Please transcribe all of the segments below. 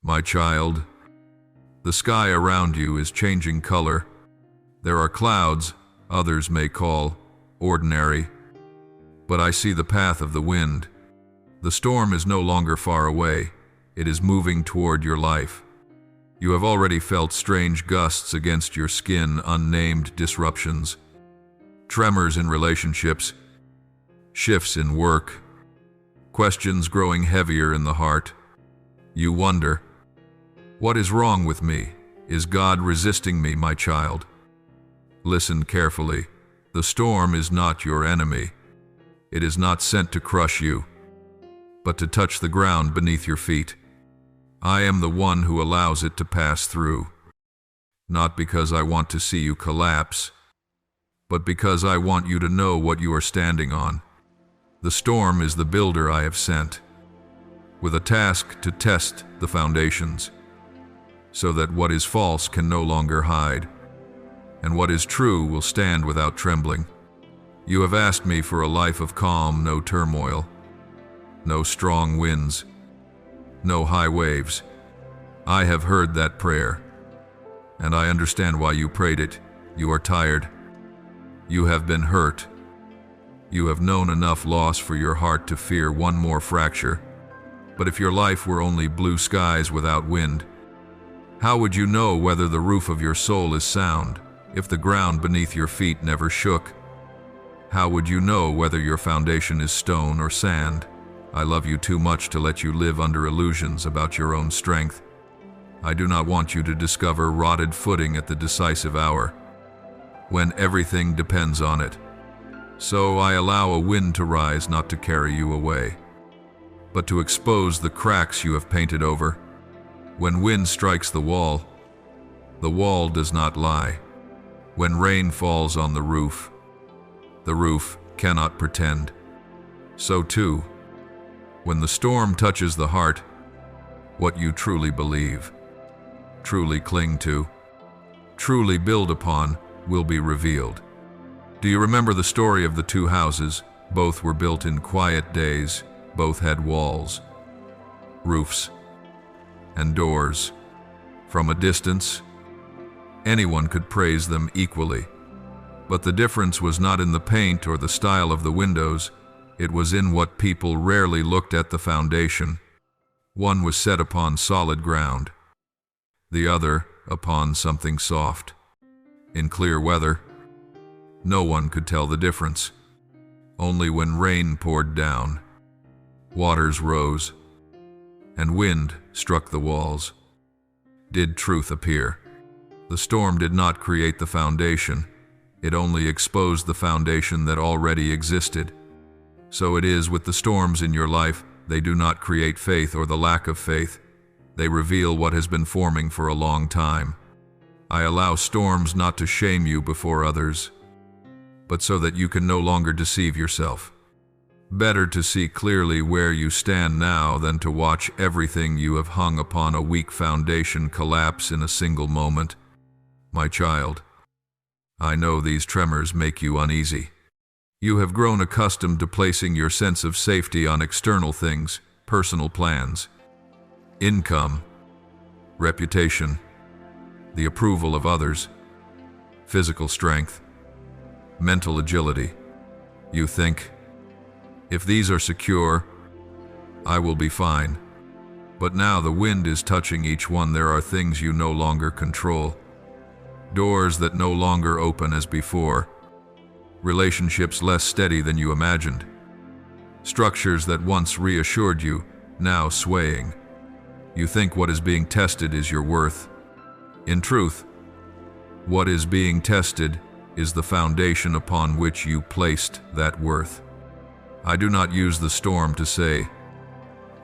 My child, the sky around you is changing color. There are clouds, others may call ordinary, but I see the path of the wind. The storm is no longer far away. It is moving toward your life. You have already felt strange gusts against your skin, unnamed disruptions, tremors in relationships, shifts in work, questions growing heavier in the heart. You wonder, what is wrong with me? Is God resisting me, my child? Listen carefully. The storm is not your enemy. It is not sent to crush you, but to touch the ground beneath your feet. I am the one who allows it to pass through, not because I want to see you collapse, but because I want you to know what you are standing on. The storm is the builder I have sent, with a task to test the foundations, so that what is false can no longer hide, and what is true will stand without trembling. You have asked me for a life of calm, no turmoil, no strong winds, no high waves. I have heard that prayer, and I understand why you prayed it. You are tired. You have been hurt. You have known enough loss for your heart to fear one more fracture. But if your life were only blue skies without wind, how would you know whether the roof of your soul is sound if the ground beneath your feet never shook? How would you know whether your foundation is stone or sand? I love you too much to let you live under illusions about your own strength. I do not want you to discover rotted footing at the decisive hour, when everything depends on it. So I allow a wind to rise, not to carry you away, but to expose the cracks you have painted over. When wind strikes the wall does not lie. When rain falls on the roof cannot pretend. So too, when the storm touches the heart, what you truly believe, truly cling to, truly build upon, will be revealed. Do you remember the story of the two houses? Both were built in quiet days. Both had walls, roofs, and doors. From a distance, anyone could praise them equally. But the difference was not in the paint or the style of the windows. It was in what people rarely looked at: the foundation. One was set upon solid ground, the other upon something soft. In clear weather, no one could tell the difference. Only when rain poured down, waters rose, and wind struck the walls, did truth appear. The storm did not create the foundation. It only exposed the foundation that already existed. So it is with the storms in your life. They do not create faith or the lack of faith. They reveal what has been forming for a long time. I allow storms not to shame you before others, but so that you can no longer deceive yourself. Better to see clearly where you stand now than to watch everything you have hung upon a weak foundation collapse in a single moment. My child, I know these tremors make you uneasy. You have grown accustomed to placing your sense of safety on external things, personal plans, income, reputation, the approval of others, physical strength, mental agility. You think, if these are secure, I will be fine. But now the wind is touching each one. There are things you no longer control, doors that no longer open as before, relationships less steady than you imagined, structures that once reassured you, now swaying. You think what is being tested is your worth. In truth, what is being tested is the foundation upon which you placed that worth. I do not use the storm to say,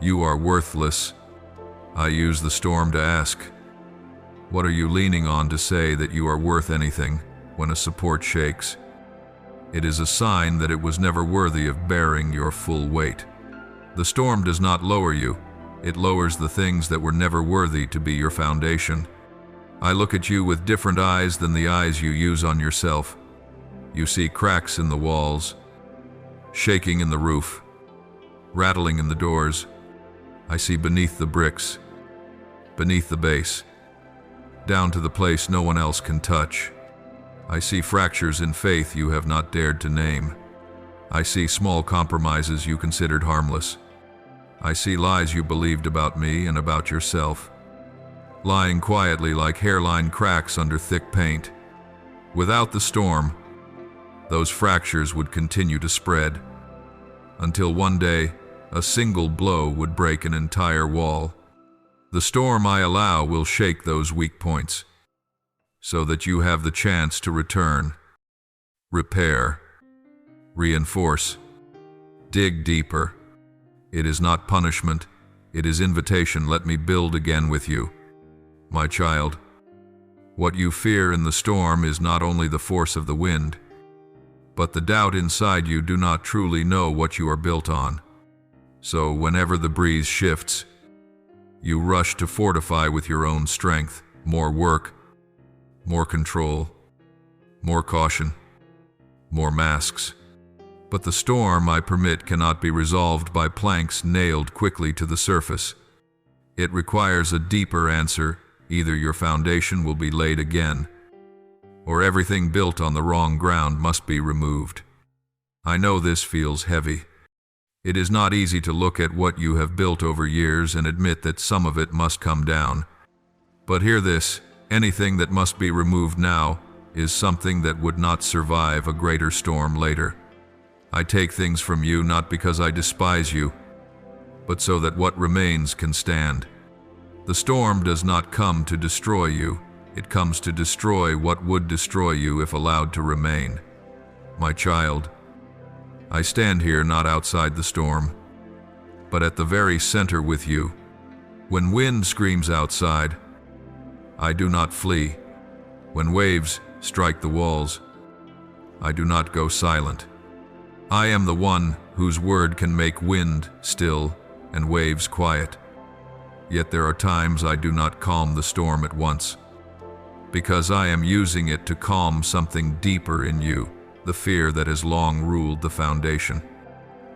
you are worthless. I use the storm to ask, what are you leaning on to say that you are worth anything? When a support shakes, it is a sign that it was never worthy of bearing your full weight. The storm does not lower you. It lowers the things that were never worthy to be your foundation. I look at you with different eyes than the eyes you use on yourself. You see cracks in the walls, shaking in the roof, rattling in the doors. I see beneath the bricks, beneath the base, down to the place no one else can touch. I see fractures in faith you have not dared to name. I see small compromises you considered harmless. I see lies you believed about me and about yourself, lying quietly like hairline cracks under thick paint. Without the storm, those fractures would continue to spread, until one day, a single blow would break an entire wall. The storm I allow will shake those weak points, so that you have the chance to return, repair, reinforce, dig deeper. It is not punishment, it is invitation. Let me build again with you. My child, what you fear in the storm is not only the force of the wind, but the doubt inside you do not truly know what you are built on. So whenever the breeze shifts, you rush to fortify with your own strength, more work, more control, more caution, more masks. But the storm I permit cannot be resolved by planks nailed quickly to the surface. It requires a deeper answer. Either your foundation will be laid again, or everything built on the wrong ground must be removed. I know this feels heavy. It is not easy to look at what you have built over years and admit that some of it must come down. But hear this, anything that must be removed now is something that would not survive a greater storm later. I take things from you not because I despise you, but so that what remains can stand. The storm does not come to destroy you, it comes to destroy what would destroy you if allowed to remain. My child, I stand here not outside the storm, but at the very center with you. When wind screams outside, I do not flee. When waves strike the walls, I do not go silent. I am the one whose word can make wind still and waves quiet. Yet there are times I do not calm the storm at once, because I am using it to calm something deeper in you, the fear that has long ruled the foundation.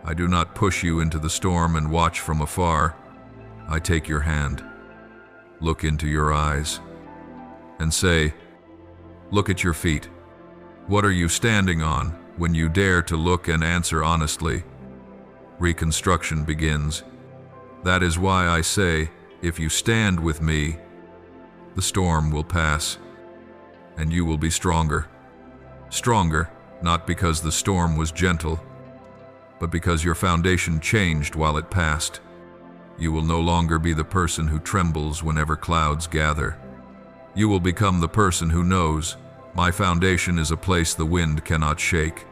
I do not push you into the storm and watch from afar. I take your hand, look into your eyes, and say, look at your feet. What are you standing on? When you dare to look and answer honestly, reconstruction begins. That is why I say, if you stand with me, the storm will pass, and you will be stronger. Stronger, not because the storm was gentle, but because your foundation changed while it passed. You will no longer be the person who trembles whenever clouds gather. You will become the person who knows, my foundation is a place the wind cannot shake.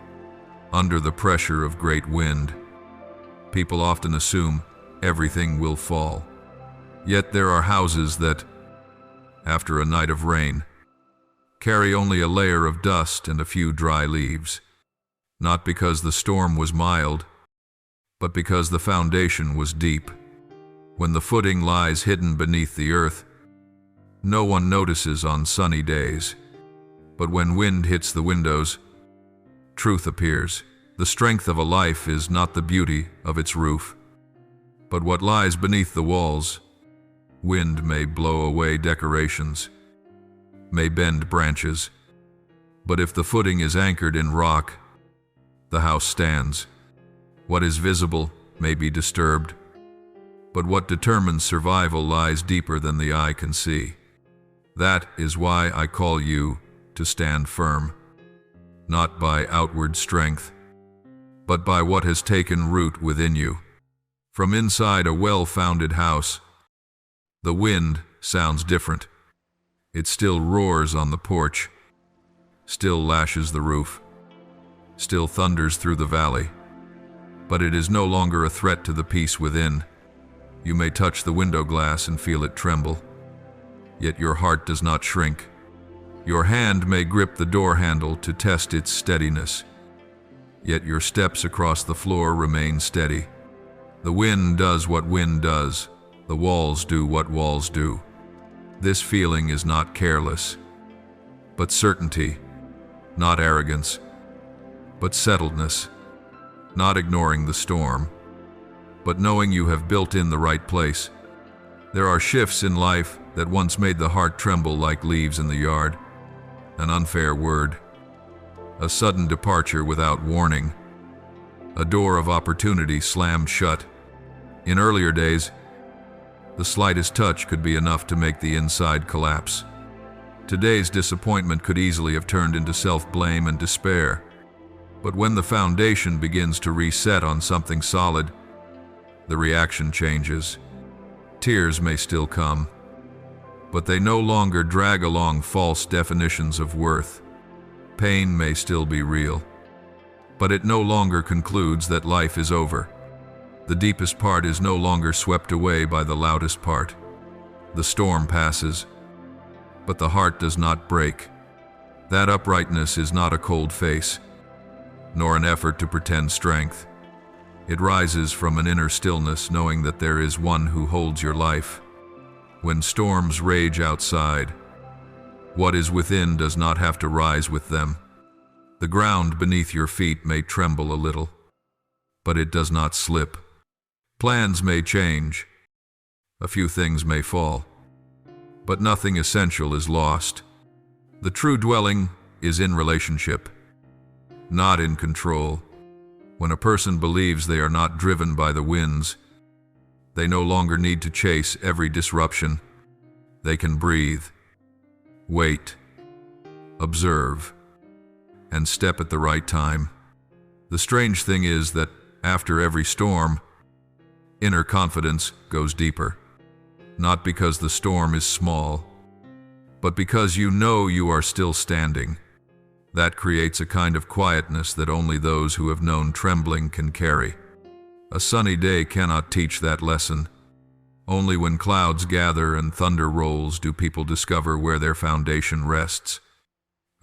Under the pressure of great wind, people often assume everything will fall. Yet there are houses that, after a night of rain, carry only a layer of dust and a few dry leaves, not because the storm was mild, but because the foundation was deep. When the footing lies hidden beneath the earth, no one notices on sunny days. But when wind hits the windows, truth appears. The strength of a life is not the beauty of its roof, but what lies beneath the walls. Wind may blow away decorations, may bend branches, but if the footing is anchored in rock, the house stands. What is visible may be disturbed, but what determines survival lies deeper than the eye can see. That is why I call you to stand firm, not by outward strength, but by what has taken root within you. From inside a well-founded house, the wind sounds different. It still roars on the porch, still lashes the roof, still thunders through the valley, but it is no longer a threat to the peace within. You may touch the window glass and feel it tremble, yet your heart does not shrink. Your hand may grip the door handle to test its steadiness, yet your steps across the floor remain steady. The wind does what wind does, the walls do what walls do. This feeling is not careless, but certainty, not arrogance, but settledness, not ignoring the storm, but knowing you have built in the right place. There are shifts in life that once made the heart tremble like leaves in the yard. An unfair word, a sudden departure without warning, a door of opportunity slammed shut. In earlier days, the slightest touch could be enough to make the inside collapse. Today's disappointment could easily have turned into self-blame and despair. But when the foundation begins to reset on something solid, the reaction changes. Tears may still come, but they no longer drag along false definitions of worth. Pain may still be real, but it no longer concludes that life is over. The deepest part is no longer swept away by the loudest part. The storm passes, but the heart does not break. That uprightness is not a cold face, nor an effort to pretend strength. It rises from an inner stillness, knowing that there is one who holds your life. When storms rage outside, what is within does not have to rise with them. The ground beneath your feet may tremble a little, but it does not slip. Plans may change, a few things may fall, but nothing essential is lost. The true dwelling is in relationship, not in control. When a person believes they are not driven by the winds, they no longer need to chase every disruption. They can breathe, wait, observe, and step at the right time. The strange thing is that after every storm, inner confidence goes deeper. Not because the storm is small, but because you know you are still standing. That creates a kind of quietness that only those who have known trembling can carry. A sunny day cannot teach that lesson. Only when clouds gather and thunder rolls do people discover where their foundation rests.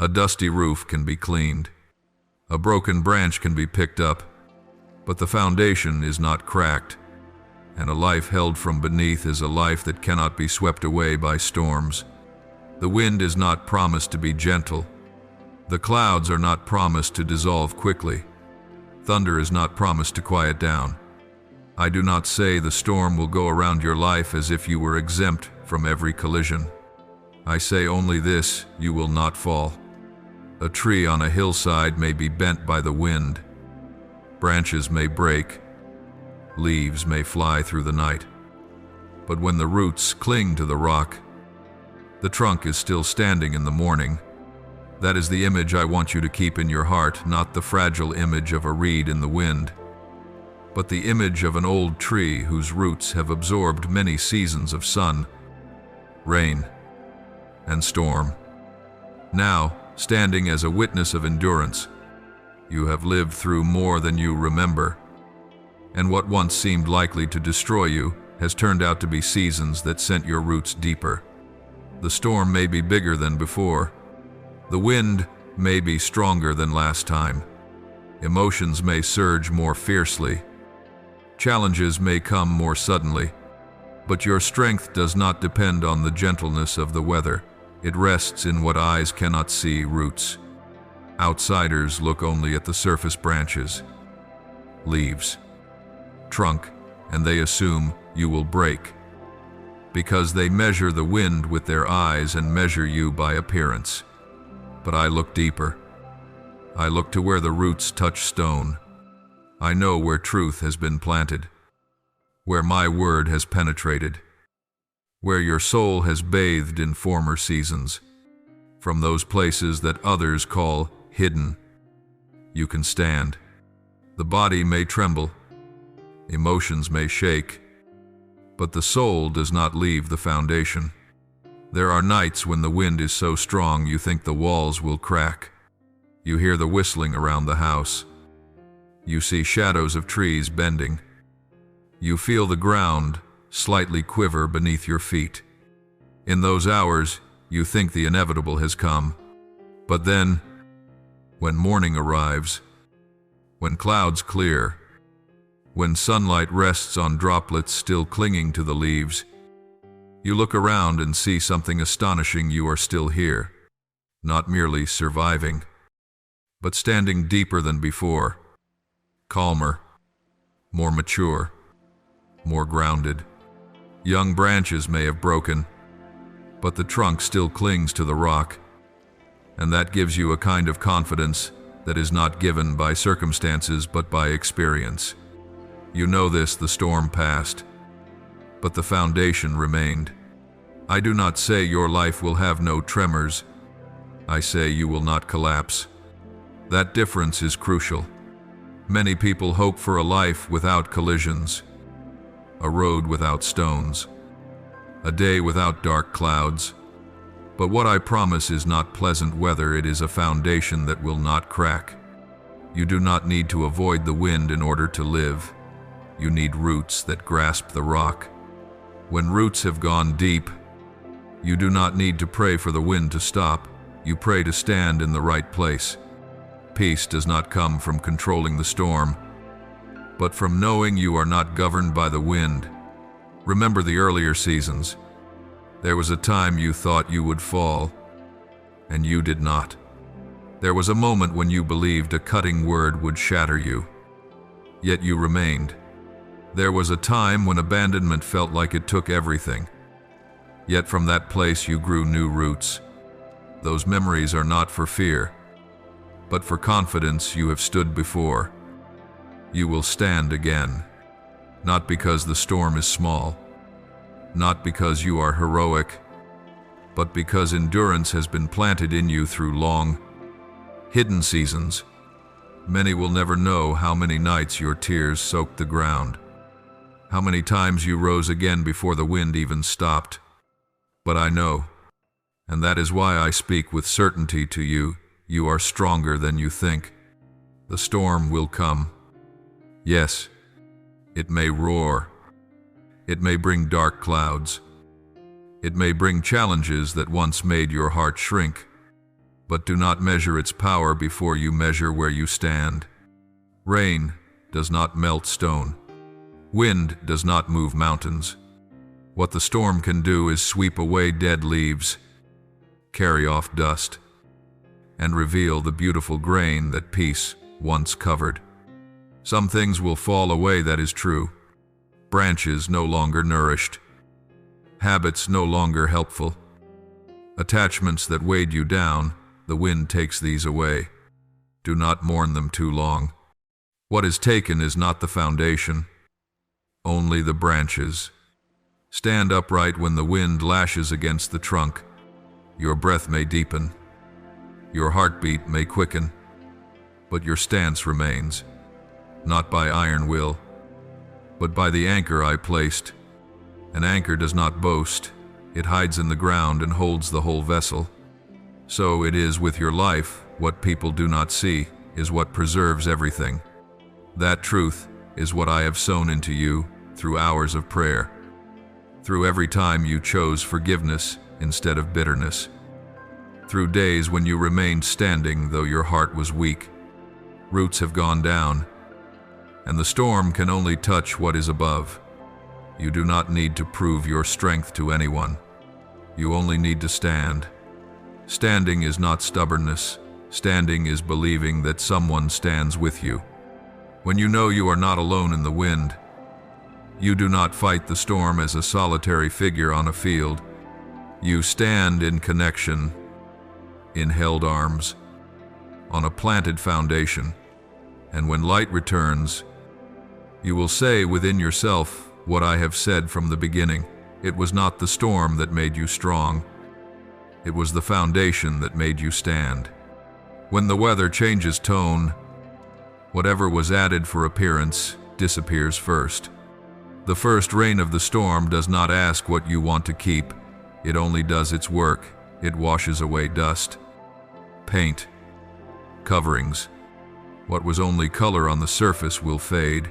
A dusty roof can be cleaned. A broken branch can be picked up, but the foundation is not cracked. And a life held from beneath is a life that cannot be swept away by storms. The wind is not promised to be gentle. The clouds are not promised to dissolve quickly. Thunder is not promised to quiet down. I do not say the storm will go around your life as if you were exempt from every collision. I say only this: you will not fall. A tree on a hillside may be bent by the wind. Branches may break. Leaves may fly through the night. But when the roots cling to the rock, the trunk is still standing in the morning. That is the image I want you to keep in your heart, not the fragile image of a reed in the wind, but the image of an old tree whose roots have absorbed many seasons of sun, rain, and storm. Now, standing as a witness of endurance, you have lived through more than you remember. And what once seemed likely to destroy you has turned out to be seasons that sent your roots deeper. The storm may be bigger than before. The wind may be stronger than last time. Emotions may surge more fiercely. Challenges may come more suddenly. But your strength does not depend on the gentleness of the weather. It rests in what eyes cannot see: roots. Outsiders look only at the surface branches, leaves, trunk, and they assume you will break, because they measure the wind with their eyes and measure you by appearance. But I look deeper. I look to where the roots touch stone. I know where truth has been planted, where my word has penetrated, where your soul has bathed in former seasons. From those places that others call hidden, you can stand. The body may tremble, emotions may shake, but the soul does not leave the foundation. There are nights when the wind is so strong you think the walls will crack. You hear the whistling around the house. You see shadows of trees bending. You feel the ground slightly quiver beneath your feet. In those hours, you think the inevitable has come. But then, when morning arrives, when clouds clear, when sunlight rests on droplets still clinging to the leaves, you look around and see something astonishing. You are still here, not merely surviving, but standing deeper than before, calmer, more mature, more grounded. Young branches may have broken, but the trunk still clings to the rock, and that gives you a kind of confidence that is not given by circumstances but by experience. You know this, the storm passed, but the foundation remained. I do not say your life will have no tremors. I say you will not collapse. That difference is crucial. Many people hope for a life without collisions, a road without stones, a day without dark clouds. But what I promise is not pleasant weather, it is a foundation that will not crack. You do not need to avoid the wind in order to live. You need roots that grasp the rock. When roots have gone deep, you do not need to pray for the wind to stop. You pray to stand in the right place. Peace does not come from controlling the storm, but from knowing you are not governed by the wind. Remember the earlier seasons. There was a time you thought you would fall, and you did not. There was a moment when you believed a cutting word would shatter you, yet you remained. There was a time when abandonment felt like it took everything, yet from that place you grew new roots. Those memories are not for fear, but for confidence. You have stood before. You will stand again, not because the storm is small, not because you are heroic, but because endurance has been planted in you through long, hidden seasons. Many will never know how many nights your tears soaked the ground, how many times you rose again before the wind even stopped. But I know, and that is why I speak with certainty to you. You are stronger than you think. The storm will come. Yes, it may roar. It may bring dark clouds. It may bring challenges that once made your heart shrink. But do not measure its power before you measure where you stand. Rain does not melt stone. Wind does not move mountains. What the storm can do is sweep away dead leaves, carry off dust, and reveal the beautiful grain that peace once covered. Some things will fall away, that is true. Branches no longer nourished. Habits no longer helpful. Attachments that weighed you down, the wind takes these away. Do not mourn them too long. What is taken is not the foundation, only the branches. Stand upright when the wind lashes against the trunk. Your breath may deepen. Your heartbeat may quicken, but your stance remains, not by iron will, but by the anchor I placed. An anchor does not boast. It hides in the ground and holds the whole vessel. So it is with your life. What people do not see is what preserves everything. That truth is what I have sown into you through hours of prayer, through every time you chose forgiveness instead of bitterness, through days when you remained standing though your heart was weak. Roots have gone down, and the storm can only touch what is above. You do not need to prove your strength to anyone. You only need to stand. Standing is not stubbornness. Standing is believing that someone stands with you. When you know you are not alone in the wind, you do not fight the storm as a solitary figure on a field. You stand in connection, in held arms, on a planted foundation. And when light returns, you will say within yourself what I have said from the beginning. It was not the storm that made you strong. It was the foundation that made you stand. When the weather changes tone, whatever was added for appearance disappears first. The first rain of the storm does not ask what you want to keep. It only does its work. It washes away dust, paint, coverings. What was only color on the surface will fade.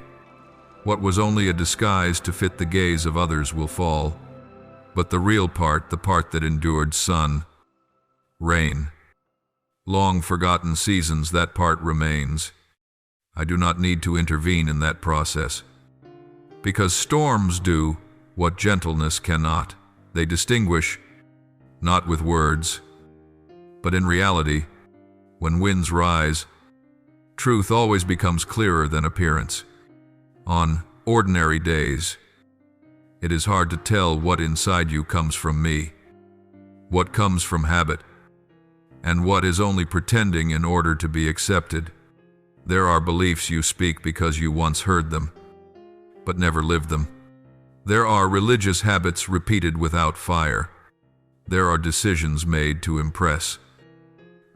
What was only a disguise to fit the gaze of others will fall. But the real part, the part that endured sun, rain, long forgotten seasons, that part remains. I do not need to intervene in that process, because storms do what gentleness cannot. They distinguish, not with words, but in reality. When winds rise, truth always becomes clearer than appearance. On ordinary days, It is hard to tell what inside you comes from me, what comes from habit, and what is only pretending in order to be accepted. There are beliefs you speak because you once heard them, but never lived them. There are religious habits repeated without fire. There are decisions made to impress,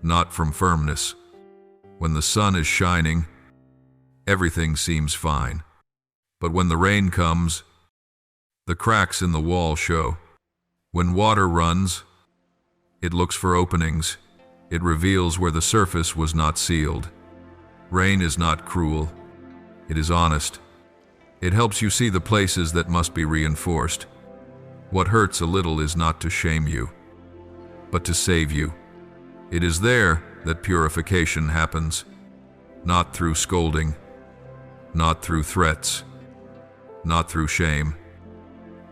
not from firmness. When the sun is shining, everything seems fine. But when the rain comes, the cracks in the wall show. When water runs, it looks for openings. It reveals where the surface was not sealed. Rain is not cruel. It is honest. It helps you see the places that must be reinforced. What hurts a little is not to shame you, but to save you. It is there that purification happens, not through scolding, not through threats, not through shame,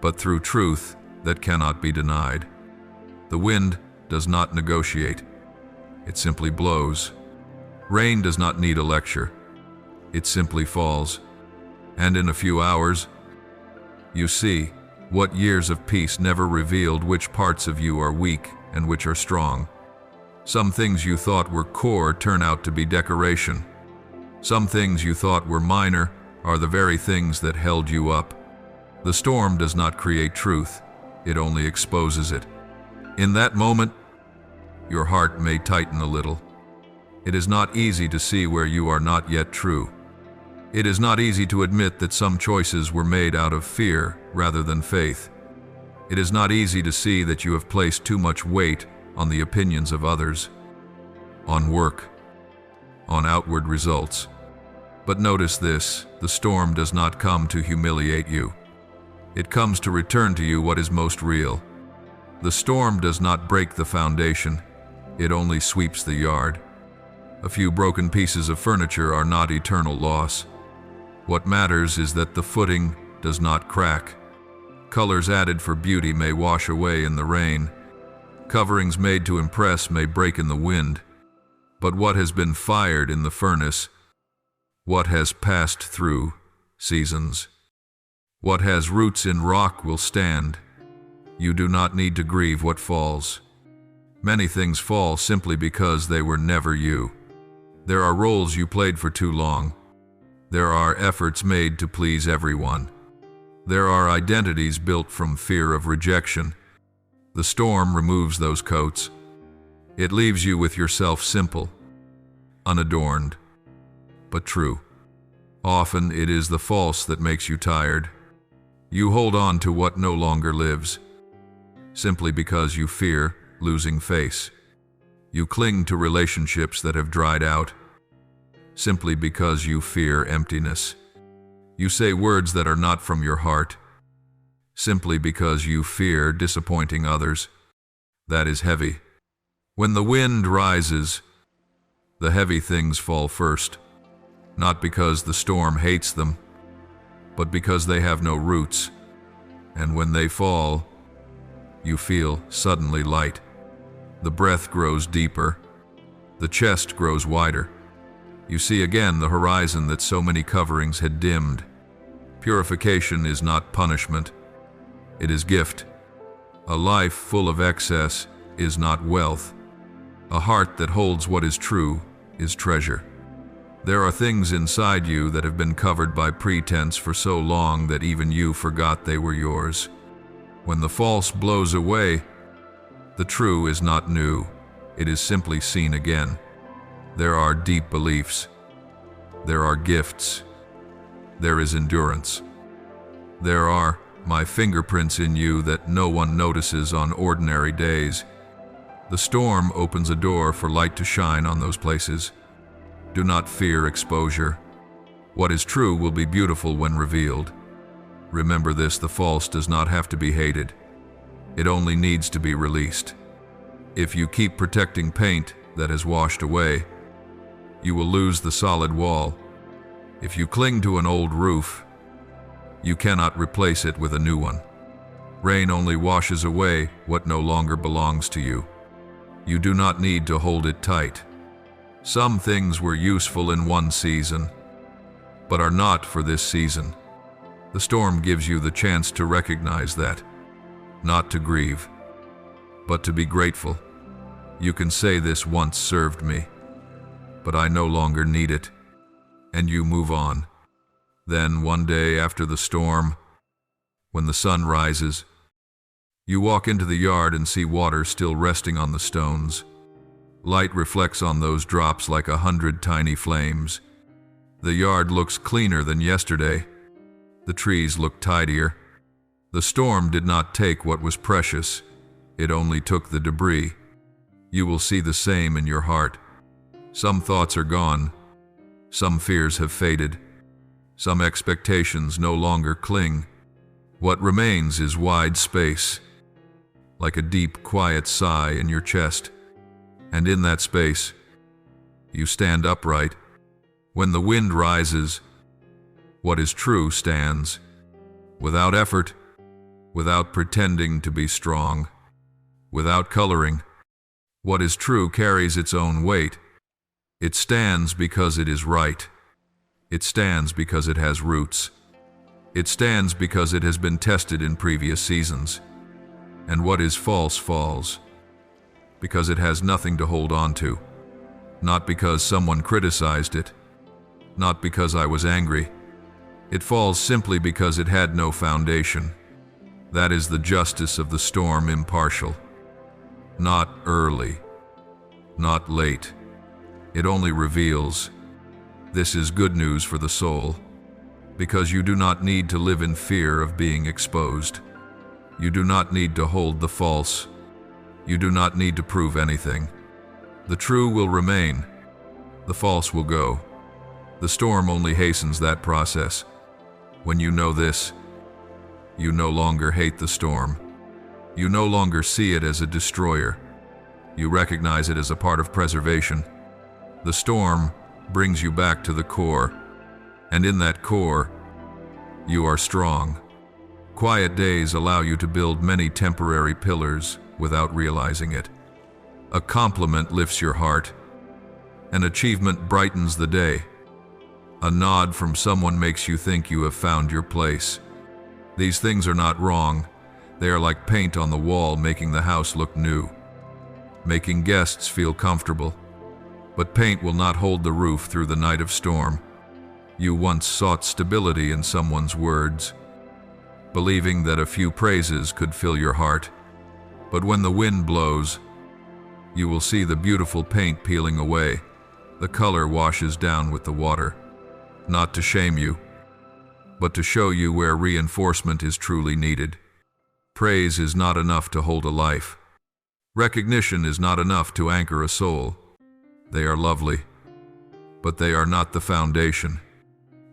but through truth that cannot be denied. The wind does not negotiate. It simply blows. Rain does not need a lecture. It simply falls. And in a few hours, you see what years of peace never revealed which parts of you are weak and which are strong. Some things you thought were core turn out to be decoration. Some things you thought were minor are the very things that held you up. The storm does not create truth, it only exposes it. In that moment, your heart may tighten a little. It is not easy to see where you are not yet true. It is not easy to admit that some choices were made out of fear rather than faith. It is not easy to see that you have placed too much weight on the opinions of others, on work, on outward results. But notice this, the storm does not come to humiliate you. It comes to return to you what is most real. The storm does not break the foundation, it only sweeps the yard. A few broken pieces of furniture are not eternal loss. What matters is that the footing does not crack. Colors added for beauty may wash away in the rain. Coverings made to impress may break in the wind. But what has been fired in the furnace, what has passed through seasons, what has roots in rock will stand. You do not need to grieve what falls. Many things fall simply because they were never you. There are roles you played for too long. There are efforts made to please everyone. There are identities built from fear of rejection. The storm removes those coats. It leaves you with yourself simple, unadorned, but true. Often it is the false that makes you tired. You hold on to what no longer lives, simply because you fear losing face. You cling to relationships that have dried out, simply because you fear emptiness. You say words that are not from your heart, simply because you fear disappointing others. That is heavy. When the wind rises, the heavy things fall first, not because the storm hates them, but because they have no roots. And when they fall, you feel suddenly light. The breath grows deeper. The chest grows wider. You see again the horizon that so many coverings had dimmed. Purification is not punishment. It is gift. A life full of excess is not wealth. A heart that holds what is true is treasure. There are things inside you that have been covered by pretense for so long that even you forgot they were yours. When the false blows away, the true is not new. It is simply seen again. There are deep beliefs. There are gifts. There is endurance. There are my fingerprints in you that no one notices on ordinary days. The storm opens a door for light to shine on those places. Do not fear exposure. What is true will be beautiful when revealed. Remember this, the false does not have to be hated. It only needs to be released. If you keep protecting paint that has washed away, you will lose the solid wall. If you cling to an old roof, you cannot replace it with a new one. Rain only washes away what no longer belongs to you. You do not need to hold it tight. Some things were useful in one season, but are not for this season. The storm gives you the chance to recognize that, not to grieve, but to be grateful. You can say, "This once served me, but I no longer need it," and you move on. Then one day after the storm, when the sun rises, you walk into the yard and see water still resting on the stones. Light reflects on those drops like 100 tiny flames. The yard looks cleaner than yesterday. The trees look tidier. The storm did not take what was precious. It only took the debris. You will see the same in your heart. Some thoughts are gone. Some fears have faded. Some expectations no longer cling. What remains is wide space, like a deep, quiet sigh in your chest. And in that space, you stand upright. When the wind rises, what is true stands, without effort, without pretending to be strong, without coloring. What is true carries its own weight. It stands because it is right. It stands because it has roots. It stands because it has been tested in previous seasons. And what is false falls, because it has nothing to hold on to. Not because someone criticized it. Not because I was angry. It falls simply because it had no foundation. That is the justice of the storm, impartial. Not early. Not late. It only reveals. This is good news for the soul, because you do not need to live in fear of being exposed. You do not need to hold the false. You do not need to prove anything. The true will remain. The false will go. The storm only hastens that process. When you know this, you no longer hate the storm. You no longer see it as a destroyer. You recognize it as a part of preservation. The storm brings you back to the core, and in that core, you are strong. Quiet days allow you to build many temporary pillars without realizing it. A compliment lifts your heart. An achievement brightens the day. A nod from someone makes you think you have found your place. These things are not wrong. They are like paint on the wall, making the house look new, making guests feel comfortable. But paint will not hold the roof through the night of storm. You once sought stability in someone's words, believing that a few praises could fill your heart. But when the wind blows, you will see the beautiful paint peeling away. The color washes down with the water, not to shame you, but to show you where reinforcement is truly needed. Praise is not enough to hold a life. Recognition is not enough to anchor a soul. They are lovely, but they are not the foundation.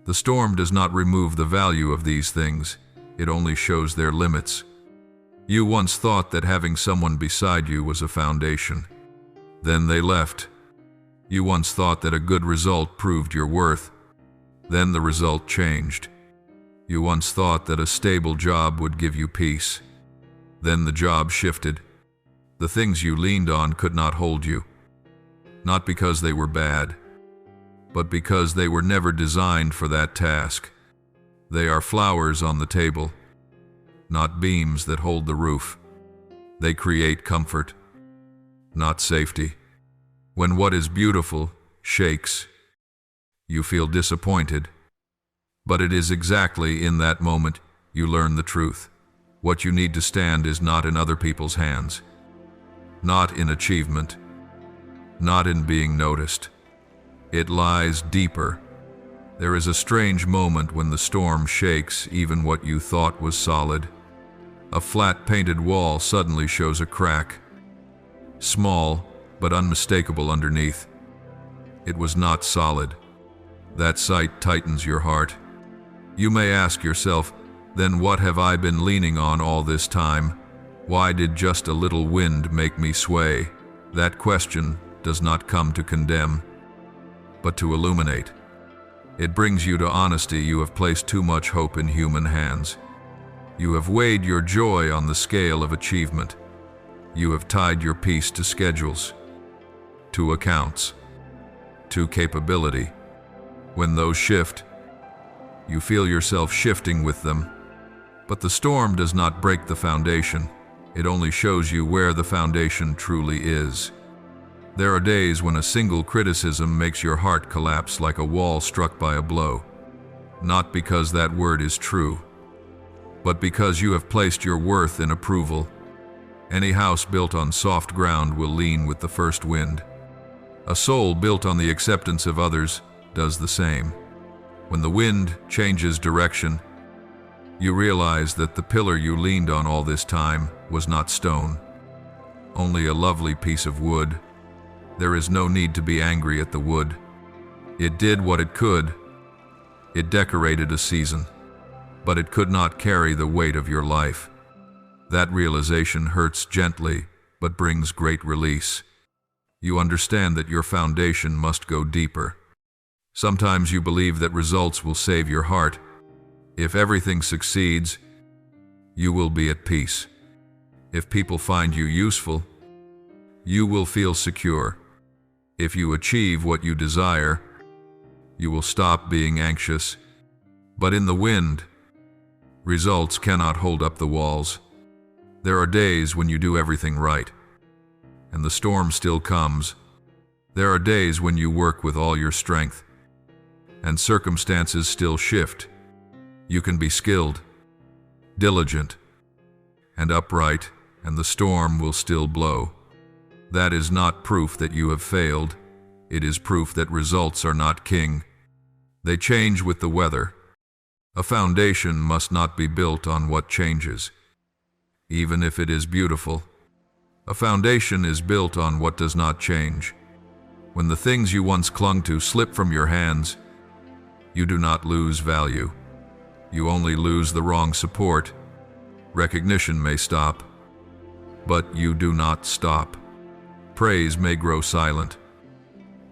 The storm does not remove the value of these things. It only shows their limits. You once thought that having someone beside you was a foundation. Then they left. You once thought that a good result proved your worth. Then the result changed. You once thought that a stable job would give you peace. Then the job shifted. The things you leaned on could not hold you. Not because they were bad, but because they were never designed for that task. They are flowers on the table, not beams that hold the roof. They create comfort, not safety. When what is beautiful shakes, you feel disappointed. But it is exactly in that moment you learn the truth. What you need to stand is not in other people's hands, not in achievement, not in being noticed. It lies deeper. There is a strange moment when the storm shakes even what you thought was solid. A flat painted wall suddenly shows a crack, small but unmistakable underneath. It was not solid. That sight tightens your heart. You may ask yourself, then what have I been leaning on all this time? Why did just a little wind make me sway? That question does not come to condemn, but to illuminate. It brings you to honesty. You have placed too much hope in human hands. You have weighed your joy on the scale of achievement. You have tied your peace to schedules, to accounts, to capability. When those shift, You feel yourself shifting with them. But the storm does not break the foundation. It only shows you where the foundation truly is. There are days when a single criticism makes your heart collapse like a wall struck by a blow. Not because that word is true, but because you have placed your worth in approval. Any house built on soft ground will lean with the first wind. A soul built on the acceptance of others does the same. When the wind changes direction, you realize that the pillar you leaned on all this time was not stone, only a lovely piece of wood. There is no need to be angry at the wood. It did what it could. It decorated a season, but it could not carry the weight of your life. That realization hurts gently, but brings great release. You understand that your foundation must go deeper. Sometimes you believe that results will save your heart. If everything succeeds, you will be at peace. If people find you useful, you will feel secure. If you achieve what you desire, you will stop being anxious. But in the wind, results cannot hold up the walls. There are days when you do everything right, and the storm still comes. There are days when you work with all your strength, and circumstances still shift. You can be skilled, diligent, and upright, and the storm will still blow. That is not proof that you have failed. It is proof that results are not king. They change with the weather. A foundation must not be built on what changes, even if it is beautiful. A foundation is built on what does not change. When the things you once clung to slip from your hands, you do not lose value. You only lose the wrong support. Recognition may stop, but you do not stop. Praise may grow silent,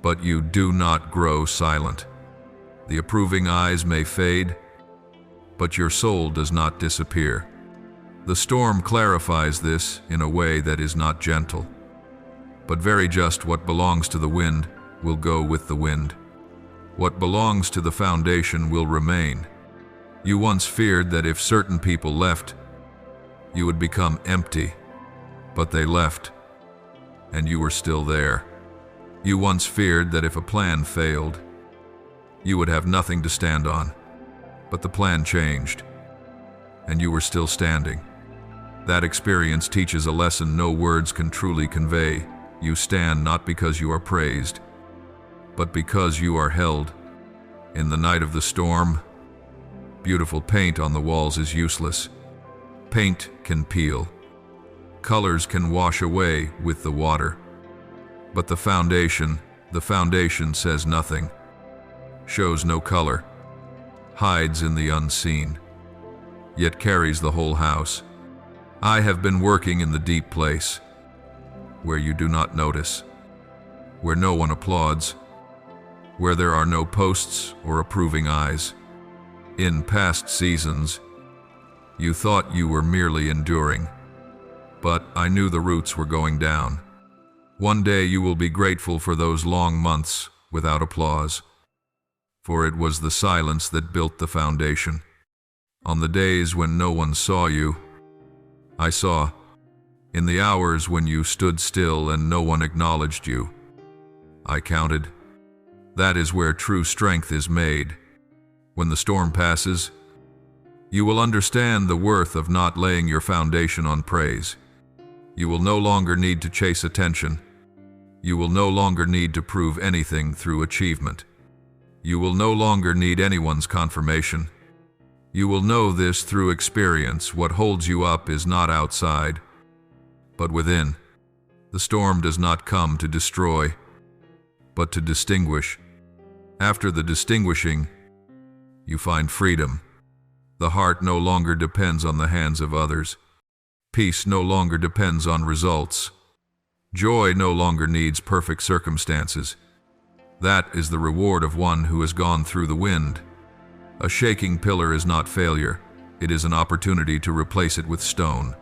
but you do not grow silent. The approving eyes may fade, but your soul does not disappear. The storm clarifies this in a way that is not gentle, but very just. What belongs to the wind will go with the wind. What belongs to the foundation will remain. You once feared that if certain people left, you would become empty, but they left, and you were still there. You once feared that if a plan failed, you would have nothing to stand on, but the plan changed, and you were still standing. That experience teaches a lesson no words can truly convey. You stand not because you are praised, but because you are held. In the night of the storm, beautiful paint on the walls is useless. Paint can peel. Colors can wash away with the water. But the foundation says nothing, shows no color, hides in the unseen, yet carries the whole house. I have been working in the deep place, where you do not notice, where no one applauds, where there are no posts or approving eyes. In past seasons, you thought you were merely enduring, but I knew the roots were going down. One day you will be grateful for those long months without applause, for it was the silence that built the foundation. On the days when no one saw you, I saw. In the hours when you stood still and no one acknowledged you, I counted. That is where true strength is made. When the storm passes, you will understand the worth of not laying your foundation on praise. You will no longer need to chase attention. You will no longer need to prove anything through achievement. You will no longer need anyone's confirmation. You will know this through experience. What holds you up is not outside, but within. The storm does not come to destroy, but to distinguish. After the distinguishing, you find freedom. The heart no longer depends on the hands of others. Peace no longer depends on results. Joy no longer needs perfect circumstances. That is the reward of one who has gone through the wind. A shaking pillar is not failure. It is an opportunity to replace it with stone.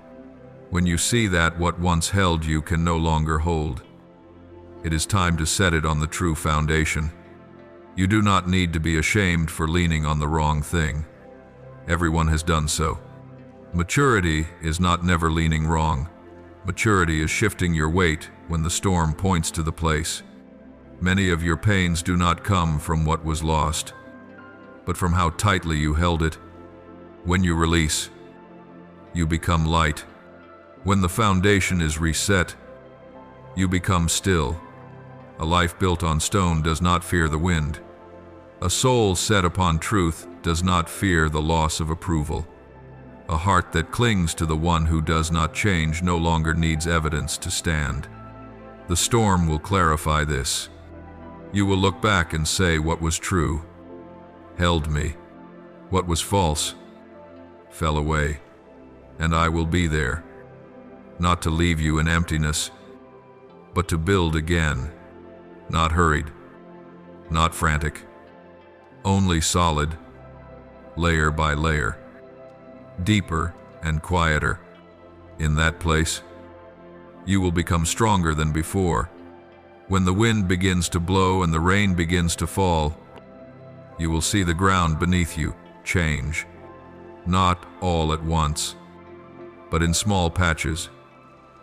When you see that what once held you can no longer hold, it is time to set it on the true foundation. You do not need to be ashamed for leaning on the wrong thing. Everyone has done so. Maturity is not never leaning wrong. Maturity is shifting your weight when the storm points to the place. Many of your pains do not come from what was lost, but from how tightly you held it. When you release, you become light. When the foundation is reset, you become still. A life built on stone does not fear the wind. A soul set upon truth does not fear the loss of approval. A heart that clings to the one who does not change no longer needs evidence to stand. The storm will clarify this. You will look back and say what was true held me. What was false fell away. And I will be there, not to leave you in emptiness, but to build again. Not hurried, not frantic, only solid, layer by layer, deeper and quieter. In that place, you will become stronger than before. When the wind begins to blow and the rain begins to fall, you will see the ground beneath you change, not all at once, but in small patches.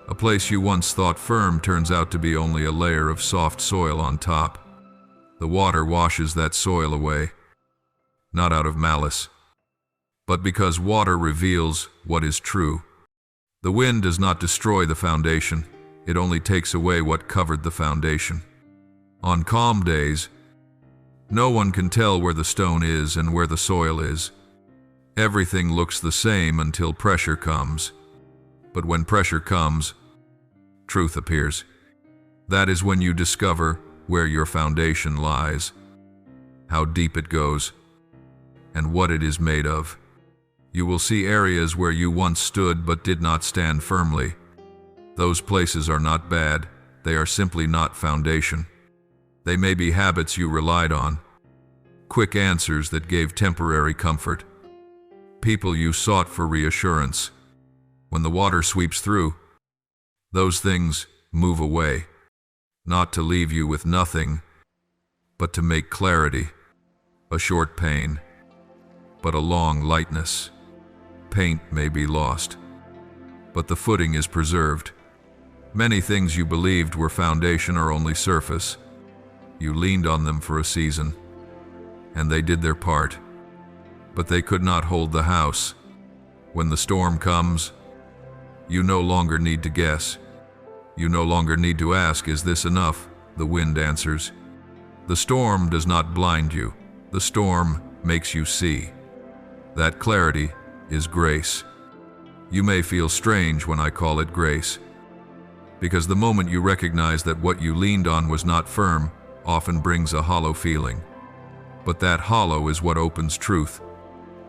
A place you once thought firm turns out to be only a layer of soft soil on top. The water washes that soil away, not out of malice, but because water reveals what is true. The wind does not destroy the foundation, it only takes away what covered the foundation. On calm days, no one can tell where the stone is and where the soil is. Everything looks the same until pressure comes. But when pressure comes, truth appears. That is when you discover where your foundation lies, how deep it goes, and what it is made of. You will see areas where you once stood but did not stand firmly. Those places are not bad, they are simply not foundation. They may be habits you relied on, quick answers that gave temporary comfort, people you sought for reassurance. When the water sweeps through, those things move away, not to leave you with nothing, but to make clarity, a short pain, but a long lightness. Paint may be lost, but the footing is preserved. Many things you believed were foundation are only surface. You leaned on them for a season, and they did their part, but they could not hold the house. When the storm comes, you no longer need to guess. You no longer need to ask, is this enough? The wind answers. The storm does not blind you. The storm makes you see. That clarity is grace. You may feel strange when I call it grace, because the moment you recognize that what you leaned on was not firm often brings a hollow feeling. But that hollow is what opens truth.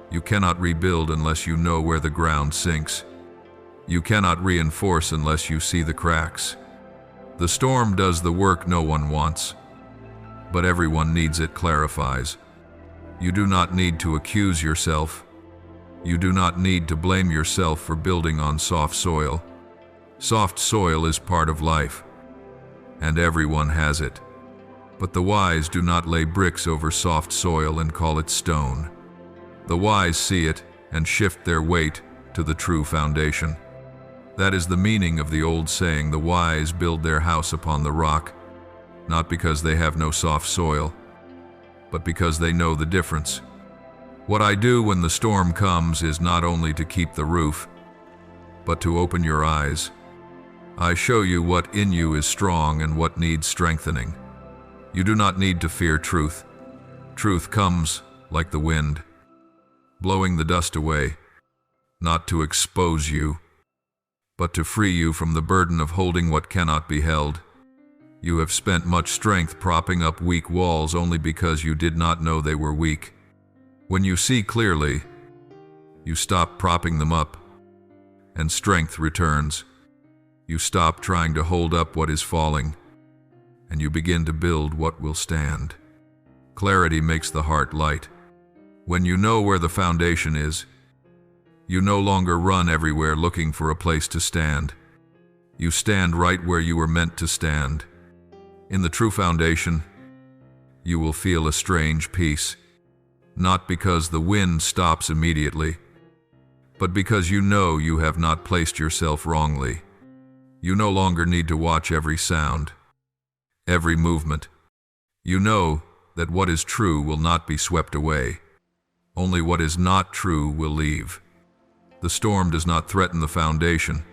You cannot rebuild unless you know where the ground sinks. You cannot reinforce unless you see the cracks. The storm does the work no one wants, but everyone needs it clarifies. You do not need to accuse yourself. You do not need to blame yourself for building on soft soil. Soft soil is part of life, and everyone has it. But the wise do not lay bricks over soft soil and call it stone. The wise see it and shift their weight to the true foundation. That is the meaning of the old saying, the wise build their house upon the rock, not because they have no soft soil, but because they know the difference. What I do when the storm comes is not only to keep the roof, but to open your eyes. I show you what in you is strong and what needs strengthening. You do not need to fear truth. Truth comes like the wind, blowing the dust away, not to expose you, but to free you from the burden of holding what cannot be held. You have spent much strength propping up weak walls only because you did not know they were weak. When you see clearly, you stop propping them up, and strength returns. You stop trying to hold up what is falling, and you begin to build what will stand. Clarity makes the heart light. When you know where the foundation is, you no longer run everywhere looking for a place to stand. You stand right where you were meant to stand. In the true foundation, you will feel a strange peace, not because the wind stops immediately, but because you know you have not placed yourself wrongly. You no longer need to watch every sound, every movement. You know that what is true will not be swept away. Only what is not true will leave. The storm does not threaten the foundation.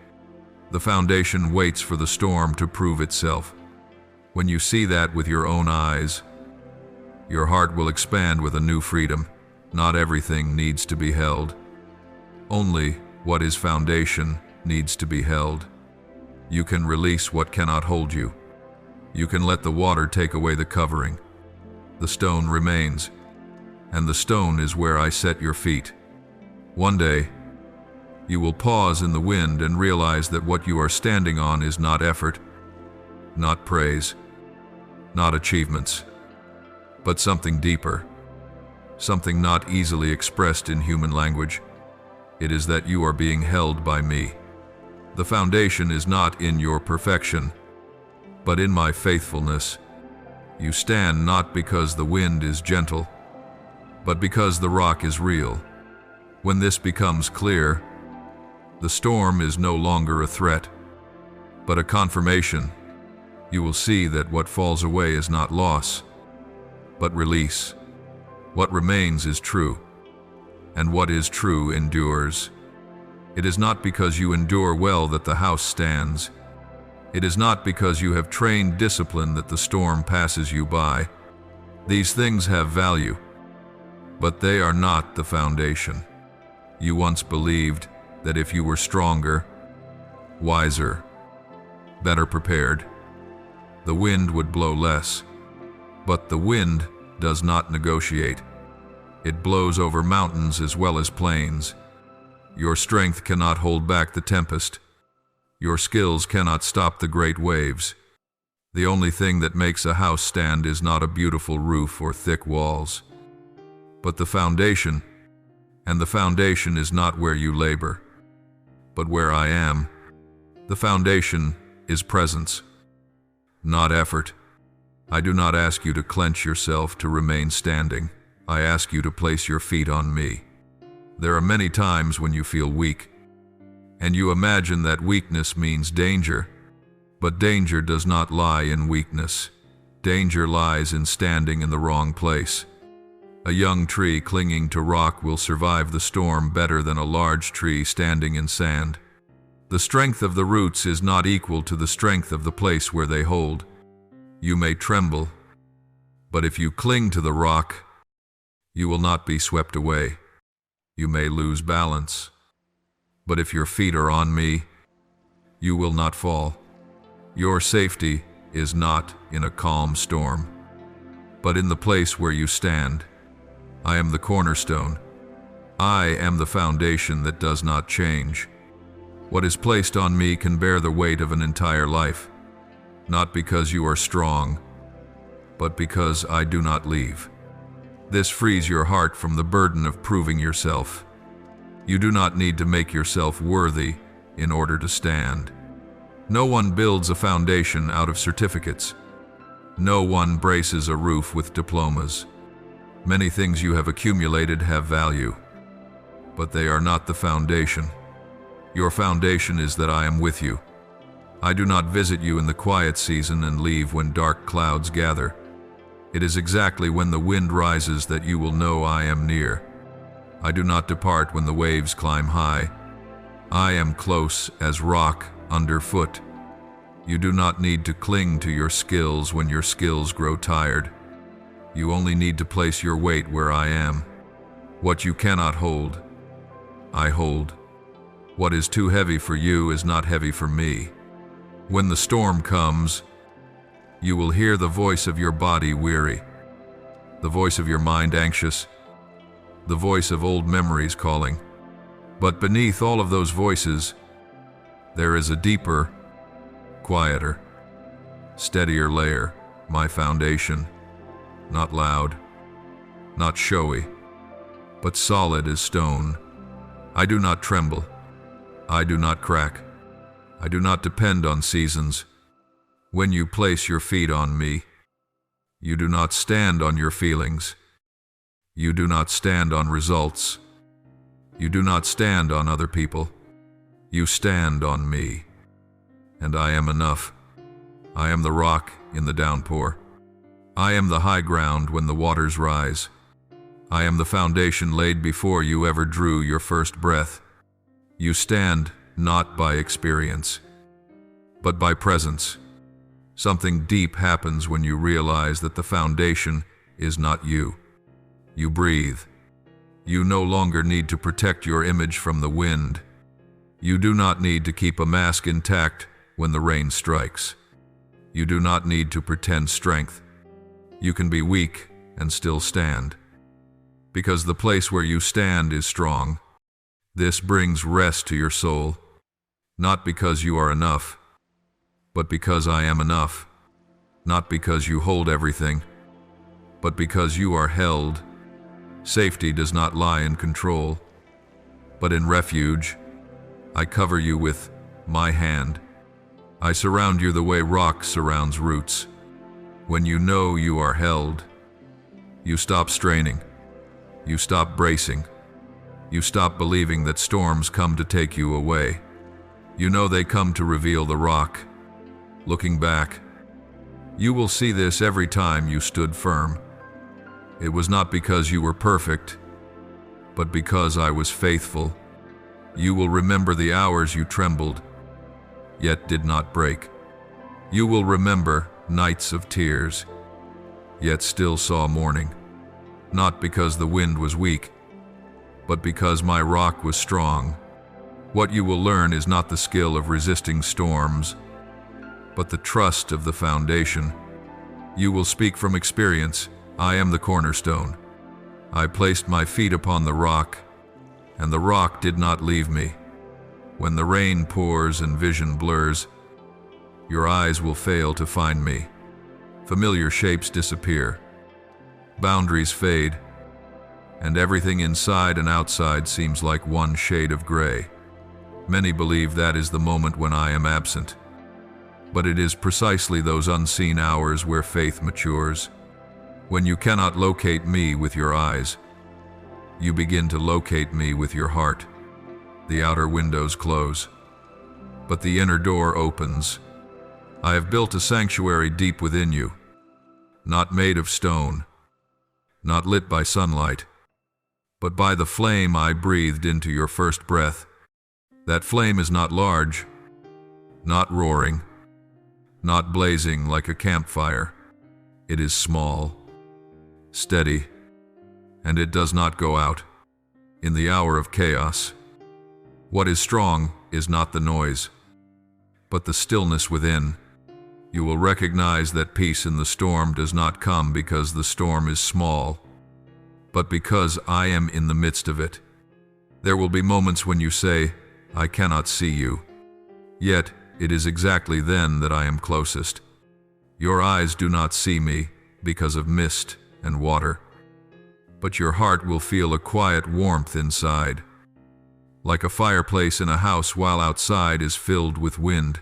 The foundation waits for the storm to prove itself. When you see that with your own eyes, your heart will expand with a new freedom. Not everything needs to be held. Only what is foundation needs to be held. You can release what cannot hold you. You can let the water take away the covering. The stone remains, and the stone is where I set your feet. One day, you will pause in the wind and realize that what you are standing on is not effort, not praise, not achievements, but something deeper, something not easily expressed in human language. It is that you are being held by me. The foundation is not in your perfection, but in my faithfulness. You stand not because the wind is gentle, but because the rock is real. When this becomes clear, the storm is no longer a threat, but a confirmation. You will see that what falls away is not loss, but release. What remains is true, and what is true endures. It is not because you endure well that the house stands. It is not because you have trained discipline that the storm passes you by. These things have value, but they are not the foundation. You once believed that if you were stronger, wiser, better prepared, the wind would blow less. But the wind does not negotiate. It blows over mountains as well as plains. Your strength cannot hold back the tempest. Your skills cannot stop the great waves. The only thing that makes a house stand is not a beautiful roof or thick walls, but the foundation. And the foundation is not where you labor, but where I am. The foundation is presence, not effort. I do not ask you to clench yourself to remain standing. I ask you to place your feet on me. There are many times when you feel weak, and you imagine that weakness means danger. But danger does not lie in weakness. Danger lies in standing in the wrong place. A young tree clinging to rock will survive the storm better than a large tree standing in sand. The strength of the roots is not equal to the strength of the place where they hold. You may tremble, but if you cling to the rock, you will not be swept away. You may lose balance, but if your feet are on me, you will not fall. Your safety is not in a calm storm, but in the place where you stand. I am the cornerstone. I am the foundation that does not change. What is placed on me can bear the weight of an entire life, not because you are strong, but because I do not leave. This frees your heart from the burden of proving yourself. You do not need to make yourself worthy in order to stand. No one builds a foundation out of certificates. No one braces a roof with diplomas. Many things you have accumulated have value, but they are not the foundation. Your foundation is that I am with you. I do not visit you in the quiet season and leave when dark clouds gather. It is exactly when the wind rises that you will know I am near. I do not depart when the waves climb high. I am close as rock underfoot. You do not need to cling to your skills when your skills grow tired. You only need to place your weight where I am. What you cannot hold, I hold. What is too heavy for you is not heavy for me. When the storm comes, you will hear the voice of your body weary, the voice of your mind anxious, the voice of old memories calling. But beneath all of those voices, there is a deeper, quieter, steadier layer, my foundation. Not loud, not showy, but solid as stone. I do not tremble. I do not crack. I do not depend on seasons. When you place your feet on me, You do not stand on your feelings. You do not stand on results. You do not stand on other people. You stand on me. And I am enough. I am the rock in the downpour. I am the high ground when the waters rise. I am the foundation laid before you ever drew your first breath. You stand not by experience, but by presence. Something deep happens when you realize that the foundation is not you. You breathe. You no longer need to protect your image from the wind. You do not need to keep a mask intact when the rain strikes. You do not need to pretend strength. You can be weak and still stand. Because the place where you stand is strong. This brings rest to your soul, not because you are enough, but because I am enough. Not because you hold everything, but because you are held. Safety does not lie in control, but in refuge. I cover you with my hand. I surround you the way rock surrounds roots. When you know you are held, you stop straining. You stop bracing. You stop believing that storms come to take you away. You know they come to reveal the rock. Looking back, you will see this every time you stood firm. It was not because you were perfect, but because I was faithful. You will remember the hours you trembled, yet did not break. You will remember nights of tears, yet still saw morning. Not because the wind was weak, but because my rock was strong. What you will learn is not the skill of resisting storms, but the trust of the foundation. You will speak from experience. I am the cornerstone. I placed my feet upon the rock, and the rock did not leave me. When the rain pours and vision blurs, your eyes will fail to find me. Familiar shapes disappear. Boundaries fade, and everything inside and outside seems like one shade of gray. Many believe that is the moment when I am absent, but it is precisely those unseen hours where faith matures. When you cannot locate me with your eyes, you begin to locate me with your heart. The outer windows close, but the inner door opens. I have built a sanctuary deep within you, not made of stone, not lit by sunlight, but by the flame I breathed into your first breath. That flame is not large, not roaring, not blazing like a campfire. It is small, steady, and it does not go out. In the hour of chaos, what is strong is not the noise, but the stillness within. You will recognize that peace in the storm does not come because the storm is small, but because I am in the midst of it. There will be moments when you say, I cannot see you. Yet, it is exactly then that I am closest. Your eyes do not see me because of mist and water, but your heart will feel a quiet warmth inside, like a fireplace in a house while outside is filled with wind.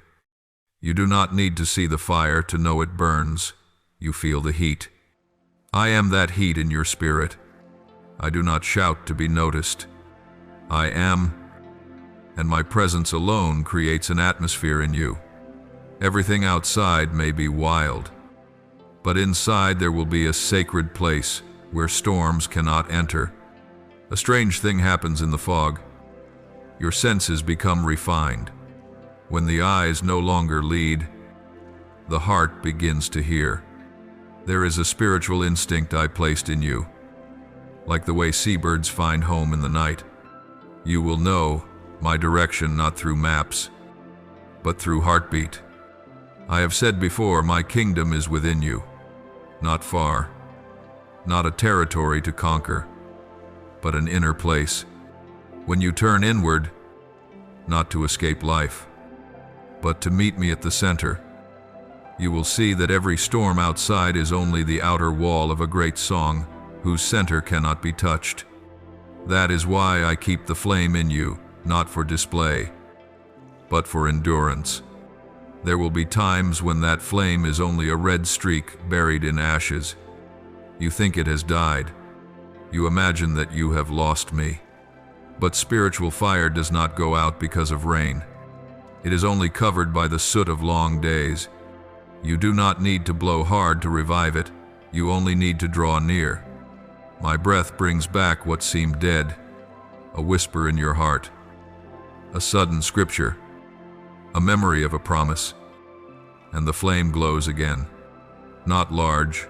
You do not need to see the fire to know it burns. You feel the heat. I am that heat in your spirit. I do not shout to be noticed. I am, and my presence alone creates an atmosphere in you. Everything outside may be wild, but inside there will be a sacred place where storms cannot enter. A strange thing happens in the fog. Your senses become refined. When the eyes no longer lead, the heart begins to hear. There is a spiritual instinct I placed in you. Like the way seabirds find home in the night, you will know my direction not through maps, but through heartbeat. I have said before, my kingdom is within you, not far, not a territory to conquer, but an inner place. When you turn inward, not to escape life, but to meet me at the center, you will see that every storm outside is only the outer wall of a great song whose center cannot be touched. That is why I keep the flame in you, not for display, but for endurance. There will be times when that flame is only a red streak buried in ashes. You think it has died. You imagine that you have lost me. But spiritual fire does not go out because of rain. It is only covered by the soot of long days. You do not need to blow hard to revive it. You only need to draw near. My breath brings back what seemed dead, a whisper in your heart, a sudden scripture, a memory of a promise, and the flame glows again. Not large,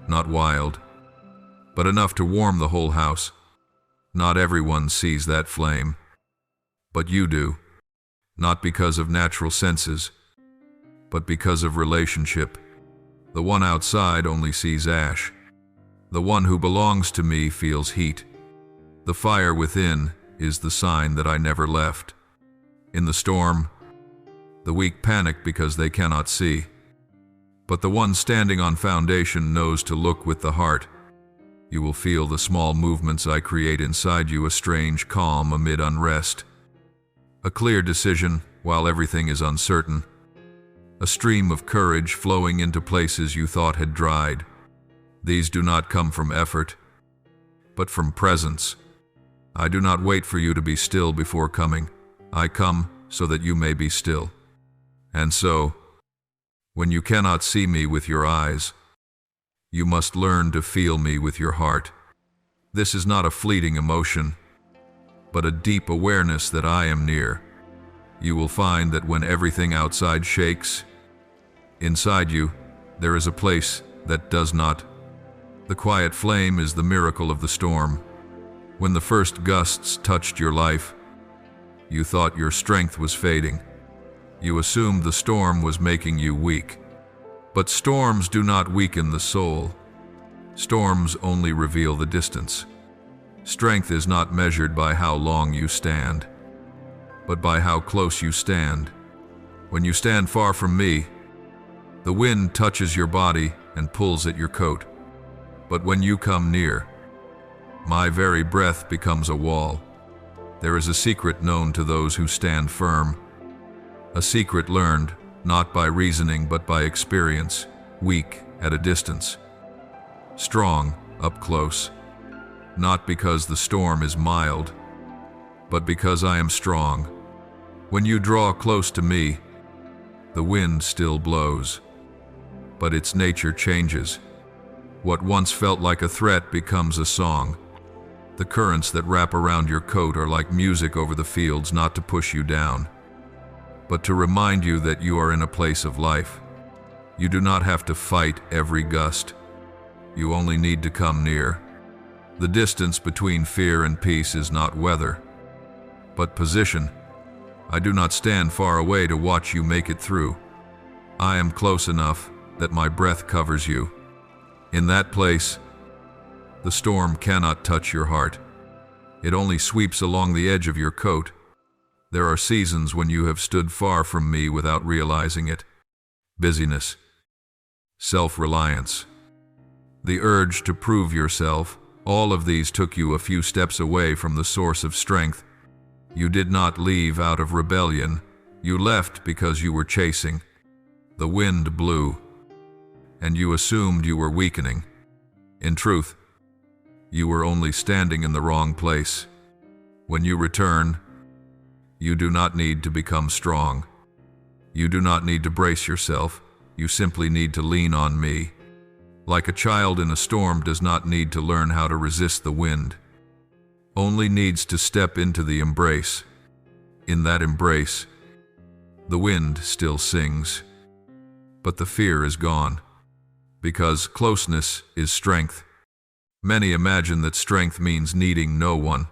not wild, but enough to warm the whole house. Not everyone sees that flame, but you do, not because of natural senses, but because of relationship. The one outside only sees ash. The one who belongs to me feels heat. The fire within is the sign that I never left. In the storm, the weak panic because they cannot see. But the one standing on foundation knows to look with the heart. You will feel the small movements I create inside you, a strange calm amid unrest. A clear decision while everything is uncertain. A stream of courage flowing into places you thought had dried. These do not come from effort, but from presence. I do not wait for you to be still before coming. I come so that you may be still. And so, when you cannot see me with your eyes, you must learn to feel me with your heart. This is not a fleeting emotion, but a deep awareness that I am near. You will find that when everything outside shakes, inside you, there is a place that does not. The quiet flame is the miracle of the storm. When the first gusts touched your life, you thought your strength was fading. You assumed the storm was making you weak. But storms do not weaken the soul. Storms only reveal the distance. Strength is not measured by how long you stand, but by how close you stand. When you stand far from me, the wind touches your body and pulls at your coat. But when you come near, my very breath becomes a wall. There is a secret known to those who stand firm. A secret learned, not by reasoning but by experience, weak at a distance, strong up close. Not because the storm is mild, but because I am strong. When you draw close to me, the wind still blows, but its nature changes. What once felt like a threat becomes a song. The currents that wrap around your coat are like music over the fields, not to push you down, but to remind you that you are in a place of life. You do not have to fight every gust. You only need to come near. The distance between fear and peace is not weather, but position. I do not stand far away to watch you make it through. I am close enough that my breath covers you. In that place, the storm cannot touch your heart. It only sweeps along the edge of your coat. There are seasons when you have stood far from me without realizing it. Busyness, self-reliance, the urge to prove yourself, all of these took you a few steps away from the source of strength. You did not leave out of rebellion. You left because you were chasing. The wind blew, and you assumed you were weakening. In truth, you were only standing in the wrong place. When you return, you do not need to become strong. You do not need to brace yourself. You simply need to lean on me. Like a child in a storm does not need to learn how to resist the wind, only needs to step into the embrace. In that embrace, the wind still sings, but the fear is gone, because closeness is strength. Many imagine that strength means needing no one,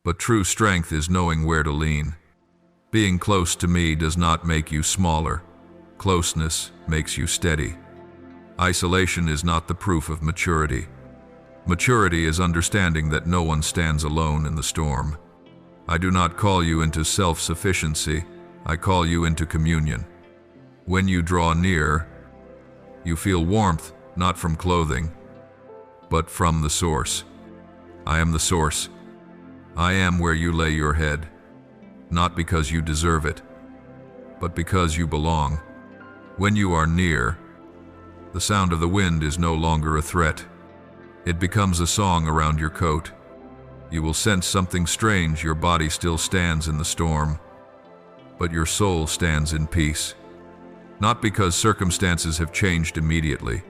but true strength is knowing where to lean. Being close to me does not make you smaller. Closeness makes you steady. Isolation is not the proof of maturity. Maturity is understanding that no one stands alone in the storm. I do not call you into self-sufficiency. I call you into communion. When you draw near, you feel warmth, not from clothing, but from the source. I am the source. I am where you lay your head, not because you deserve it, but because you belong. When you are near, the sound of the wind is no longer a threat. It becomes a song around your coat. You will sense something strange. Your body still stands in the storm, but your soul stands in peace. Not because circumstances have changed immediately,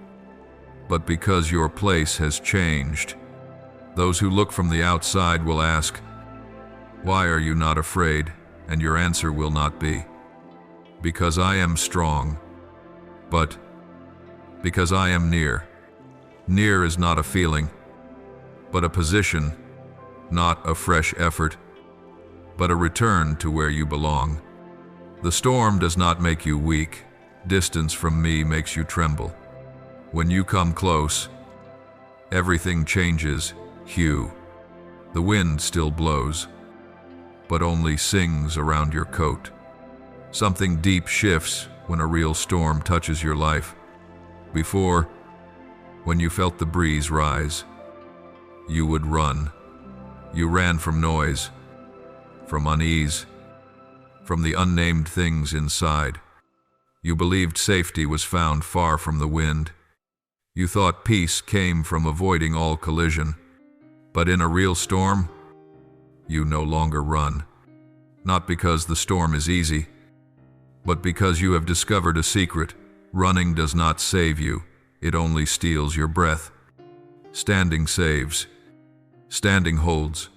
but because your place has changed. Those who look from the outside will ask, "Why are you not afraid?" And your answer will not be, "Because I am strong," but because I am near. Near is not a feeling, but a position, not a fresh effort, but a return to where you belong. The storm does not make you weak. Distance from me makes you tremble. When you come close, everything changes hue. The wind still blows, but only sings around your coat. Something deep shifts when a real storm touches your life. Before, when you felt the breeze rise, you would run. You ran from noise, from unease, from the unnamed things inside. You believed safety was found far from the wind. You thought peace came from avoiding all collision. But in a real storm, you no longer run. Not because the storm is easy, but because you have discovered a secret. Running does not save you. It only steals your breath. Standing saves. Standing holds.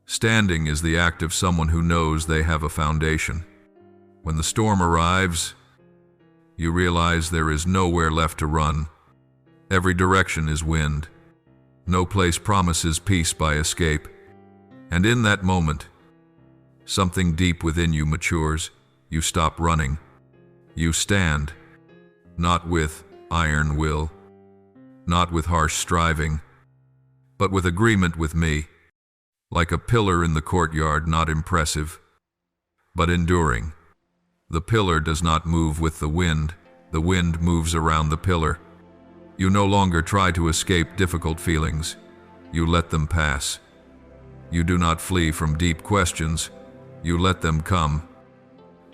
Standing is the act of someone who knows they have a foundation. When the storm arrives, you realize there is nowhere left to run. Every direction is wind. No place promises peace by escape. And in that moment, something deep within you matures. You stop running. You stand, not with iron will, not with harsh striving, but with agreement with me, like a pillar in the courtyard, not impressive, but enduring. The pillar does not move with the wind moves around the pillar. You no longer try to escape difficult feelings. You let them pass. You do not flee from deep questions. You let them come,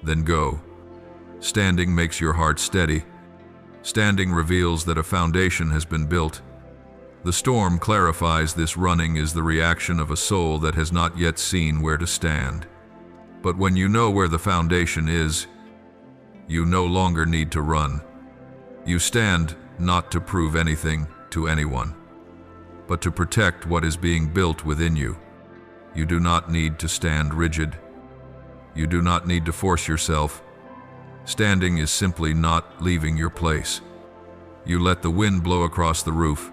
then go. Standing makes your heart steady. Standing reveals that a foundation has been built. The storm clarifies this. Running is the reaction of a soul that has not yet seen where to stand. But when you know where the foundation is, you no longer need to run. You stand not to prove anything to anyone, but to protect what is being built within you. You do not need to stand rigid. You do not need to force yourself. Standing is simply not leaving your place. You let the wind blow across the roof,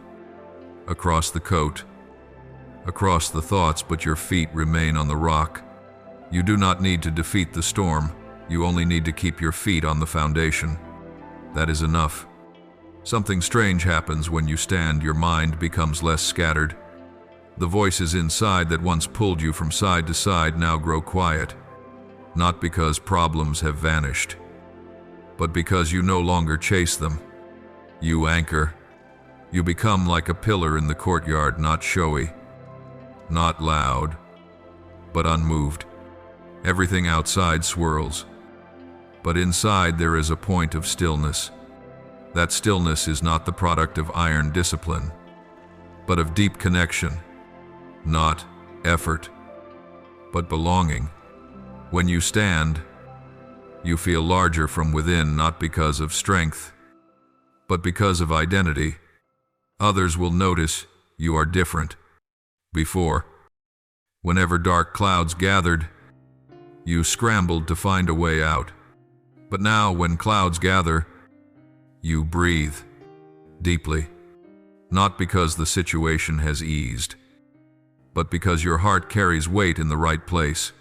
across the coat, across the thoughts, but your feet remain on the rock. You do not need to defeat the storm. You only need to keep your feet on the foundation. That is enough. Something strange happens when you stand. Your mind becomes less scattered. The voices inside that once pulled you from side to side now grow quiet, not because problems have vanished, but because you no longer chase them. You anchor. You become like a pillar in the courtyard, not showy, not loud, but unmoved. Everything outside swirls, but inside there is a point of stillness. That stillness is not the product of iron discipline, but of deep connection, not effort, but belonging. When you stand, you feel larger from within, not because of strength, but because of identity. Others will notice you are different. Before, whenever dark clouds gathered, you scrambled to find a way out. But now, when clouds gather, you breathe deeply, not because the situation has eased, but because your heart carries weight in the right place.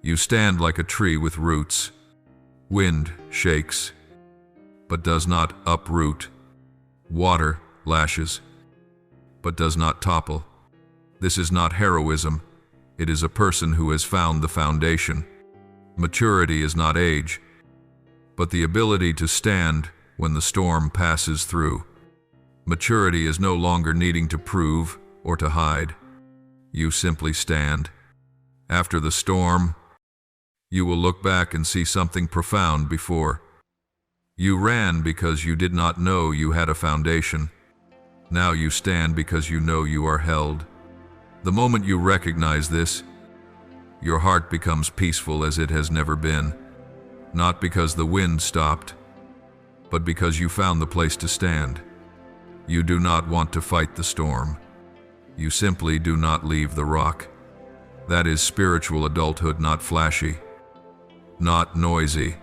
You stand like a tree with roots. Wind shakes, but does not uproot. Water lashes, but does not topple. This is not heroism. It is a person who has found the foundation. Maturity is not age, but the ability to stand when the storm passes through. Maturity is no longer needing to prove or to hide. You simply stand. After the storm, You will look back and see something profound before. You ran because you did not know you had a foundation. Now you stand because you know you are held. The moment you recognize this, your heart becomes peaceful as it has never been, not because the wind stopped, but because you found the place to stand. You do not want to fight the storm. You simply do not leave the rock. That is spiritual adulthood, not flashy, not noisy,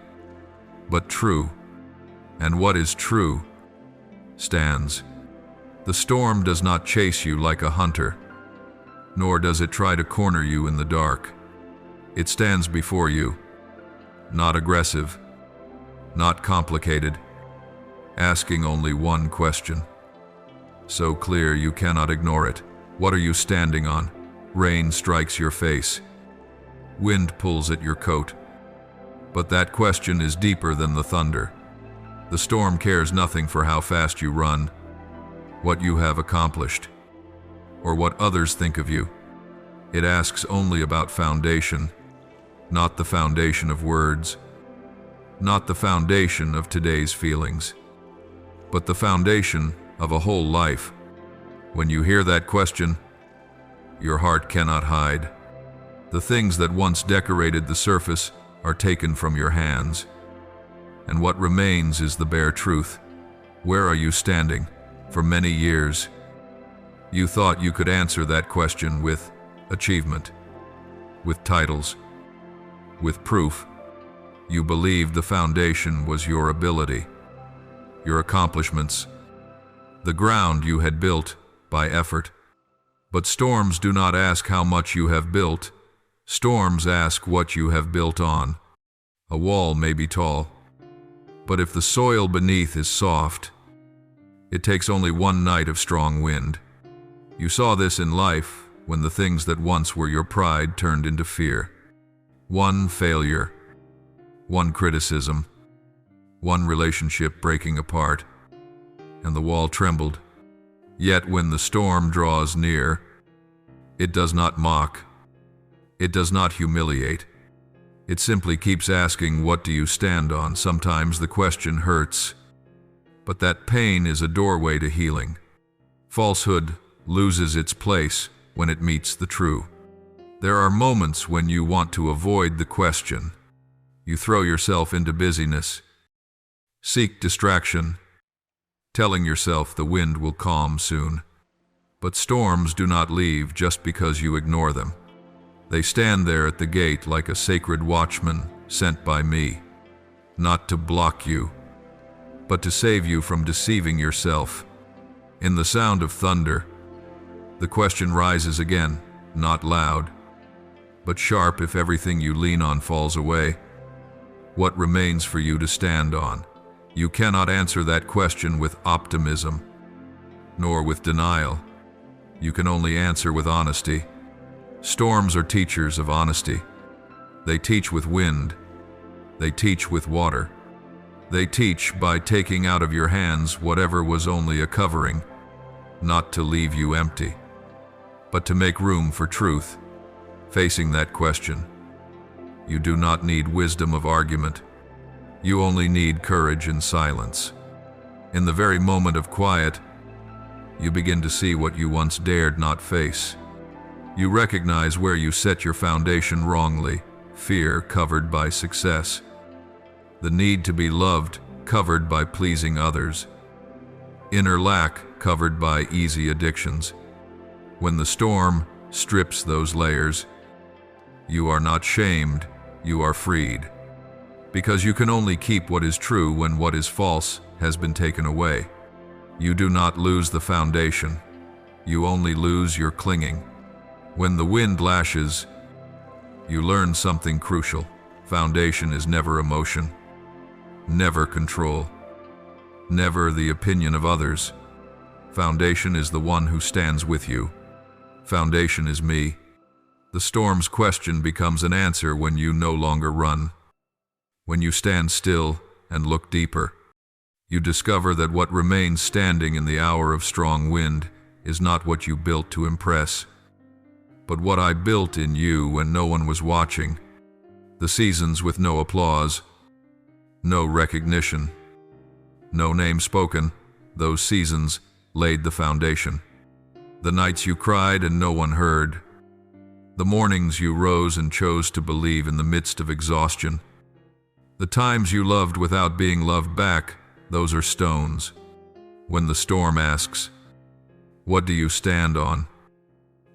but true. And what is true stands. The storm does not chase you like a hunter, nor does it try to corner you in the dark. It stands before you, not aggressive, not complicated, asking only one question. So clear you cannot ignore it. What are you standing on? Rain strikes your face. Wind pulls at your coat. But that question is deeper than the thunder. The storm cares nothing for how fast you run, what you have accomplished, or what others think of you. It asks only about foundation, not the foundation of words, not the foundation of today's feelings, but the foundation of a whole life. When you hear that question, your heart cannot hide. The things that once decorated the surface are taken from your hands, and what remains is the bare truth. Where are you standing? For many years, you thought you could answer that question with achievement, with titles, with proof. You believed the foundation was your ability, your accomplishments, the ground you had built by effort. But storms do not ask how much you have built. Storms ask what you have built on. A wall may be tall, but if the soil beneath is soft, it takes only one night of strong wind. You saw this in life when the things that once were your pride turned into fear. One failure, one criticism, one relationship breaking apart, and the wall trembled. Yet when the storm draws near, it does not mock, it does not humiliate. It simply keeps asking, what do you stand on? Sometimes the question hurts, but that pain is a doorway to healing. Falsehood loses its place when it meets the true. There are moments when you want to avoid the question. You throw yourself into busyness, seek distraction, telling yourself the wind will calm soon. But storms do not leave just because you ignore them. They stand there at the gate like a sacred watchman sent by me, not to block you, but to save you from deceiving yourself. In the sound of thunder, the question rises again, not loud, but sharp. If everything you lean on falls away, what remains for you to stand on? You cannot answer that question with optimism, nor with denial. You can only answer with honesty. Storms are teachers of honesty. They teach with wind. They teach with water. They teach by taking out of your hands whatever was only a covering, not to leave you empty, but to make room for truth. Facing that question, you do not need wisdom of argument. You only need courage and silence. In the very moment of quiet, you begin to see what you once dared not face. You recognize where you set your foundation wrongly, fear covered by success, the need to be loved covered by pleasing others, inner lack covered by easy addictions. When the storm strips those layers, you are not shamed, you are freed. Because you can only keep what is true when what is false has been taken away. You do not lose the foundation, you only lose your clinging. When the wind lashes, you learn something crucial. Foundation is never emotion, never control, never the opinion of others. Foundation is the one who stands with you. Foundation is me. The storm's question becomes an answer when you no longer run. When you stand still and look deeper, you discover that what remains standing in the hour of strong wind is not what you built to impress, but what I built in you when no one was watching. The seasons with no applause, no recognition, no name spoken, those seasons laid the foundation. The nights you cried and no one heard. The mornings you rose and chose to believe in the midst of exhaustion. The times you loved without being loved back, those are stones. When the storm asks, "What do you stand on?"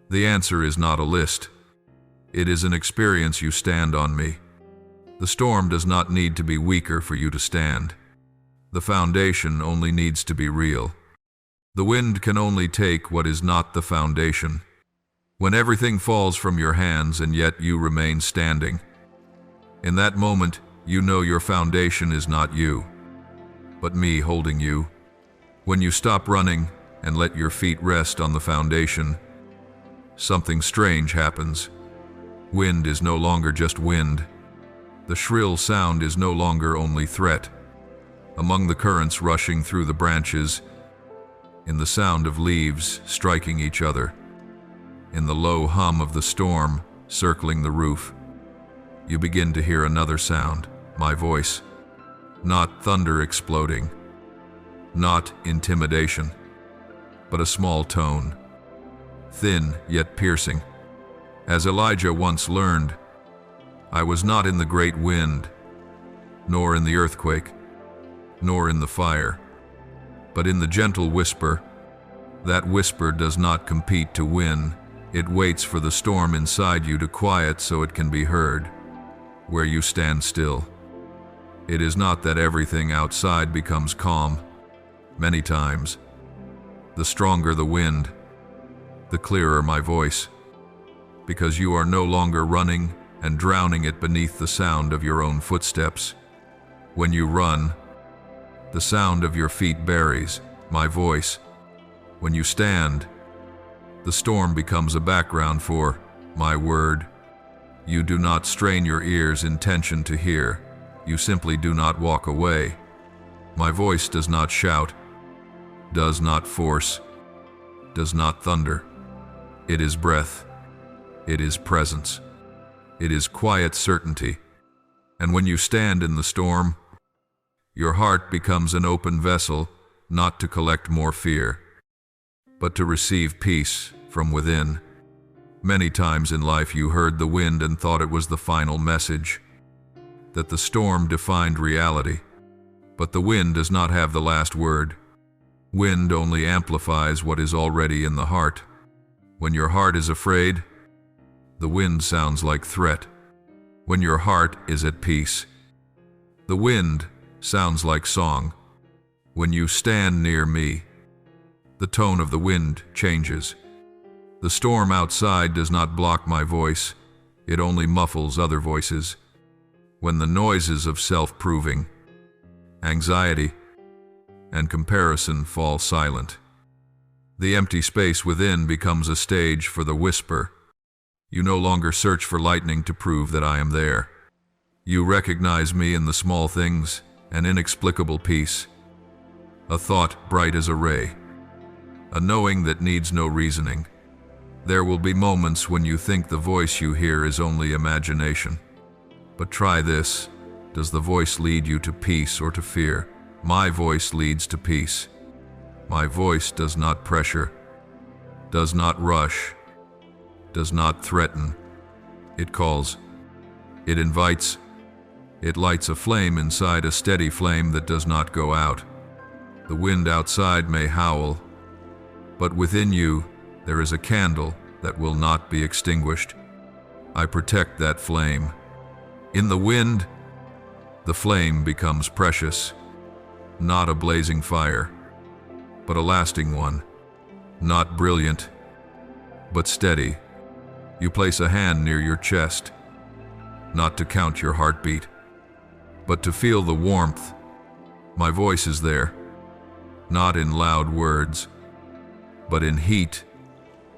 the answer is not a list. It is an experience. You stand on me. The storm does not need to be weaker for you to stand. The foundation only needs to be real. The wind can only take what is not the foundation. When everything falls from your hands and yet you remain standing, in that moment you know your foundation is not you, but me holding you. When you stop running and let your feet rest on the foundation, something strange happens. Wind is no longer just wind. The shrill sound is no longer only threat. Among the currents rushing through the branches, in the sound of leaves striking each other, in the low hum of the storm circling the roof, you begin to hear another sound, my voice. Not thunder exploding, not intimidation, but a small tone, thin yet piercing. As Elijah once learned, I was not in the great wind, nor in the earthquake, nor in the fire, but in the gentle whisper. That whisper does not compete to win. It waits for the storm inside you to quiet so it can be heard. Where you stand still. It is not that everything outside becomes calm. Many times, the stronger the wind, the clearer my voice, because you are no longer running and drowning it beneath the sound of your own footsteps. When you run, the sound of your feet buries my voice. When you stand, the storm becomes a background for my word. You do not strain your ears' intention to hear. You simply do not walk away. My voice does not shout, does not force, does not thunder. It is breath. It is presence. It is quiet certainty. And when you stand in the storm, your heart becomes an open vessel, not to collect more fear, but to receive peace from within. Many times in life you heard the wind and thought it was the final message, that the storm defined reality. But the wind does not have the last word. Wind only amplifies what is already in the heart. When your heart is afraid, the wind sounds like threat. When your heart is at peace, the wind sounds like song. When you stand near me, the tone of the wind changes. The storm outside does not block my voice, it only muffles other voices. When the noises of self-proving, anxiety, and comparison fall silent, the empty space within becomes a stage for the whisper. You no longer search for lightning to prove that I am there. You recognize me in the small things, an inexplicable peace, a thought bright as a ray, a knowing that needs no reasoning. There will be moments when you think the voice you hear is only imagination. But try this. Does the voice lead you to peace or to fear? My voice leads to peace. My voice does not pressure, does not rush, does not threaten. It calls, it invites, it lights a flame inside, a steady flame that does not go out. The wind outside may howl, but within you there is a candle that will not be extinguished. I protect that flame. In the wind, the flame becomes precious, not a blazing fire, but a lasting one, not brilliant, but steady. You place a hand near your chest, not to count your heartbeat, but to feel the warmth. My voice is there, not in loud words, but in heat.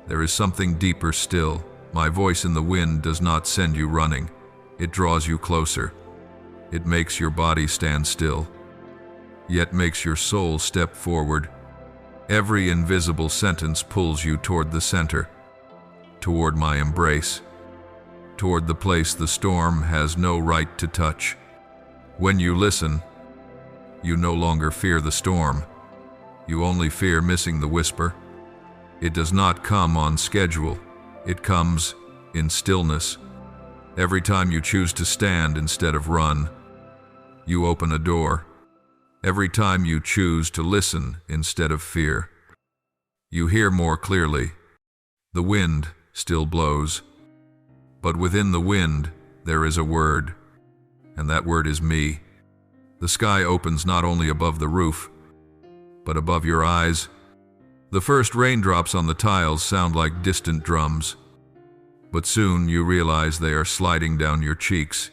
There is something deeper still. My voice in the wind does not send you running. It draws you closer. It makes your body stand still, yet makes your soul step forward. Every invisible sentence pulls you toward the center, toward my embrace. toward the place the storm has no right to touch. When you listen, you no longer fear the storm. You only fear missing the whisper. It does not come on schedule. It comes in stillness. Every time you choose to stand instead of run, you open a door. Every time you choose to listen instead of fear, you hear more clearly. The wind still blows, but within the wind there is a word, and that word is me. The sky opens not only above the roof, but above your eyes. The first raindrops on the tiles sound like distant drums, but soon you realize they are sliding down your cheeks.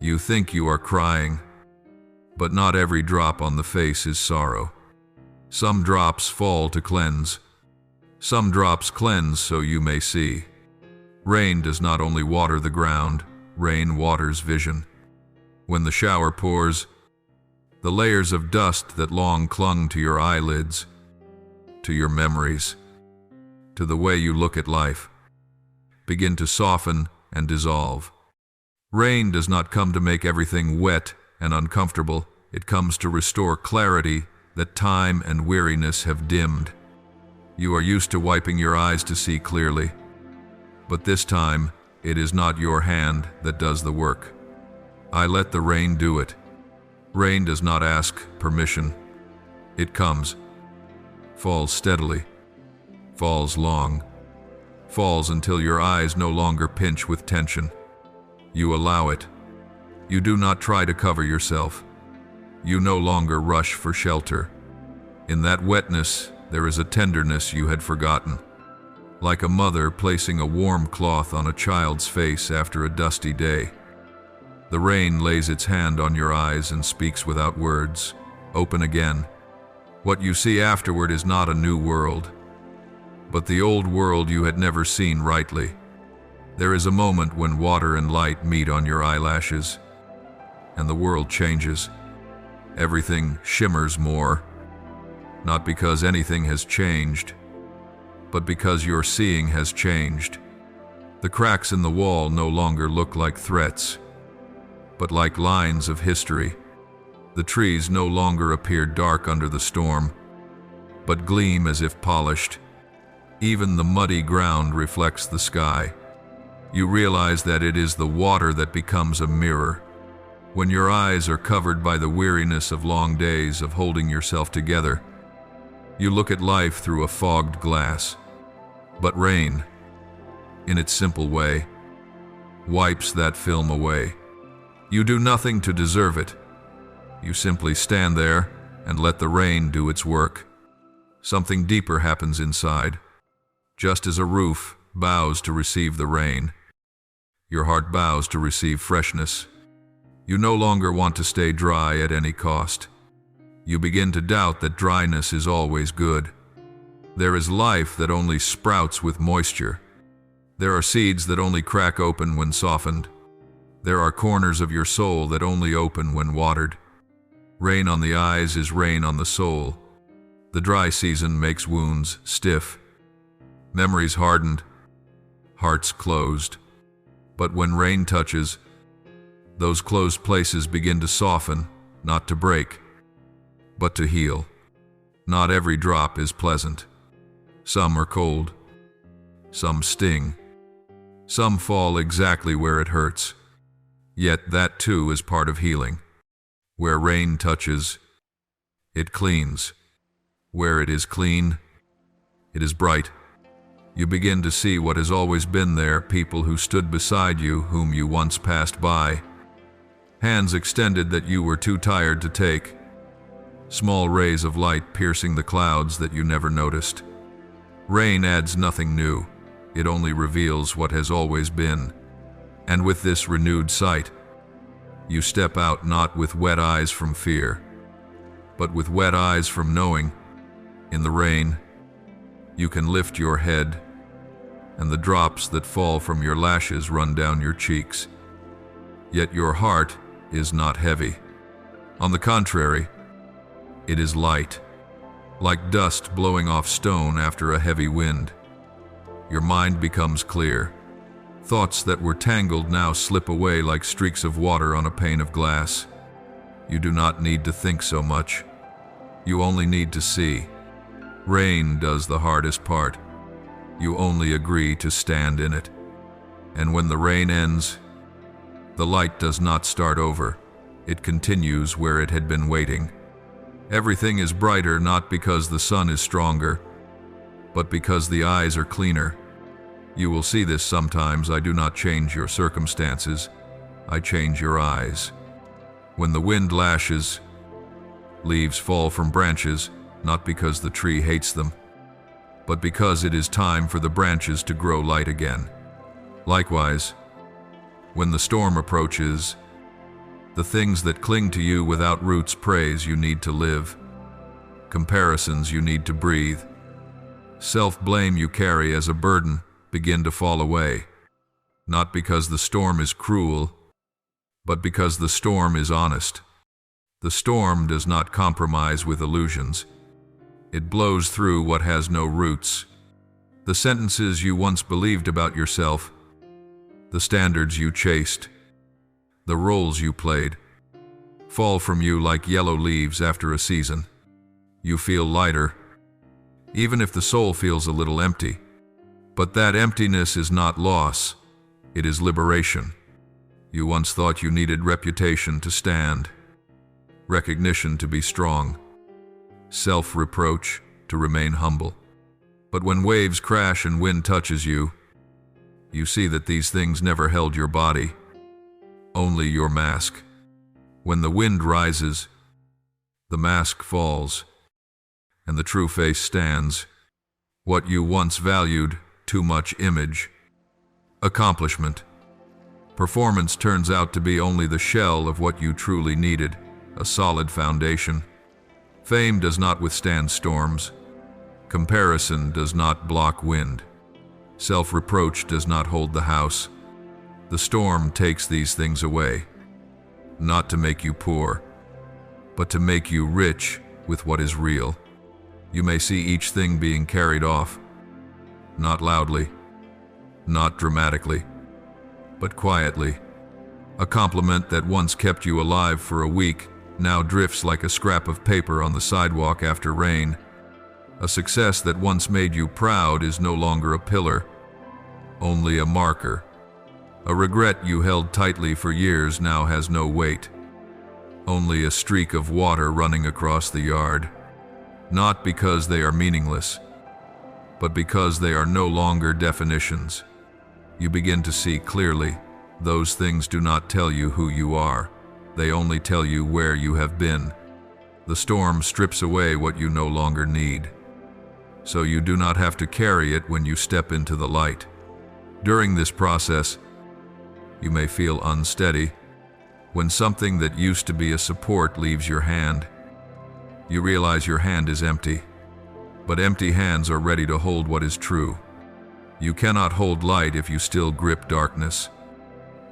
You think you are crying, but not every drop on the face is sorrow. Some drops fall to cleanse. Some drops cleanse so you may see. Rain does not only water the ground, rain waters vision. When the shower pours, the layers of dust that long clung to your eyelids, to your memories, to the way you look at life, begin to soften and dissolve. Rain does not come to make everything wet and uncomfortable. It comes to restore clarity that time and weariness have dimmed. You are used to wiping your eyes to see clearly, but this time it is not your hand that does the work. I let the rain do it. Rain does not ask permission. It comes, falls steadily, falls long, falls until your eyes no longer pinch with tension. You allow it. You do not try to cover yourself. You no longer rush for shelter. In that wetness, there is a tenderness you had forgotten, like a mother placing a warm cloth on a child's face after a dusty day. The rain lays its hand on your eyes and speaks without words. Open again. What you see afterward is not a new world, but the old world you had never seen rightly. There is a moment when water and light meet on your eyelashes, and the world changes. Everything shimmers more, not because anything has changed, but because your seeing has changed. The cracks in the wall no longer look like threats, but like lines of history. The trees no longer appear dark under the storm, but gleam as if polished. Even the muddy ground reflects the sky. You realize that it is the water that becomes a mirror. When your eyes are covered by the weariness of long days of holding yourself together, you look at life through a fogged glass. But rain, in its simple way, wipes that film away. You do nothing to deserve it. You simply stand there and let the rain do its work. Something deeper happens inside. Just as a roof bows to receive the rain, your heart bows to receive freshness. You no longer want to stay dry at any cost. You begin to doubt that dryness is always good. There is life that only sprouts with moisture. There are seeds that only crack open when softened. There are corners of your soul that only open when watered. Rain on the eyes is rain on the soul. The dry season makes wounds stiff, memories hardened, hearts closed. But when rain touches, those closed places begin to soften, not to break, but to heal. Not every drop is pleasant. Some are cold. Some sting. Some fall exactly where it hurts. Yet that too is part of healing. Where rain touches, it cleans. Where it is clean, it is bright. You begin to see what has always been there, people who stood beside you, whom you once passed by. Hands extended that you were too tired to take. Small rays of light piercing the clouds that you never noticed. Rain adds nothing new. It only reveals what has always been. And with this renewed sight, you step out not with wet eyes from fear, but with wet eyes from knowing. In the rain, you can lift your head, and the drops that fall from your lashes run down your cheeks. Yet your heart is not heavy. On the contrary, it is light, like dust blowing off stone after a heavy wind. Your mind becomes clear. Thoughts that were tangled now slip away like streaks of water on a pane of glass. You do not need to think so much. You only need to see. Rain does the hardest part. You only agree to stand in it. And when the rain ends, the light does not start over. It continues where it had been waiting. Everything is brighter not because the sun is stronger, but because the eyes are cleaner. You will see this sometimes. I do not change your circumstances. I change your eyes. When the wind lashes, leaves fall from branches, not because the tree hates them, but because it is time for the branches to grow light again. Likewise, when the storm approaches, the things that cling to you without roots, praise you need to live, comparisons you need to breathe, self-blame you carry as a burden begin to fall away, not because the storm is cruel, but because the storm is honest. The storm does not compromise with illusions. It blows through what has no roots. The sentences you once believed about yourself, the standards you chased, the roles you played, fall from you like yellow leaves after a season. You feel lighter, even if the soul feels a little empty. But that emptiness is not loss, it is liberation. You once thought you needed reputation to stand, recognition to be strong, self-reproach to remain humble. But when waves crash and wind touches you, you see that these things never held your body, only your mask. When the wind rises, the mask falls, and the true face stands. What you once valued, too much image, accomplishment, performance turns out to be only the shell of what you truly needed, a solid foundation. Fame does not withstand storms. Comparison does not block wind. Self-reproach does not hold the house. The storm takes these things away, not to make you poor, but to make you rich with what is real. You may see each thing being carried off, not loudly, not dramatically, but quietly. A compliment that once kept you alive for a week now drifts like a scrap of paper on the sidewalk after rain. A success that once made you proud is no longer a pillar, only a marker. A regret you held tightly for years now has no weight, only a streak of water running across the yard. Not because they are meaningless, but because they are no longer definitions. You begin to see clearly. Those things do not tell you who you are. They only tell you where you have been. The storm strips away what you no longer need, so you do not have to carry it when you step into the light. During this process, you may feel unsteady. When something that used to be a support leaves your hand, you realize your hand is empty. But empty hands are ready to hold what is true. You cannot hold light if you still grip darkness.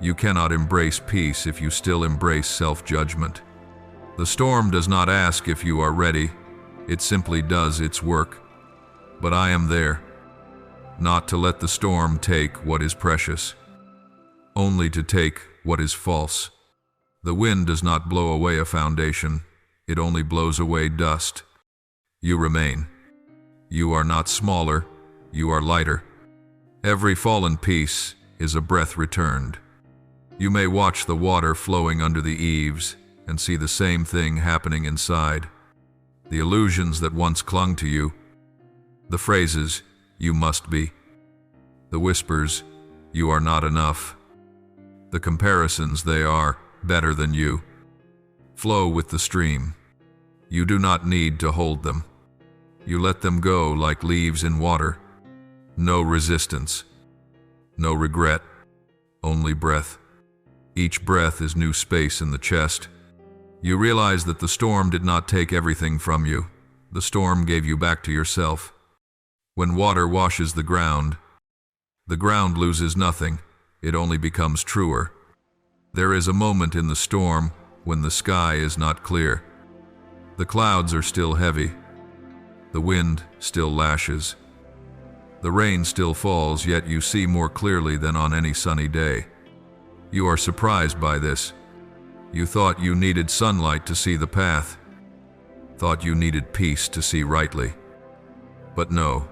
You cannot embrace peace if you still embrace self-judgment. The storm does not ask if you are ready. It simply does its work. But I am there, not to let the storm take what is precious, only to take what is false. The wind does not blow away a foundation. It only blows away dust. You remain. You are not smaller, you are lighter. Every fallen piece is a breath returned. You may watch the water flowing under the eaves and see the same thing happening inside. The illusions that once clung to you, the phrases, "you must be," the whispers, "you are not enough," the comparisons, "they are better than you," flow with the stream. You do not need to hold them. You let them go like leaves in water. No resistance, no regret, only breath. Each breath is new space in the chest. You realize that the storm did not take everything from you. The storm gave you back to yourself. When water washes the ground loses nothing. It only becomes truer. There is a moment in the storm when the sky is not clear. The clouds are still heavy. The wind still lashes. The rain still falls, yet you see more clearly than on any sunny day. You are surprised by this. You thought you needed sunlight to see the path, thought you needed peace to see rightly. But no.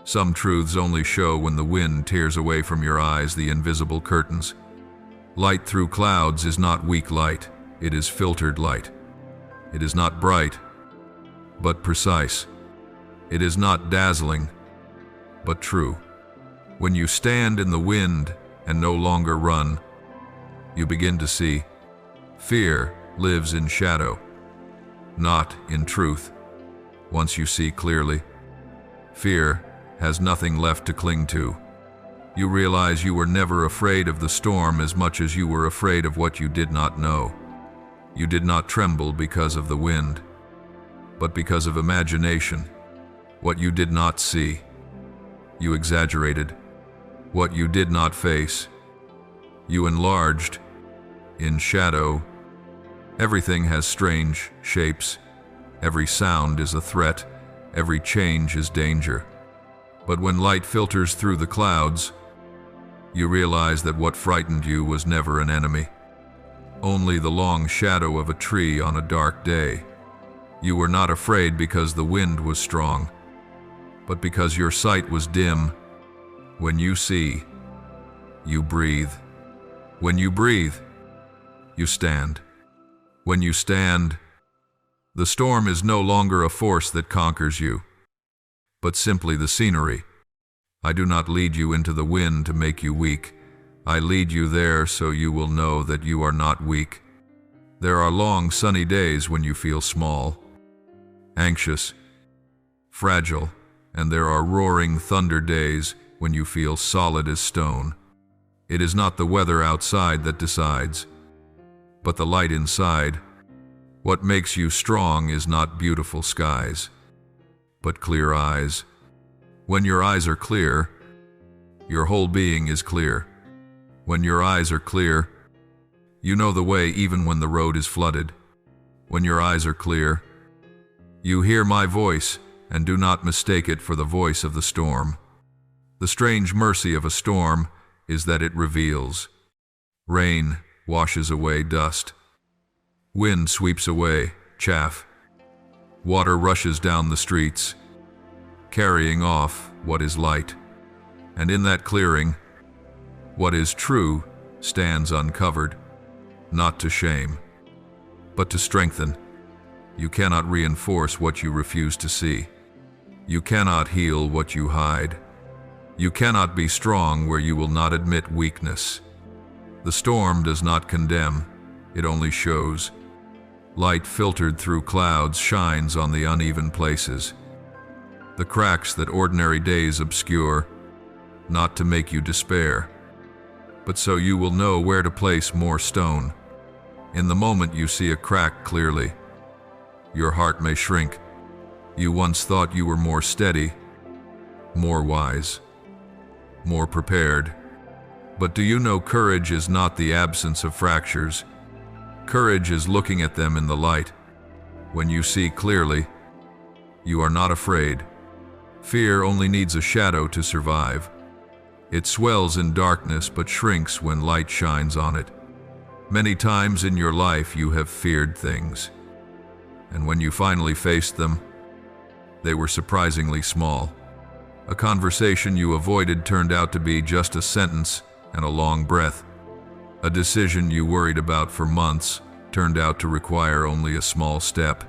Some truths only show when the wind tears away from your eyes the invisible curtains. Light through clouds is not weak light, it is filtered light. It is not bright, but precise. It is not dazzling, but true. When you stand in the wind and no longer run, you begin to see. Fear lives in shadow, not in truth. Once you see clearly, fear has nothing left to cling to. You realize you were never afraid of the storm as much as you were afraid of what you did not know. You did not tremble because of the wind, but because of imagination. What you did not see, you exaggerated. What you did not face, you enlarged. In shadow, everything has strange shapes. Every sound is a threat. Every change is danger. But when light filters through the clouds, you realize that what frightened you was never an enemy. Only the long shadow of a tree on a dark day. You were not afraid because the wind was strong, but because your sight was dim. When you see, you breathe. When you breathe, you stand. When you stand, the storm is no longer a force that conquers you, but simply the scenery. I do not lead you into the wind to make you weak. I lead you there so you will know that you are not weak. There are long sunny days when you feel small, anxious, fragile, and there are roaring thunder days when you feel solid as stone. It is not the weather outside that decides, but the light inside. What makes you strong is not beautiful skies, but clear eyes. When your eyes are clear, your whole being is clear. When your eyes are clear, you know the way even when the road is flooded. When your eyes are clear, you hear my voice and do not mistake it for the voice of the storm. The strange mercy of a storm is that it reveals. Rain washes away dust. Wind sweeps away chaff. Water rushes down the streets, carrying off what is light. And in that clearing, what is true stands uncovered, not to shame, but to strengthen. You cannot reinforce what you refuse to see. You cannot heal what you hide. You cannot be strong where you will not admit weakness. The storm does not condemn, it only shows. Light filtered through clouds shines on the uneven places, the cracks that ordinary days obscure, not to make you despair, but so you will know where to place more stone. In the moment you see a crack clearly, your heart may shrink. You once thought you were more steady, more wise, more prepared. But do you know courage is not the absence of fractures? Courage is looking at them in the light. When you see clearly, you are not afraid. Fear only needs a shadow to survive. It swells in darkness but shrinks when light shines on it. Many times in your life you have feared things, and when you finally faced them, they were surprisingly small. A conversation you avoided turned out to be just a sentence and a long breath. A decision you worried about for months turned out to require only a small step.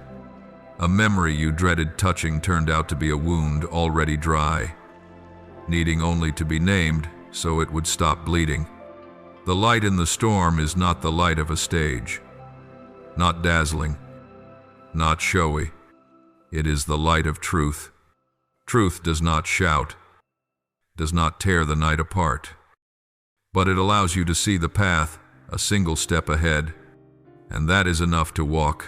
A memory you dreaded touching turned out to be a wound already dry, needing only to be named so it would stop bleeding. The light in the storm is not the light of a stage, not dazzling, not showy. It is the light of truth. Truth does not shout, does not tear the night apart, but it allows you to see the path a single step ahead, and that is enough to walk.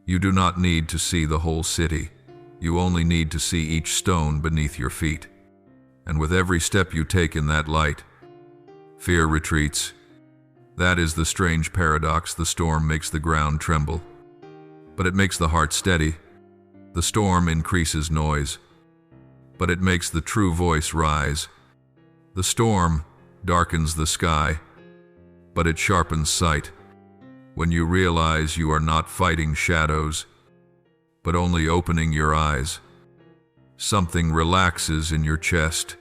You do not need to see the whole city. You only need to see each stone beneath your feet. And with every step you take in that light, fear retreats. That is the strange paradox. The storm makes the ground tremble, but it makes the heart steady. The storm increases noise. but it makes the true voice rise. The storm darkens the sky, but it sharpens sight. When you realize you are not fighting shadows, but only opening your eyes, something relaxes in your chest.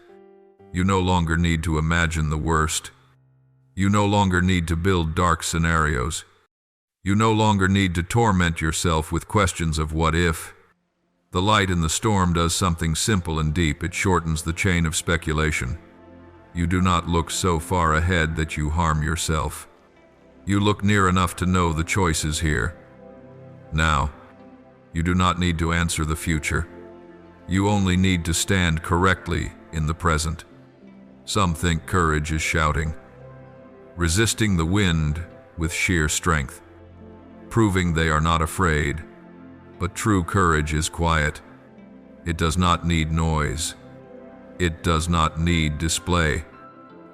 You no longer need to imagine the worst. You no longer need to build dark scenarios. You no longer need to torment yourself with questions of what if. The light in the storm does something simple and deep. It shortens the chain of speculation. You do not look so far ahead that you harm yourself. You look near enough to know the choice is here. Now, you do not need to answer the future. You only need to stand correctly in the present. Some think courage is shouting, resisting the wind with sheer strength, proving they are not afraid. But true courage is quiet. It does not need noise. It does not need display.